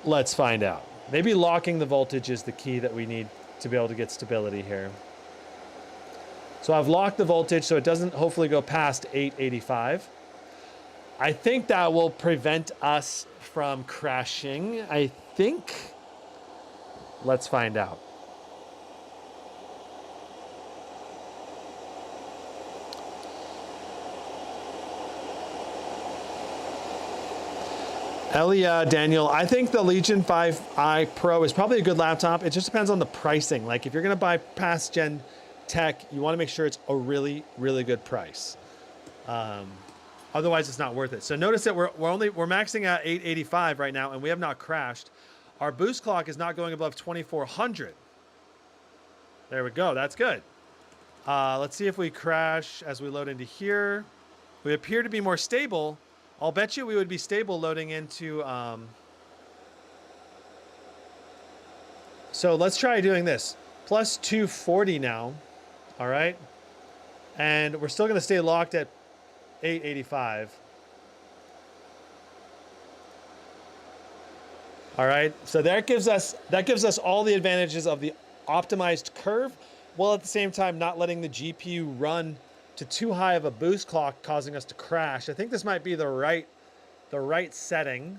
Let's find out. Maybe locking the voltage is the key that we need to be able to get stability here. So I've locked the voltage so it doesn't hopefully go past 885. I think that will prevent us from crashing. I think. Let's find out. Elia, Daniel, I think the Legion 5i Pro is probably a good laptop. It just depends on the pricing. Like, if you're going to buy past gen tech, you want to make sure it's a really, really good price. Otherwise, it's not worth it. So notice that we're maxing at 885 right now, and we have not crashed. Our boost clock is not going above 2400. There we go. That's good. Let's see if we crash as we load into here. We appear to be more stable. I'll bet you we would be stable loading into... So let's try doing this. Plus 240 now. All right. And we're still going to stay locked at 885. All right. So that gives us all the advantages of the optimized curve, while at the same time not letting the GPU run to too high of a boost clock, causing us to crash. I think this might be the right setting.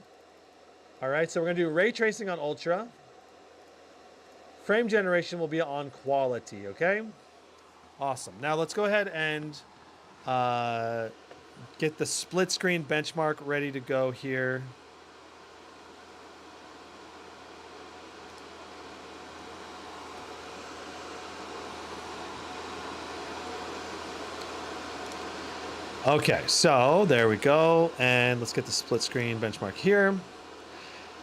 All right. So we're going to do ray tracing on ultra. Frame generation will be on quality. Okay. Awesome. Now let's go ahead and get the split screen benchmark ready to go here. Okay, so there we go. And let's get the split screen benchmark here.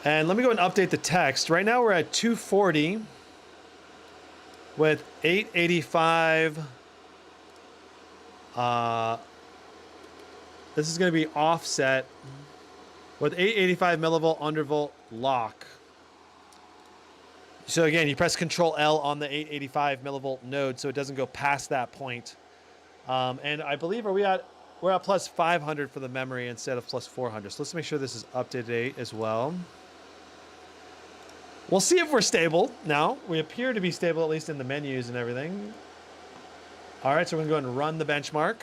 And let me go and update the text. Right now we're at 240 with 885. This is going to be offset with 885 millivolt undervolt lock. So again, you press Control L on the 885 millivolt node so it doesn't go past that point. And I believe we're at plus 500 for the memory instead of plus 400. So let's make sure this is up to date as well. We'll see if we're stable now. We appear to be stable, at least in the menus and everything. All right, so we're going to go ahead and run the benchmark.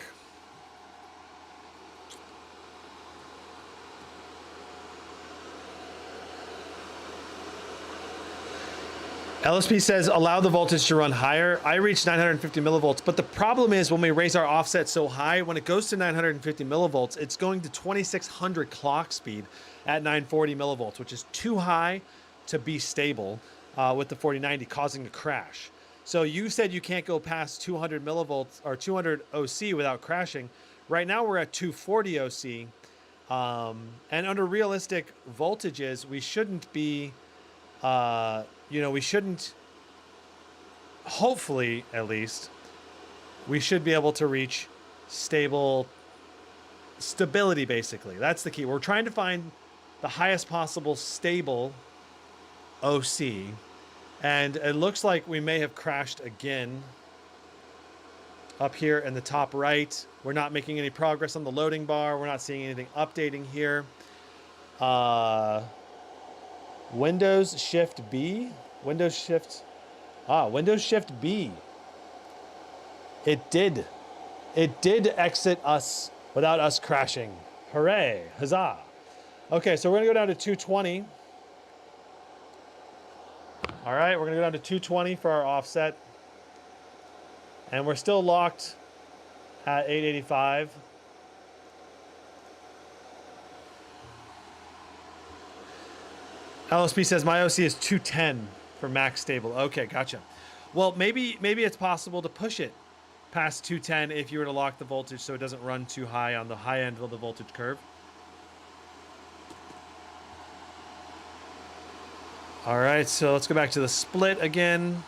LSP says, allow the voltage to run higher. I reached 950 millivolts, but the problem is when we raise our offset so high, when it goes to 950 millivolts, it's going to 2600 clock speed at 940 millivolts, which is too high to be stable with the 4090, causing a crash. So you said you can't go past 200 millivolts or 200 OC without crashing. Right now we're at 240 OC. And under realistic voltages, we shouldn't be... we shouldn't, hopefully at least, we should be able to reach stability basically. That's the key. We're trying to find the highest possible stable OC, and it looks like we may have crashed again up here in the top right. We're not making any progress on the loading bar. We're not seeing anything updating here. Windows Shift B. Windows Shift B. It did exit us without us crashing. Hooray. Huzzah. Okay, so we're going to go down to 220. All right, we're going to go down to 220 for our offset. And we're still locked at 885. LSP says my OC is 210 for max stable. Okay, gotcha. Well, maybe it's possible to push it past 210 if you were to lock the voltage so it doesn't run too high on the high end of the voltage curve. All right, so let's go back to the split again.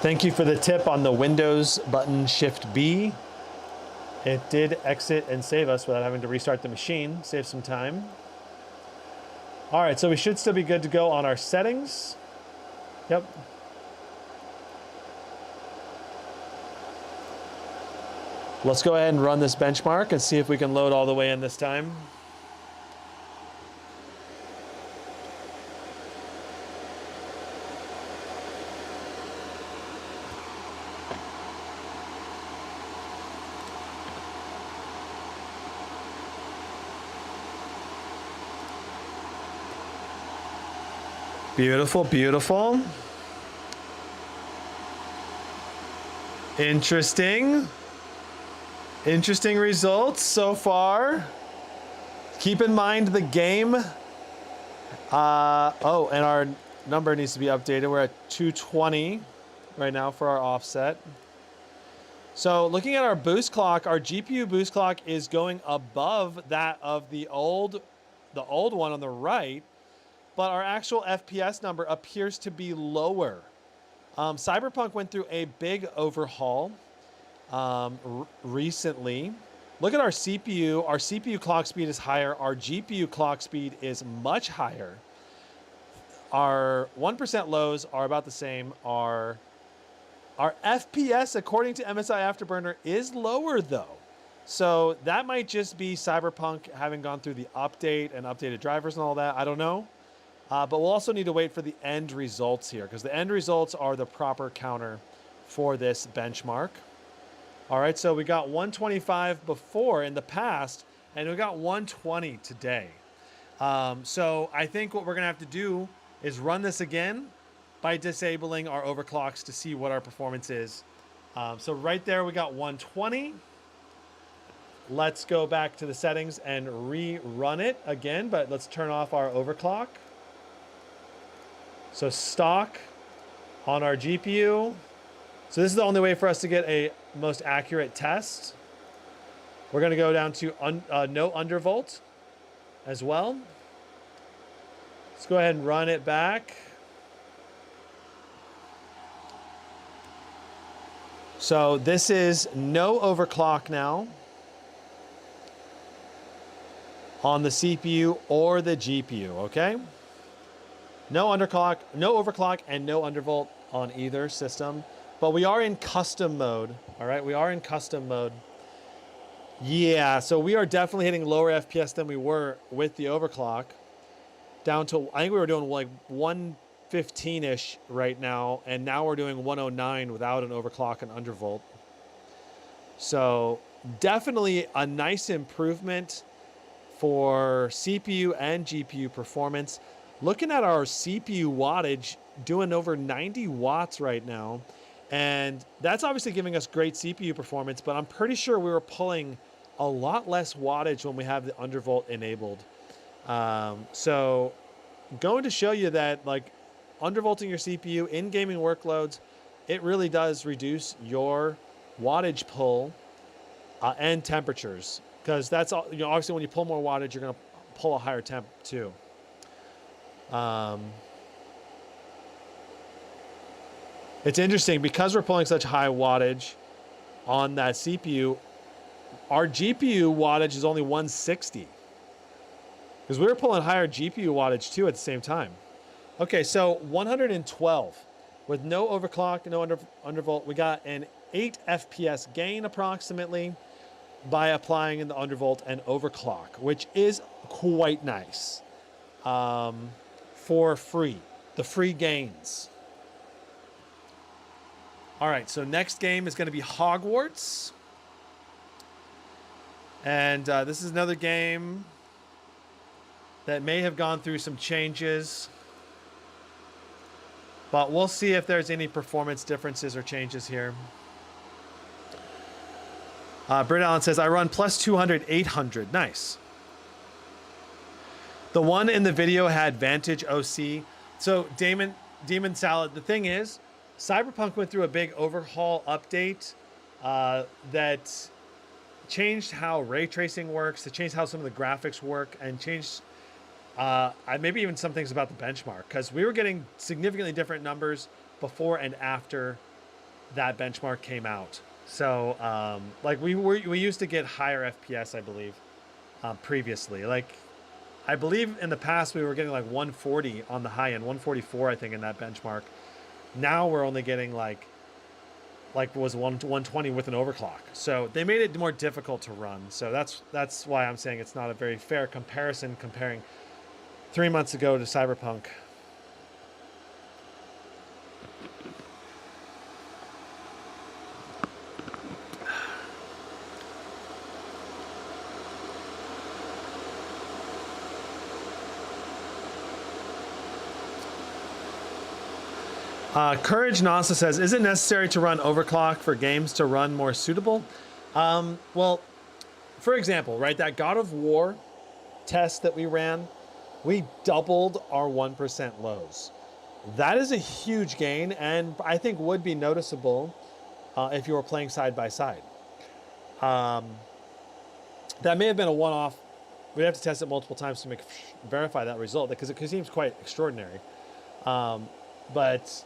Thank you for the tip on the Windows button Shift B. It did exit and save us without having to restart the machine. Save some time. All right, so we should still be good to go on our settings. Yep. Let's go ahead and run this benchmark and see if we can load all the way in this time. Beautiful, beautiful. Interesting results so far. Keep in mind the game. Oh, and our number needs to be updated. We're at 220 right now for our offset. So looking at our boost clock, our GPU boost clock is going above that of the old one on the right, but our actual FPS number appears to be lower. Cyberpunk went through a big overhaul recently. Look at our CPU. Our CPU clock speed is higher. Our GPU clock speed is much higher. Our 1% lows are about the same. Our FPS, according to MSI Afterburner, is lower though. So that might just be Cyberpunk having gone through the update and updated drivers and all that. I don't know. But we'll also need to wait for the end results here, because the end results are the proper counter for this benchmark. All right, so we got 125 before in the past, and we got 120 today. So I think what we're going to have to do is run this again by disabling our overclocks to see what our performance is. So right there, we got 120. Let's go back to the settings and rerun it again, but let's turn off our overclock. So stock on our GPU. So this is the only way for us to get a most accurate test. We're going to go down to no undervolt as well. Let's go ahead and run it back. So this is no overclock now on the CPU or the GPU, okay? No underclock, no overclock, and no undervolt on either system. But we are in custom mode, all right? We are in custom mode. Yeah, so we are definitely hitting lower FPS than we were with the overclock. Down to, I think we were doing like 115-ish right now, and now we're doing 109 without an overclock and undervolt. So definitely a nice improvement for CPU and GPU performance. Looking at our CPU wattage, doing over 90 watts right now. And that's obviously giving us great CPU performance, but I'm pretty sure we were pulling a lot less wattage when we have the undervolt enabled. So going to show you that like undervolting your CPU in gaming workloads, it really does reduce your wattage pull and temperatures, because that's all, you know, obviously when you pull more wattage, you're going to pull a higher temp too. It's interesting because we're pulling such high wattage on that CPU, our GPU wattage is only 160 because we were pulling higher GPU wattage too at the same time. Okay, so 112 with no overclock, no undervolt. We got an 8 FPS gain approximately by applying in the undervolt and overclock, which is quite nice. For free, the free gains. All right, so next game is going to be Hogwarts. And this is another game that may have gone through some changes. But we'll see if there's any performance differences or changes here. Britt Allen says, I run plus 200, 800. Nice. The one in the video had Vantage OC. So Demon Salad, the thing is, Cyberpunk went through a big overhaul update that changed how ray tracing works, it changed how some of the graphics work, and changed maybe even some things about the benchmark, because we were getting significantly different numbers before and after that benchmark came out. So like we used to get higher FPS, I believe, previously. Like I believe in the past we were getting like 140 on the high end, 144 I think in that benchmark. Now we're only getting like was 120 with an overclock. So they made it more difficult to run. So that's why I'm saying it's not a very fair comparison comparing 3 months ago to Cyberpunk. Courage Nasa says, is it necessary to run overclock for games to run more suitable? Well, for example, right, that God of War test that we ran, we doubled our 1% lows. That is a huge gain, and I think would be noticeable if you were playing side by side. That may have been a one-off. We'd have to test it multiple times to verify that result, because it seems quite extraordinary. But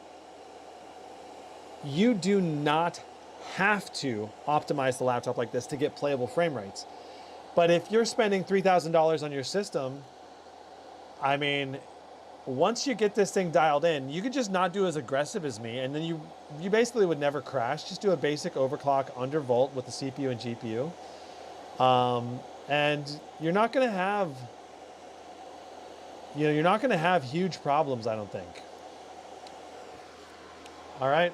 you do not have to optimize the laptop like this to get playable frame rates. But if you're spending $3,000 on your system, I mean, once you get this thing dialed in, you could just not do as aggressive as me, and then you basically would never crash. Just do a basic overclock undervolt with the CPU and GPU. And you're not going to have, you're not going to have huge problems, I don't think. All right.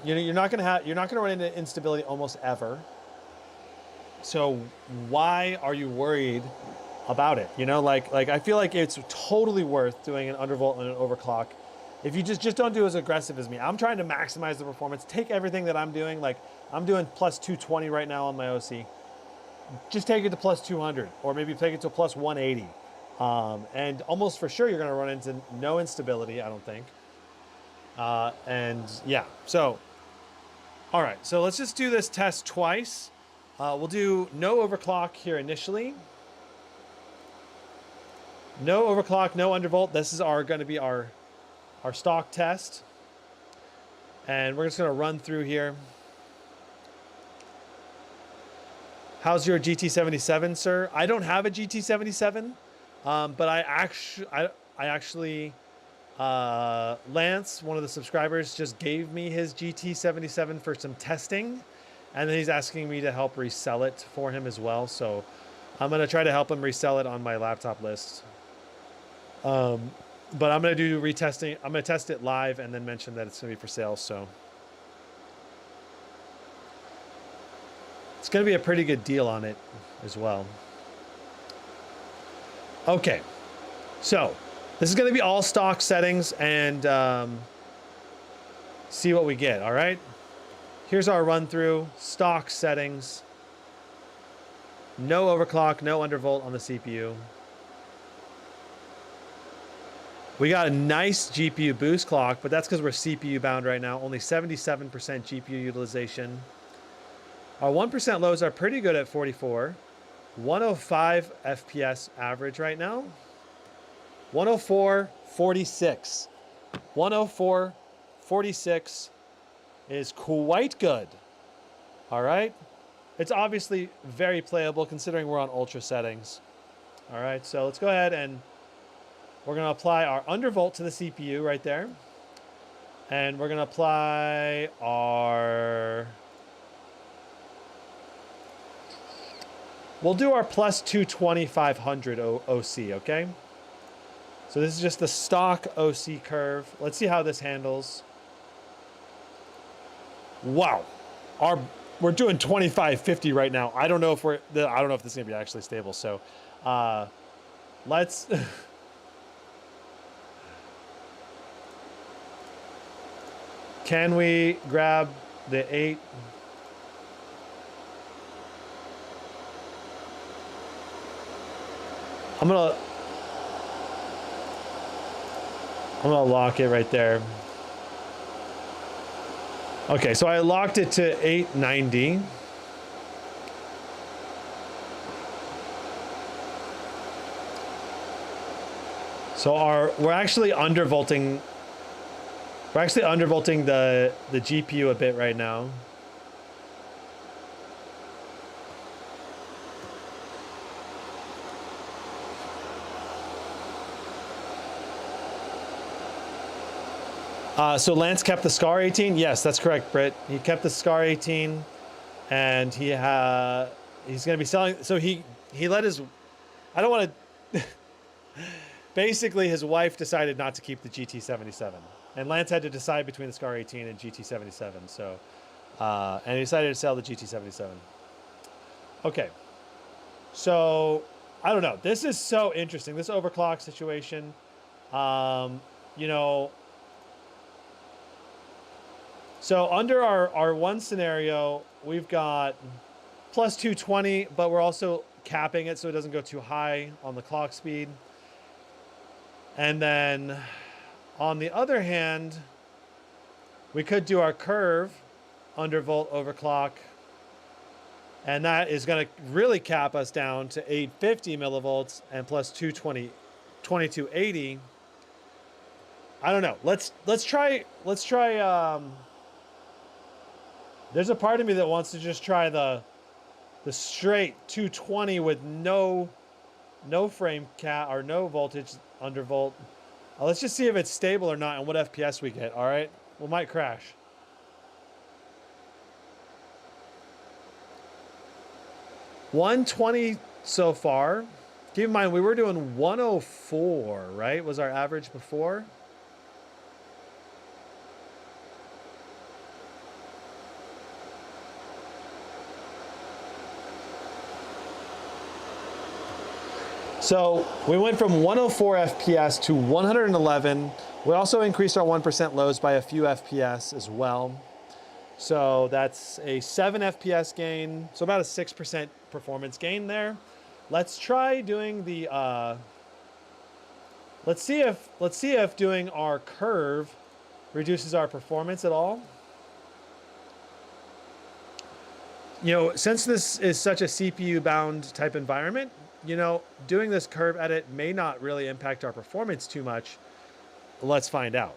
You're not going to run into instability almost ever. So why are you worried about it? Like I feel like it's totally worth doing an undervolt and an overclock. If you just don't do as aggressive as me. I'm trying to maximize the performance. Take everything that I'm doing. Like I'm doing plus 220 right now on my OC. Just take it to plus 200, or maybe take it to plus 180. And almost for sure you're going to run into no instability, I don't think. And yeah, so, all right, so let's just do this test twice. We'll do no overclock here initially. No overclock, no undervolt. This is going to be our stock test. And we're just going to run through here. How's your GT77, sir? I don't have a GT77, but I actually, Lance, one of the subscribers, just gave me his GT77 for some testing, and then he's asking me to help resell it for him as well. So I'm going to try to help him resell it on my laptop list. But I'm going to do retesting. I'm going to test it live and then mention that it's going to be for sale. So it's going to be a pretty good deal on it as well. Okay. So this is going to be all stock settings, and see what we get. All right. Here's our run through stock settings. No overclock, no undervolt on the CPU. We got a nice GPU boost clock, but that's because we're CPU bound right now. Only 77% GPU utilization. Our 1% lows are pretty good at 44. 105 FPS average right now. 104.46. 104.46 is quite good. All right. It's obviously very playable considering we're on ultra settings. All right. So let's go ahead and we're going to apply our undervolt to the CPU right there. And we're going to apply our... We'll do our plus 22500 OC, okay? So this is just the stock OC curve. Let's see how this handles. Wow. We're doing 2550 right now. I don't know if this is going to be actually stable. So let's... Can we grab the 8? I'm gonna lock it right there. Okay, so I locked it to 890. So we're actually undervolting. We're actually undervolting the GPU a bit right now. So Lance kept the SCAR 18. Yes, that's correct, Britt. He kept the SCAR 18, and he's going to be selling. So he let his. I don't want to. Basically, his wife decided not to keep the GT77, and Lance had to decide between the SCAR 18 and GT77. So, and he decided to sell the GT77. Okay. So I don't know. This is so interesting. This overclock situation. You know. So under our one scenario, we've got plus 220, but we're also capping it so it doesn't go too high on the clock speed. And then on the other hand, we could do our curve, undervolt, overclock, and that is going to really cap us down to 850 millivolts and plus 2280. I don't know. Let's try. There's a part of me that wants to just try the straight 220 with no frame cap or no voltage undervolt. Let's just see if it's stable or not and what FPS we get. All right, we might crash. 120 so far. Keep in mind we were doing 104, right? Was our average before? So we went from 104 FPS to 111. We also increased our 1% lows by a few FPS as well. So that's a 7 FPS gain. So about a 6% performance gain there. Let's try doing the, let's see if doing our curve reduces our performance at all. You know, since this is such a CPU bound type environment, you know, doing this curve edit may not really impact our performance too much. Let's find out.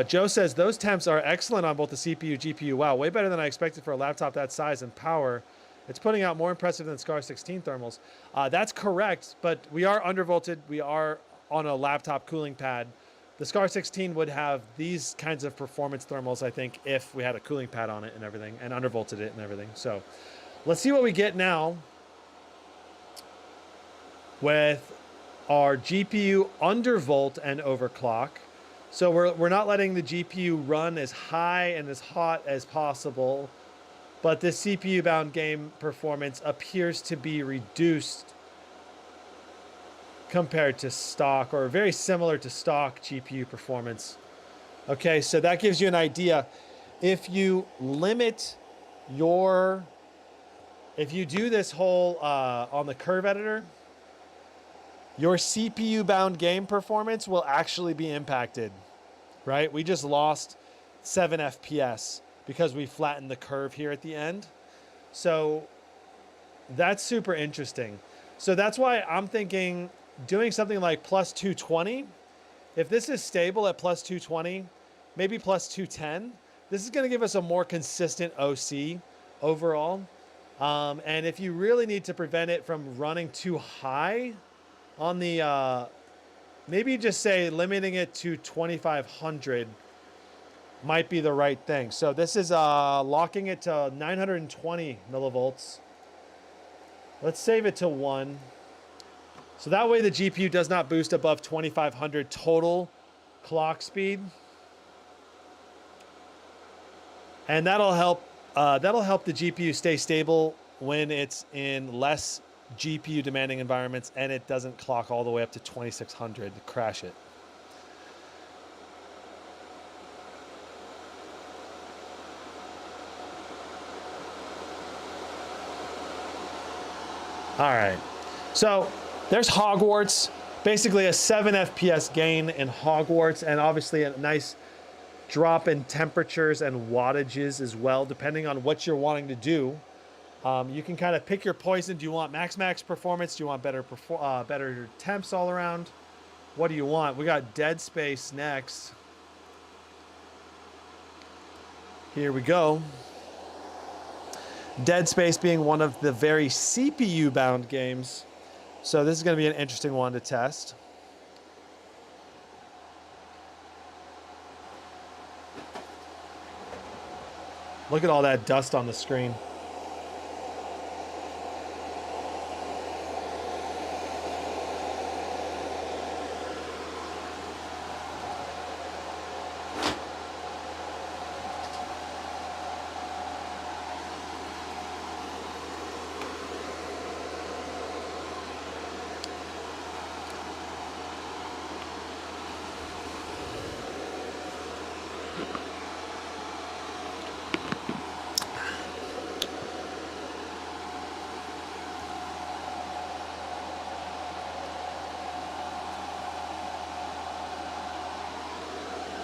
Joe says, those temps are excellent on both the CPU, GPU. Wow, way better than I expected for a laptop that size and power. It's putting out more impressive than SCAR 16 thermals. That's correct, but we are undervolted. We are on a laptop cooling pad. The SCAR 16 would have these kinds of performance thermals, I think, if we had a cooling pad on it and everything, and undervolted it and everything. So let's see what we get now with our GPU undervolt and overclock. So we're not letting the GPU run as high and as hot as possible, but this CPU bound game performance appears to be reduced compared to stock, or very similar to stock GPU performance. Okay, so that gives you an idea. If you limit your, if you do this whole on the curve editor, your CPU bound game performance will actually be impacted, right? We just lost 7 FPS because we flattened the curve here at the end. So that's super interesting. So that's why I'm thinking doing something like plus 220. If this is stable at plus 220, maybe plus 210, this is going to give us a more consistent OC overall. And if you really need to prevent it from running too high on the, maybe just say limiting it to 2500 might be the right thing. So this is locking it to 920 millivolts. Let's save it to 1. So that way the GPU does not boost above 2500 total clock speed. And that'll help the GPU stay stable when it's in less GPU demanding environments and it doesn't clock all the way up to 2600 to crash it. All right, so there's Hogwarts, basically a 7 FPS gain in Hogwarts, and obviously a nice drop in temperatures and wattages as well, depending on what you're wanting to do. You can kind of pick your poison. Do you want max performance? Do you want better temps all around? What do you want? We got Dead Space next. Here we go. Dead Space being one of the very CPU bound games. So this is going to be an interesting one to test. Look at all that dust on the screen.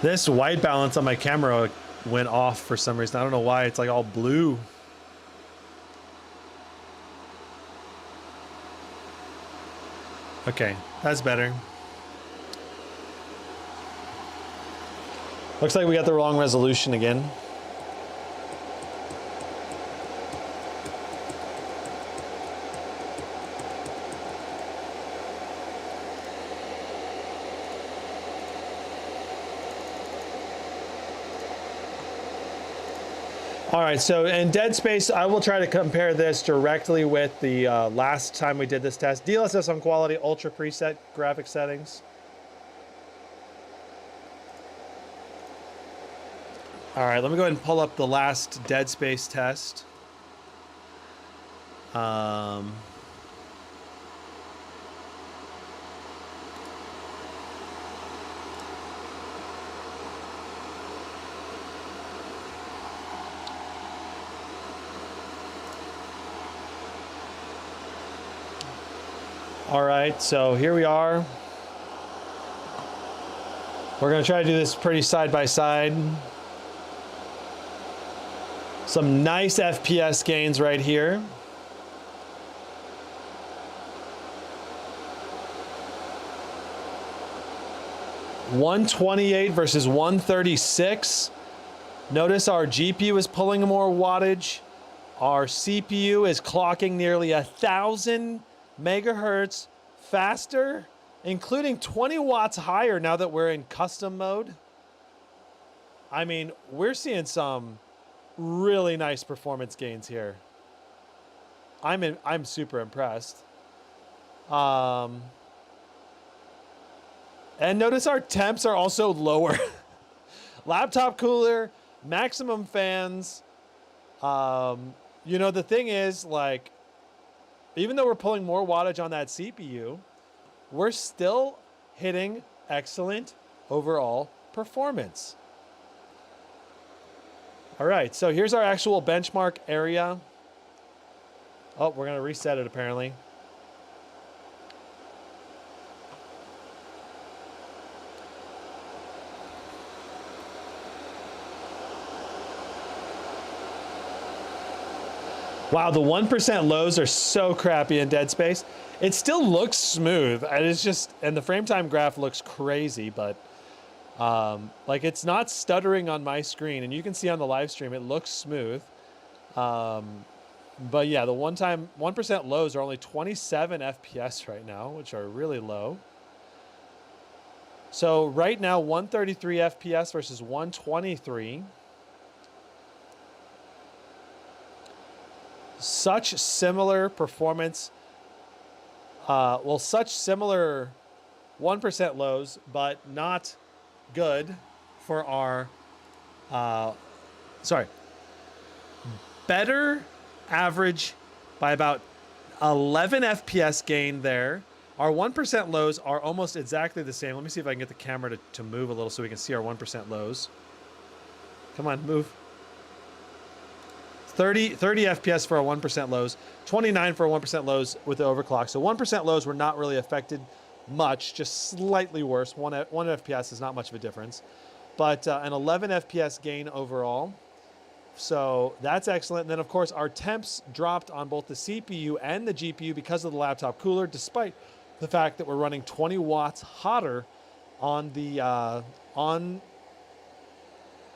This white balance on my camera went off for some reason. I don't know why. It's like all blue. Okay, that's better. Looks like we got the wrong resolution again. All right, so in Dead Space, I will try to compare this directly with the last time we did this test. DLSS on quality, ultra preset graphic settings. All right, let me go ahead and pull up the last Dead Space test. All right, so here we are. We're gonna try to do this pretty side by side. Some nice FPS gains right here. $128 versus 136. Notice our GPU is pulling more wattage. Our CPU is clocking nearly 1,000 megahertz faster, including 20 watts higher now that we're in custom mode. I mean, we're seeing some really nice performance gains here. I'm super impressed. And notice our temps are also lower. Laptop cooler, maximum fans. You know, the thing is, like, even though we're pulling more wattage on that CPU, we're still hitting excellent overall performance. All right, so here's our actual benchmark area. Oh, we're gonna reset it apparently. Wow, the 1% lows are so crappy in Dead Space. It still looks smooth, and it's just, and the frame time graph looks crazy, but like it's not stuttering on my screen, and you can see on the live stream it looks smooth. But yeah, the 1% lows are only 27 FPS right now, which are really low. So right now, 133 FPS versus 123. Such similar performance. Well, such similar 1% lows, but not good for our, better average by about 11 FPS gain there. Our 1% lows are almost exactly the same. Let me see if I can get the camera to move a little so we can see our 1% lows. Come on, move. 30 FPS for our 1% lows, 29 for our 1% lows with the overclock. So 1% lows were not really affected much, just slightly worse. One FPS is not much of a difference, but an 11 FPS gain overall. So that's excellent. And then of course our temps dropped on both the CPU and the GPU because of the laptop cooler, despite the fact that we're running 20 watts hotter on the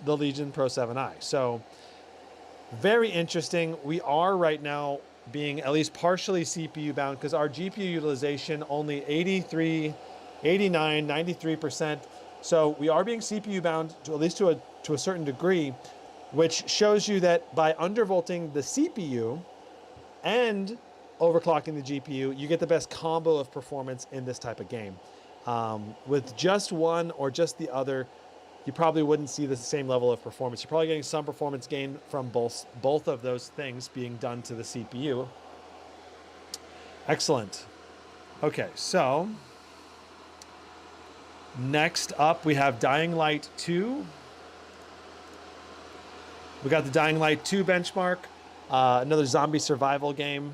Legion Pro 7i. So very interesting. We are right now being at least partially CPU bound because our GPU utilization only 83, 89, 93%. So we are being CPU bound to at least to a certain degree, which shows you that by undervolting the CPU and overclocking the GPU, you get the best combo of performance in this type of game. With just one or just the other, you probably wouldn't see the same level of performance. You're probably getting some performance gain from both of those things being done to the CPU. Excellent. Okay, so next up we have Dying Light 2. We got the Dying Light 2 benchmark, another zombie survival game.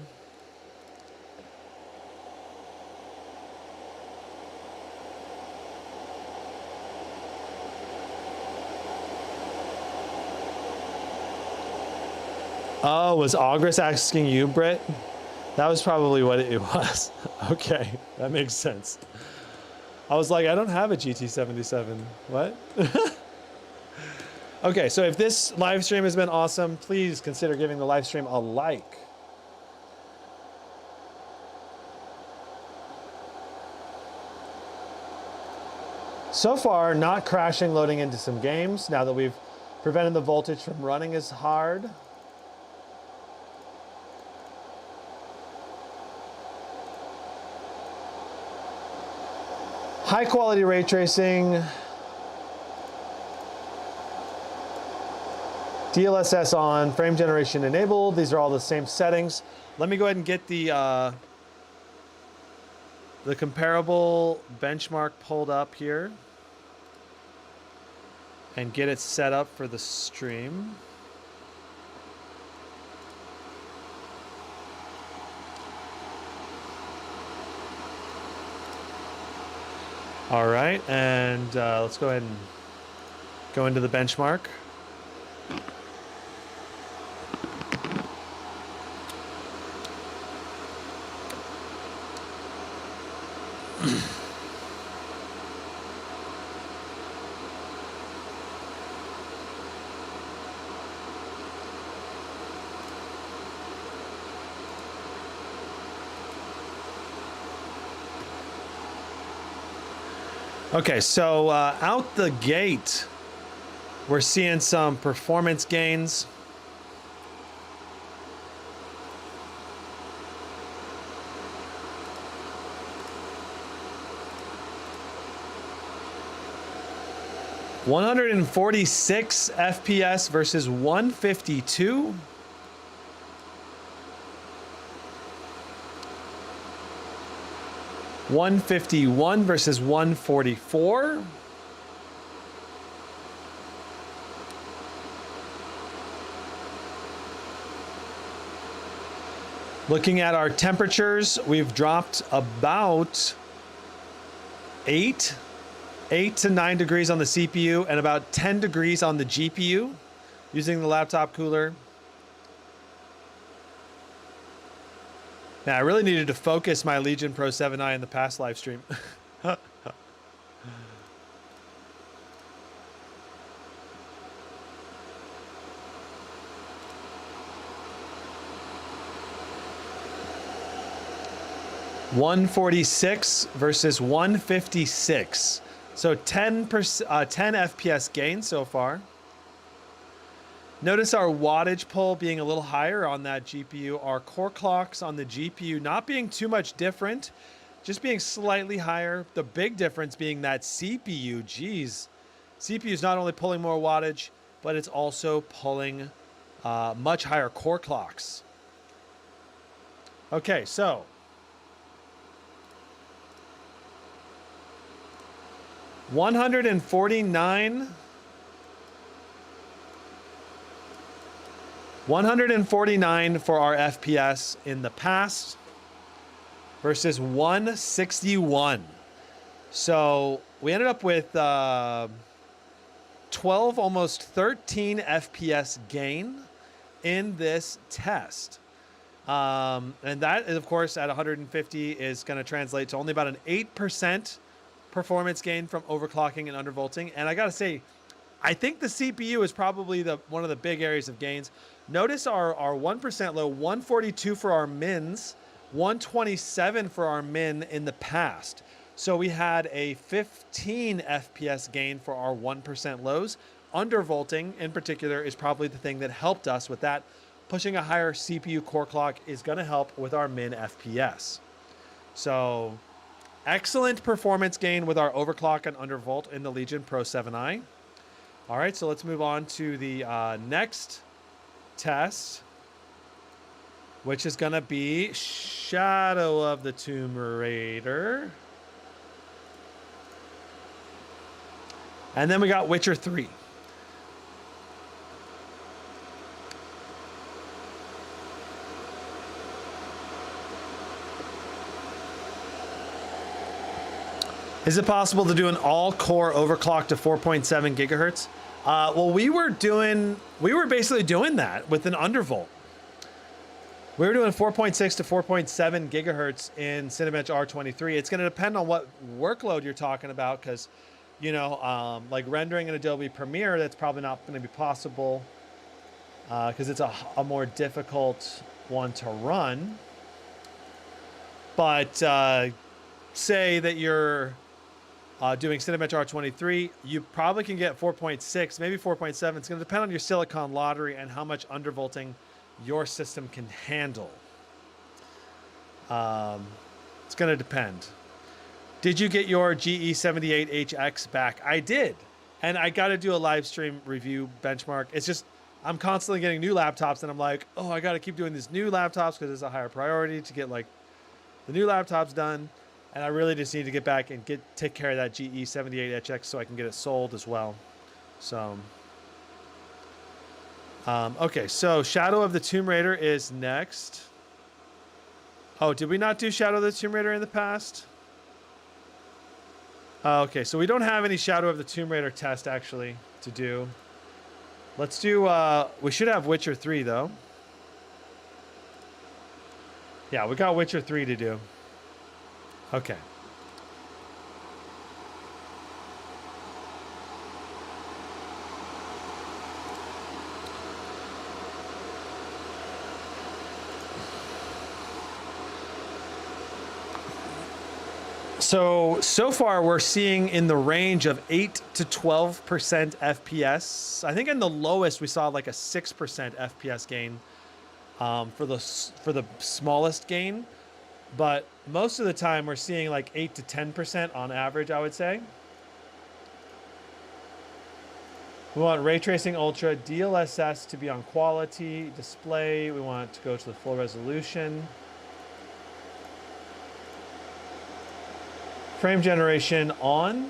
Oh, was August asking you, Britt? That was probably what it was. Okay, that makes sense. I was like, I don't have a GT77. What? Okay, so if this live stream has been awesome, please consider giving the live stream a like. So far, not crashing loading into some games now that we've prevented the voltage from running as hard. High quality ray tracing. DLSS on, frame generation enabled. These are all the same settings. Let me go ahead and get the comparable benchmark pulled up here and get it set up for the stream. All right, and let's go ahead and go into the benchmark. Okay, so out the gate, we're seeing some performance gains. (146 FPS versus 152. (151 versus 144. Looking at our temperatures, we've dropped about 8 to 9 degrees on the CPU and about 10 degrees on the GPU using the laptop cooler. Now, I really needed to focus my Legion Pro 7i in the past live stream. (146 versus 156). So 10 FPS gain so far. Notice our wattage pull being a little higher on that GPU. Our core clocks on the GPU not being too much different, just being slightly higher. The big difference being that CPU, geez. CPU is not only pulling more wattage, but it's also pulling much higher core clocks. Okay, so 149 for our FPS in the past versus 161. So we ended up with 12, almost 13 FPS gain in this test. And that is, of course, at 150 is going to translate to only about an 8% performance gain from overclocking and undervolting. And I got to say, I think the CPU is probably one of the big areas of gains. Notice our 1% low, 142 for our mins, 127 for our min in the past. So we had a 15 FPS gain for our 1% lows. Undervolting in particular is probably the thing that helped us with that. Pushing a higher CPU core clock is going to help with our min FPS. So excellent performance gain with our overclock and undervolt in the Legion Pro 7i. All right, so let's move on to the next test, which is going to be Shadow of the Tomb Raider. And then we got Witcher 3. Is it possible to do an all-core overclock to 4.7 gigahertz? Well, we were basically doing that with an undervolt. We were doing 4.6 to 4.7 gigahertz in Cinebench R23. It's going to depend on what workload you're talking about, because, you know, like rendering in Adobe Premiere, that's probably not going to be possible because it's a more difficult one to run. But say that you're doing Cinebench R23, you probably can get 4.6, maybe 4.7. It's going to depend on your silicon lottery and how much undervolting your system can handle. It's going to depend. Did you get your GE78HX back? I did. And I got to do a live stream review benchmark. It's just, I'm constantly getting new laptops and I'm like, oh, I got to keep doing these new laptops because it's a higher priority to get like the new laptops done. And I really just need to get back and take care of that GE78HX so I can get it sold as well. So, okay, so Shadow of the Tomb Raider is next. Oh, did we not do Shadow of the Tomb Raider in the past? Okay, so we don't have any Shadow of the Tomb Raider test actually to do. Let's do, we should have Witcher 3 though. Yeah, we got Witcher 3 to do. Okay. So far we're seeing in the range of 8 to 12% FPS. I think in the lowest we saw like a 6% FPS gain for the smallest gain. But most of the time we're seeing like 8 to 10% on average, I would say. We want Ray Tracing Ultra, DLSS to be on quality, display. We want it to go to the full resolution. Frame generation on.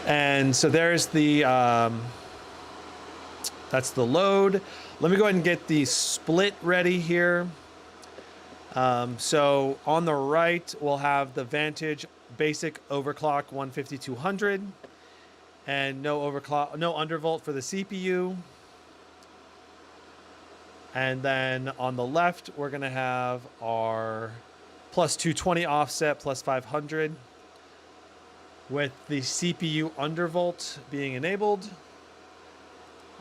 And so there's the, that's the load. Let me go ahead and get the split ready here. So on the right, we'll have the Vantage basic overclock 150-200 and no overclock, no undervolt for the CPU. And then on the left, we're going to have our plus 220 offset plus 500. With the CPU undervolt being enabled.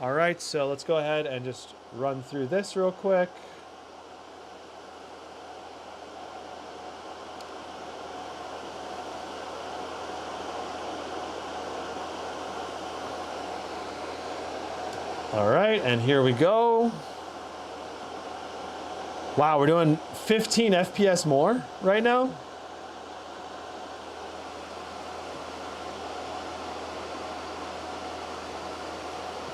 All right, so let's go ahead and just run through this real quick. All right, and here we go. Wow, we're doing 15 FPS more right now.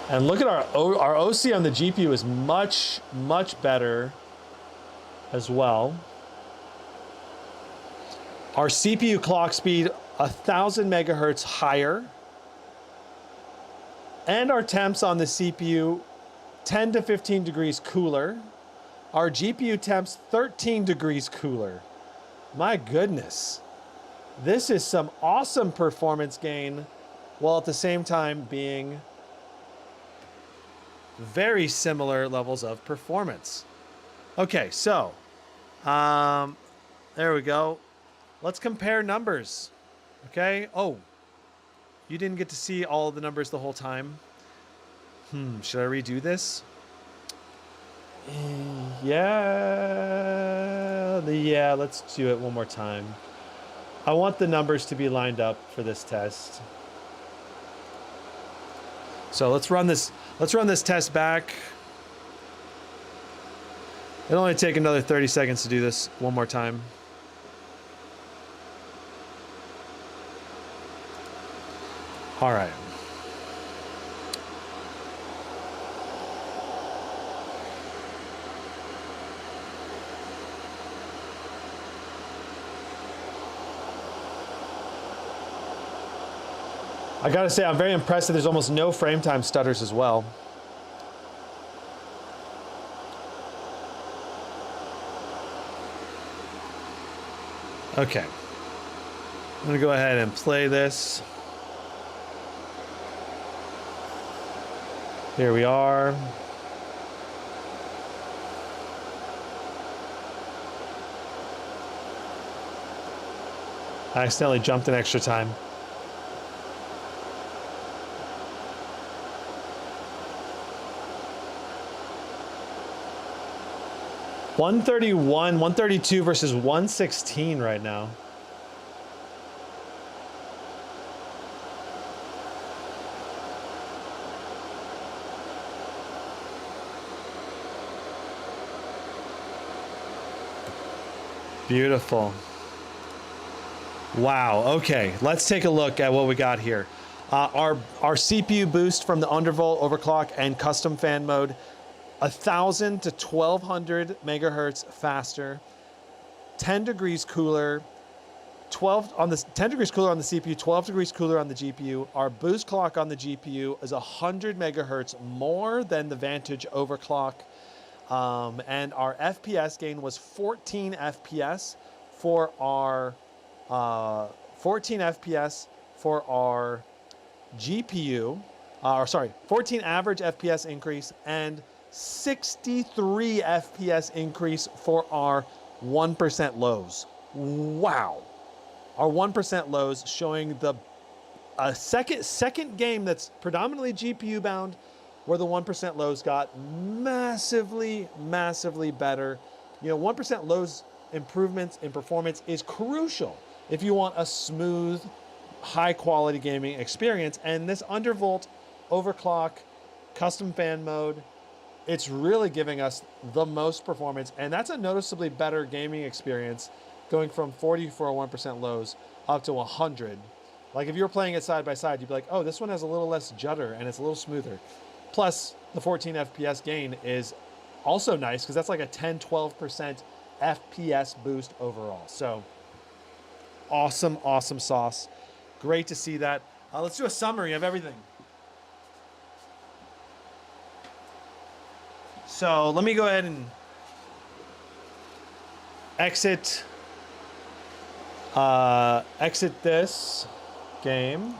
And look at our OC on the GPU is much, much better as well. Our CPU clock speed, 1,000 megahertz higher. And our temps on the CPU, 10 to 15 degrees cooler. Our GPU temps, 13 degrees cooler. My goodness. This is some awesome performance gain, while at the same time being very similar levels of performance. Okay, so there we go. Let's compare numbers. Okay. Oh, you didn't get to see all of the numbers the whole time. Should I redo this? Yeah, let's do it one more time. I want the numbers to be lined up for this test. So let's run this test back. It'll only take another 30 seconds to do this one more time. All right. I gotta say, I'm very impressed that there's almost no frame time stutters as well. Okay. I'm gonna go ahead and play this. Here we are. I accidentally jumped in extra time. $131, 132 versus 116 right now. Beautiful. Wow. Okay, let's take a look at what we got here. Our CPU boost from the Undervolt, Overclock, and custom fan mode, 1,000 to 1,200 megahertz faster, 10 degrees cooler, 10 degrees cooler on the CPU, 12 degrees cooler on the GPU. Our boost clock on the GPU is 100 megahertz more than the Vantage Overclock. And our FPS gain was 14 FPS for our 14 FPS for our GPU, 14 average FPS increase and 63 FPS increase for our 1% lows. Wow. Our 1% lows showing the second game that's predominantly GPU bound where the 1% lows got massively better. You know, 1% lows improvements in performance is crucial if you want a smooth, high quality gaming experience. And this Undervolt, Overclock, custom fan mode, it's really giving us the most performance. And that's a noticeably better gaming experience going from 44 1% lows up to 100. Like if you were playing it side by side, you'd be like, oh, this one has a little less judder and it's a little smoother. Plus the 14 FPS gain is also nice because that's like a 10-12% FPS boost overall. So awesome sauce. Great to see that. Let's do a summary of everything. So let me go ahead and exit this game.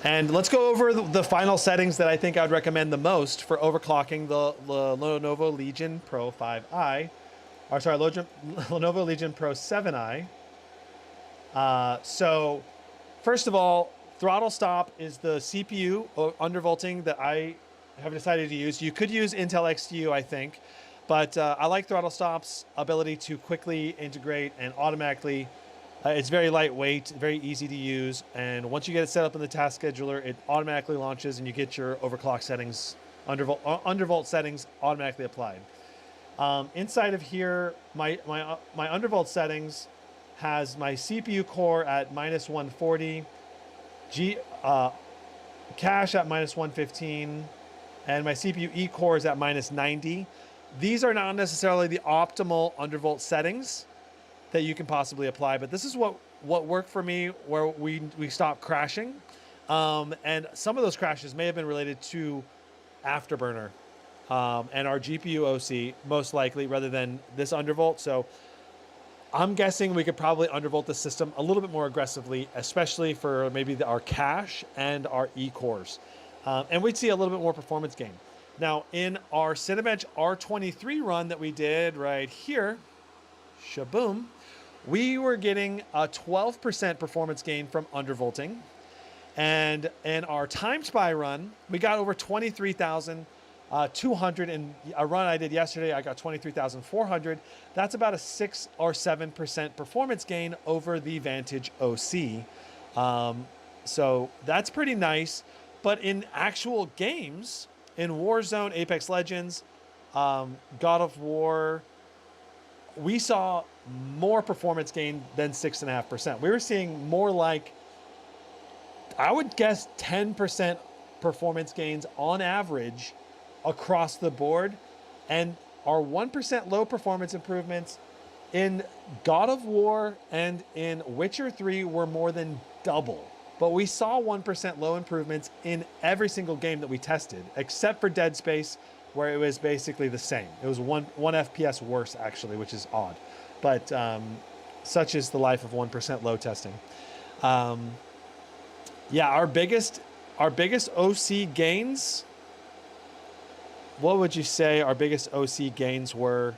And let's go over the final settings that I think I would recommend the most for overclocking the Lenovo Legion Pro 5i. Or sorry, Lenovo Legion Pro 7i. So first of all, Throttlestop is the CPU undervolting that I have decided to use. You could use Intel XTU, I think, but I like Throttlestop's ability to quickly integrate and automatically. It's very lightweight, very easy to use, and once you get it set up in the task scheduler, it automatically launches and you get your overclock settings, undervolt settings automatically applied. Inside of here, my undervolt settings has my CPU core at -140, cache at -115, and my CPU E core is at -90. These are not necessarily the optimal undervolt settings that you can possibly apply, but this is what worked for me where we stopped crashing. And some of those crashes may have been related to Afterburner and our GPU OC, most likely, rather than this undervolt. So I'm guessing we could probably undervolt the system a little bit more aggressively, especially for maybe our cache and our E cores. And we'd see a little bit more performance gain. Now, in our Cinebench R23 run that we did right here, shaboom, we were getting a 12% performance gain from undervolting. And in our Time Spy run, we got over 23,200. In a run I did yesterday, I got 23,400. That's about a 6 or 7% performance gain over the Vantage OC. So that's pretty nice. But in actual games, in Warzone, Apex Legends, God of War, we saw more performance gain than 6.5%. We were seeing more like, I would guess 10% performance gains on average across the board. And our 1% low performance improvements in God of War and in Witcher 3 were more than double. But we saw 1% low improvements in every single game that we tested, except for Dead Space, where it was basically the same. It was one FPS worse, actually, which is odd. But such is the life of 1% load testing. Yeah, our biggest OC gains. What would you say our biggest OC gains were?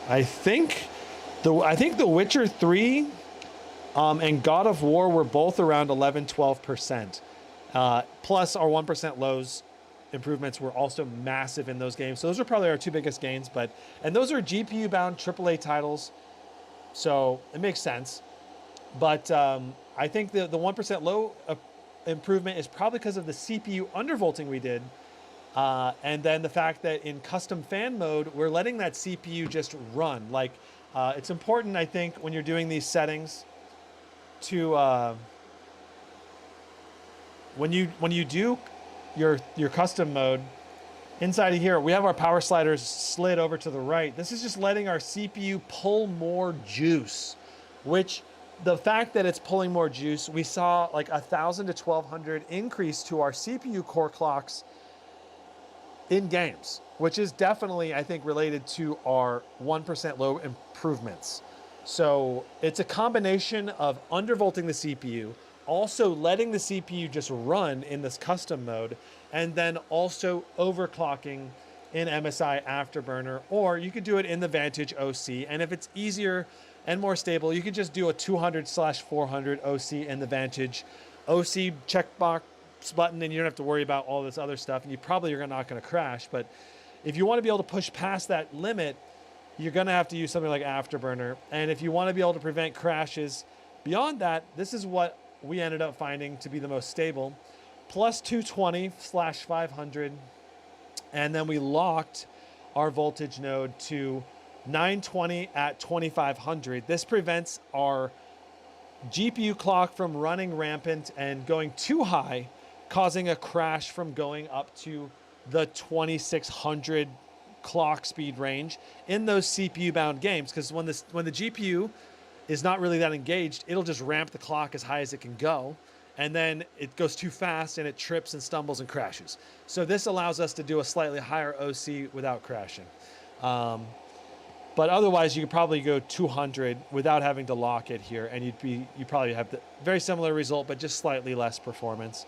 I think The Witcher 3 and God of War were both around 11-12%. Plus our 1% lows improvements were also massive in those games. So those are probably our two biggest gains, and those are GPU bound AAA titles. So it makes sense. But I think the 1% low improvement is probably because of the CPU undervolting we did. And then the fact that in custom fan mode, we're letting that CPU just run. Like, it's important, I think, when you're doing these settings to, when you do your custom mode, inside of here, we have our power sliders slid over to the right. This is just letting our CPU pull more juice, which the fact that it's pulling more juice, we saw like 1,000 to 1,200 increase to our CPU core clocks in games, which is definitely, I think, related to our 1% low improvements. So it's a combination of undervolting the CPU, also letting the CPU just run in this custom mode, and then also overclocking in MSI Afterburner, or you could do it in the Vantage OC. And if it's easier and more stable, you could just do a 200/400 OC in the Vantage OC checkbox button, and you don't have to worry about all this other stuff, and you probably are not going to crash. But if you want to be able to push past that limit, you're going to have to use something like Afterburner. And if you want to be able to prevent crashes beyond that, this is what we ended up finding to be the most stable, plus 220/500. And then we locked our voltage node to 920 at 2500. This prevents our GPU clock from running rampant and going too high, causing a crash from going up to the 2600 clock speed range in those CPU bound games. Because when the GPU is not really that engaged, it'll just ramp the clock as high as it can go, and then it goes too fast and it trips and stumbles and crashes. So this allows us to do a slightly higher OC without crashing. But otherwise, you could probably go 200 without having to lock it here, and you probably have the very similar result, but just slightly less performance.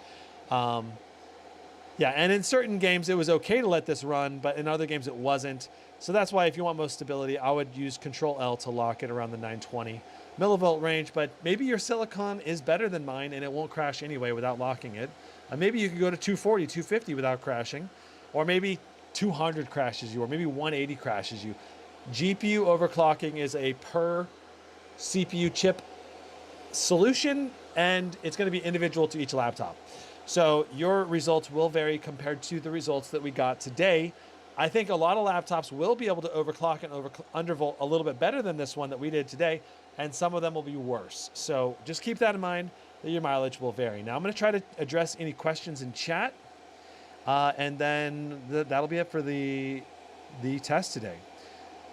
Yeah, and in certain games, it was okay to let this run, but in other games, it wasn't. So that's why if you want most stability, I would use Control-L to lock it around the 920 millivolt range. But maybe your silicon is better than mine, and it won't crash anyway without locking it. Maybe you could go to 240, 250 without crashing, or maybe 200 crashes you, or maybe 180 crashes you. GPU overclocking is a per CPU chip solution, and it's going to be individual to each laptop. So your results will vary compared to the results that we got today. I think a lot of laptops will be able to overclock and undervolt a little bit better than this one that we did today, and some of them will be worse. So just keep that in mind, that your mileage will vary. Now I'm going to try to address any questions in chat, and then that'll be it for the test today.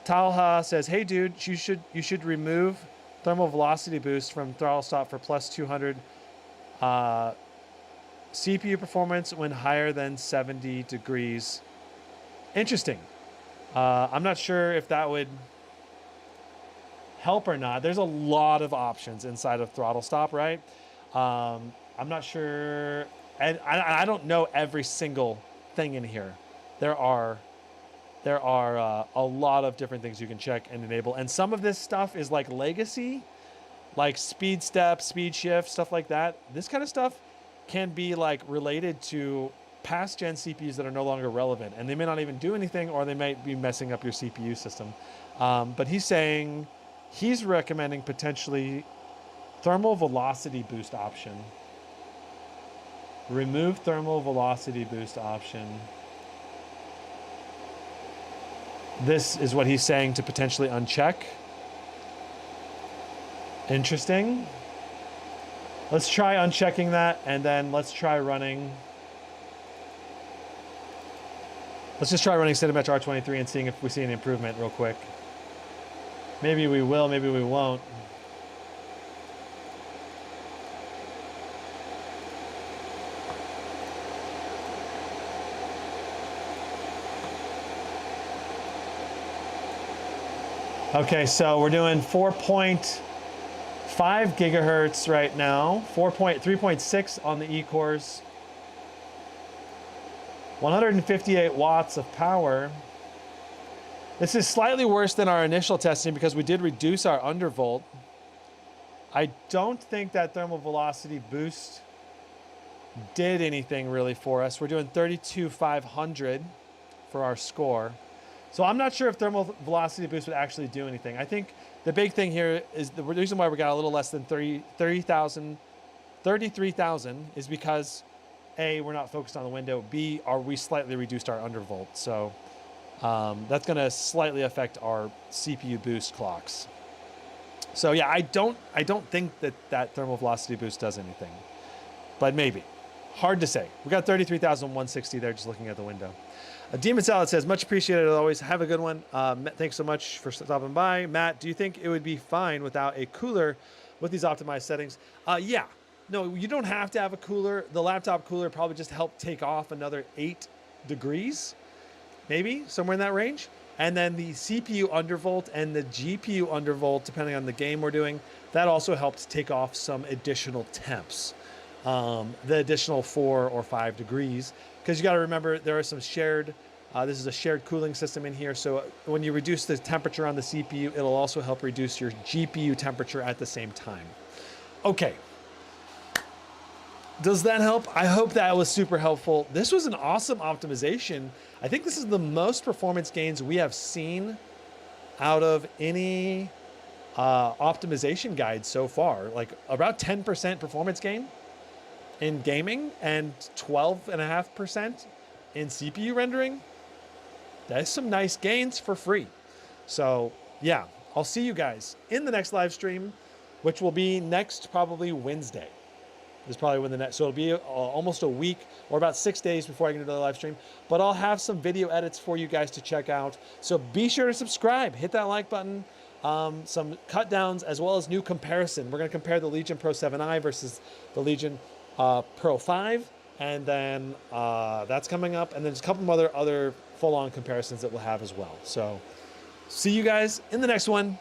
Talha says, "Hey dude, you should remove thermal velocity boost from Throttlestop for plus 200 CPU performance when higher than 70 degrees." Interesting. I'm not sure if that would help or not. There's a lot of options inside of Throttlestop, right? I'm not sure, and I don't know every single thing in here. There are a lot of different things you can check and enable, and some of this stuff is like legacy, like speed step, speed shift, stuff like that. This kind of stuff can be like related to past gen CPUs that are no longer relevant, and they may not even do anything, or they might be messing up your CPU system. But he's saying he's recommending potentially thermal velocity boost option. Remove thermal velocity boost option. This is what he's saying to potentially uncheck. Interesting. Let's try unchecking that, and then let's try running. Let's just try running Cinebench R23 and seeing if we see any improvement real quick. Maybe we will, maybe we won't. Okay, so we're doing 4.5 gigahertz right now, 3.6 on the E-cores, 158 watts of power. This is slightly worse than our initial testing because we did reduce our undervolt. I don't think that thermal velocity boost did anything really for us. We're doing 32,500 for our score. So I'm not sure if thermal velocity boost would actually do anything. I think the big thing here is the reason why we got a little less than 33,000 is because A, we're not focused on the window. B, we slightly reduced our undervolt. So that's going to slightly affect our CPU boost clocks. So yeah, I don't think that thermal velocity boost does anything, but maybe. Hard to say. We got 33,160 there just looking at the window. Demon Salad says, much appreciated as always. Have a good one. Thanks so much for stopping by. Matt, do you think it would be fine without a cooler with these optimized settings? Yeah. No, you don't have to have a cooler. The laptop cooler probably just helped take off another 8 degrees, maybe somewhere in that range. And then the CPU undervolt and the GPU undervolt, depending on the game we're doing, that also helps take off some additional temps. The additional 4 or 5 degrees, because you got to remember there are some shared, this is a shared cooling system in here. So when you reduce the temperature on the CPU, it'll also help reduce your GPU temperature at the same time. Okay. Does that help? I hope that was super helpful. This was an awesome optimization. I think this is the most performance gains we have seen out of any optimization guide so far. Like about 10% performance gain in gaming and 12.5% in CPU rendering. That's some nice gains for free. So yeah, I'll see you guys in the next live stream, which will be next probably Wednesday. Is probably when the next, so it'll be almost a week or about 6 days before I get into the live stream. But I'll have some video edits for you guys to check out. So be sure to subscribe, hit that like button, some cut downs as well as new comparison. We're going to compare the Legion Pro 7i versus the Legion Pro 5, and then that's coming up, and then there's a couple of other full-on comparisons that we'll have as well. So see you guys in the next one.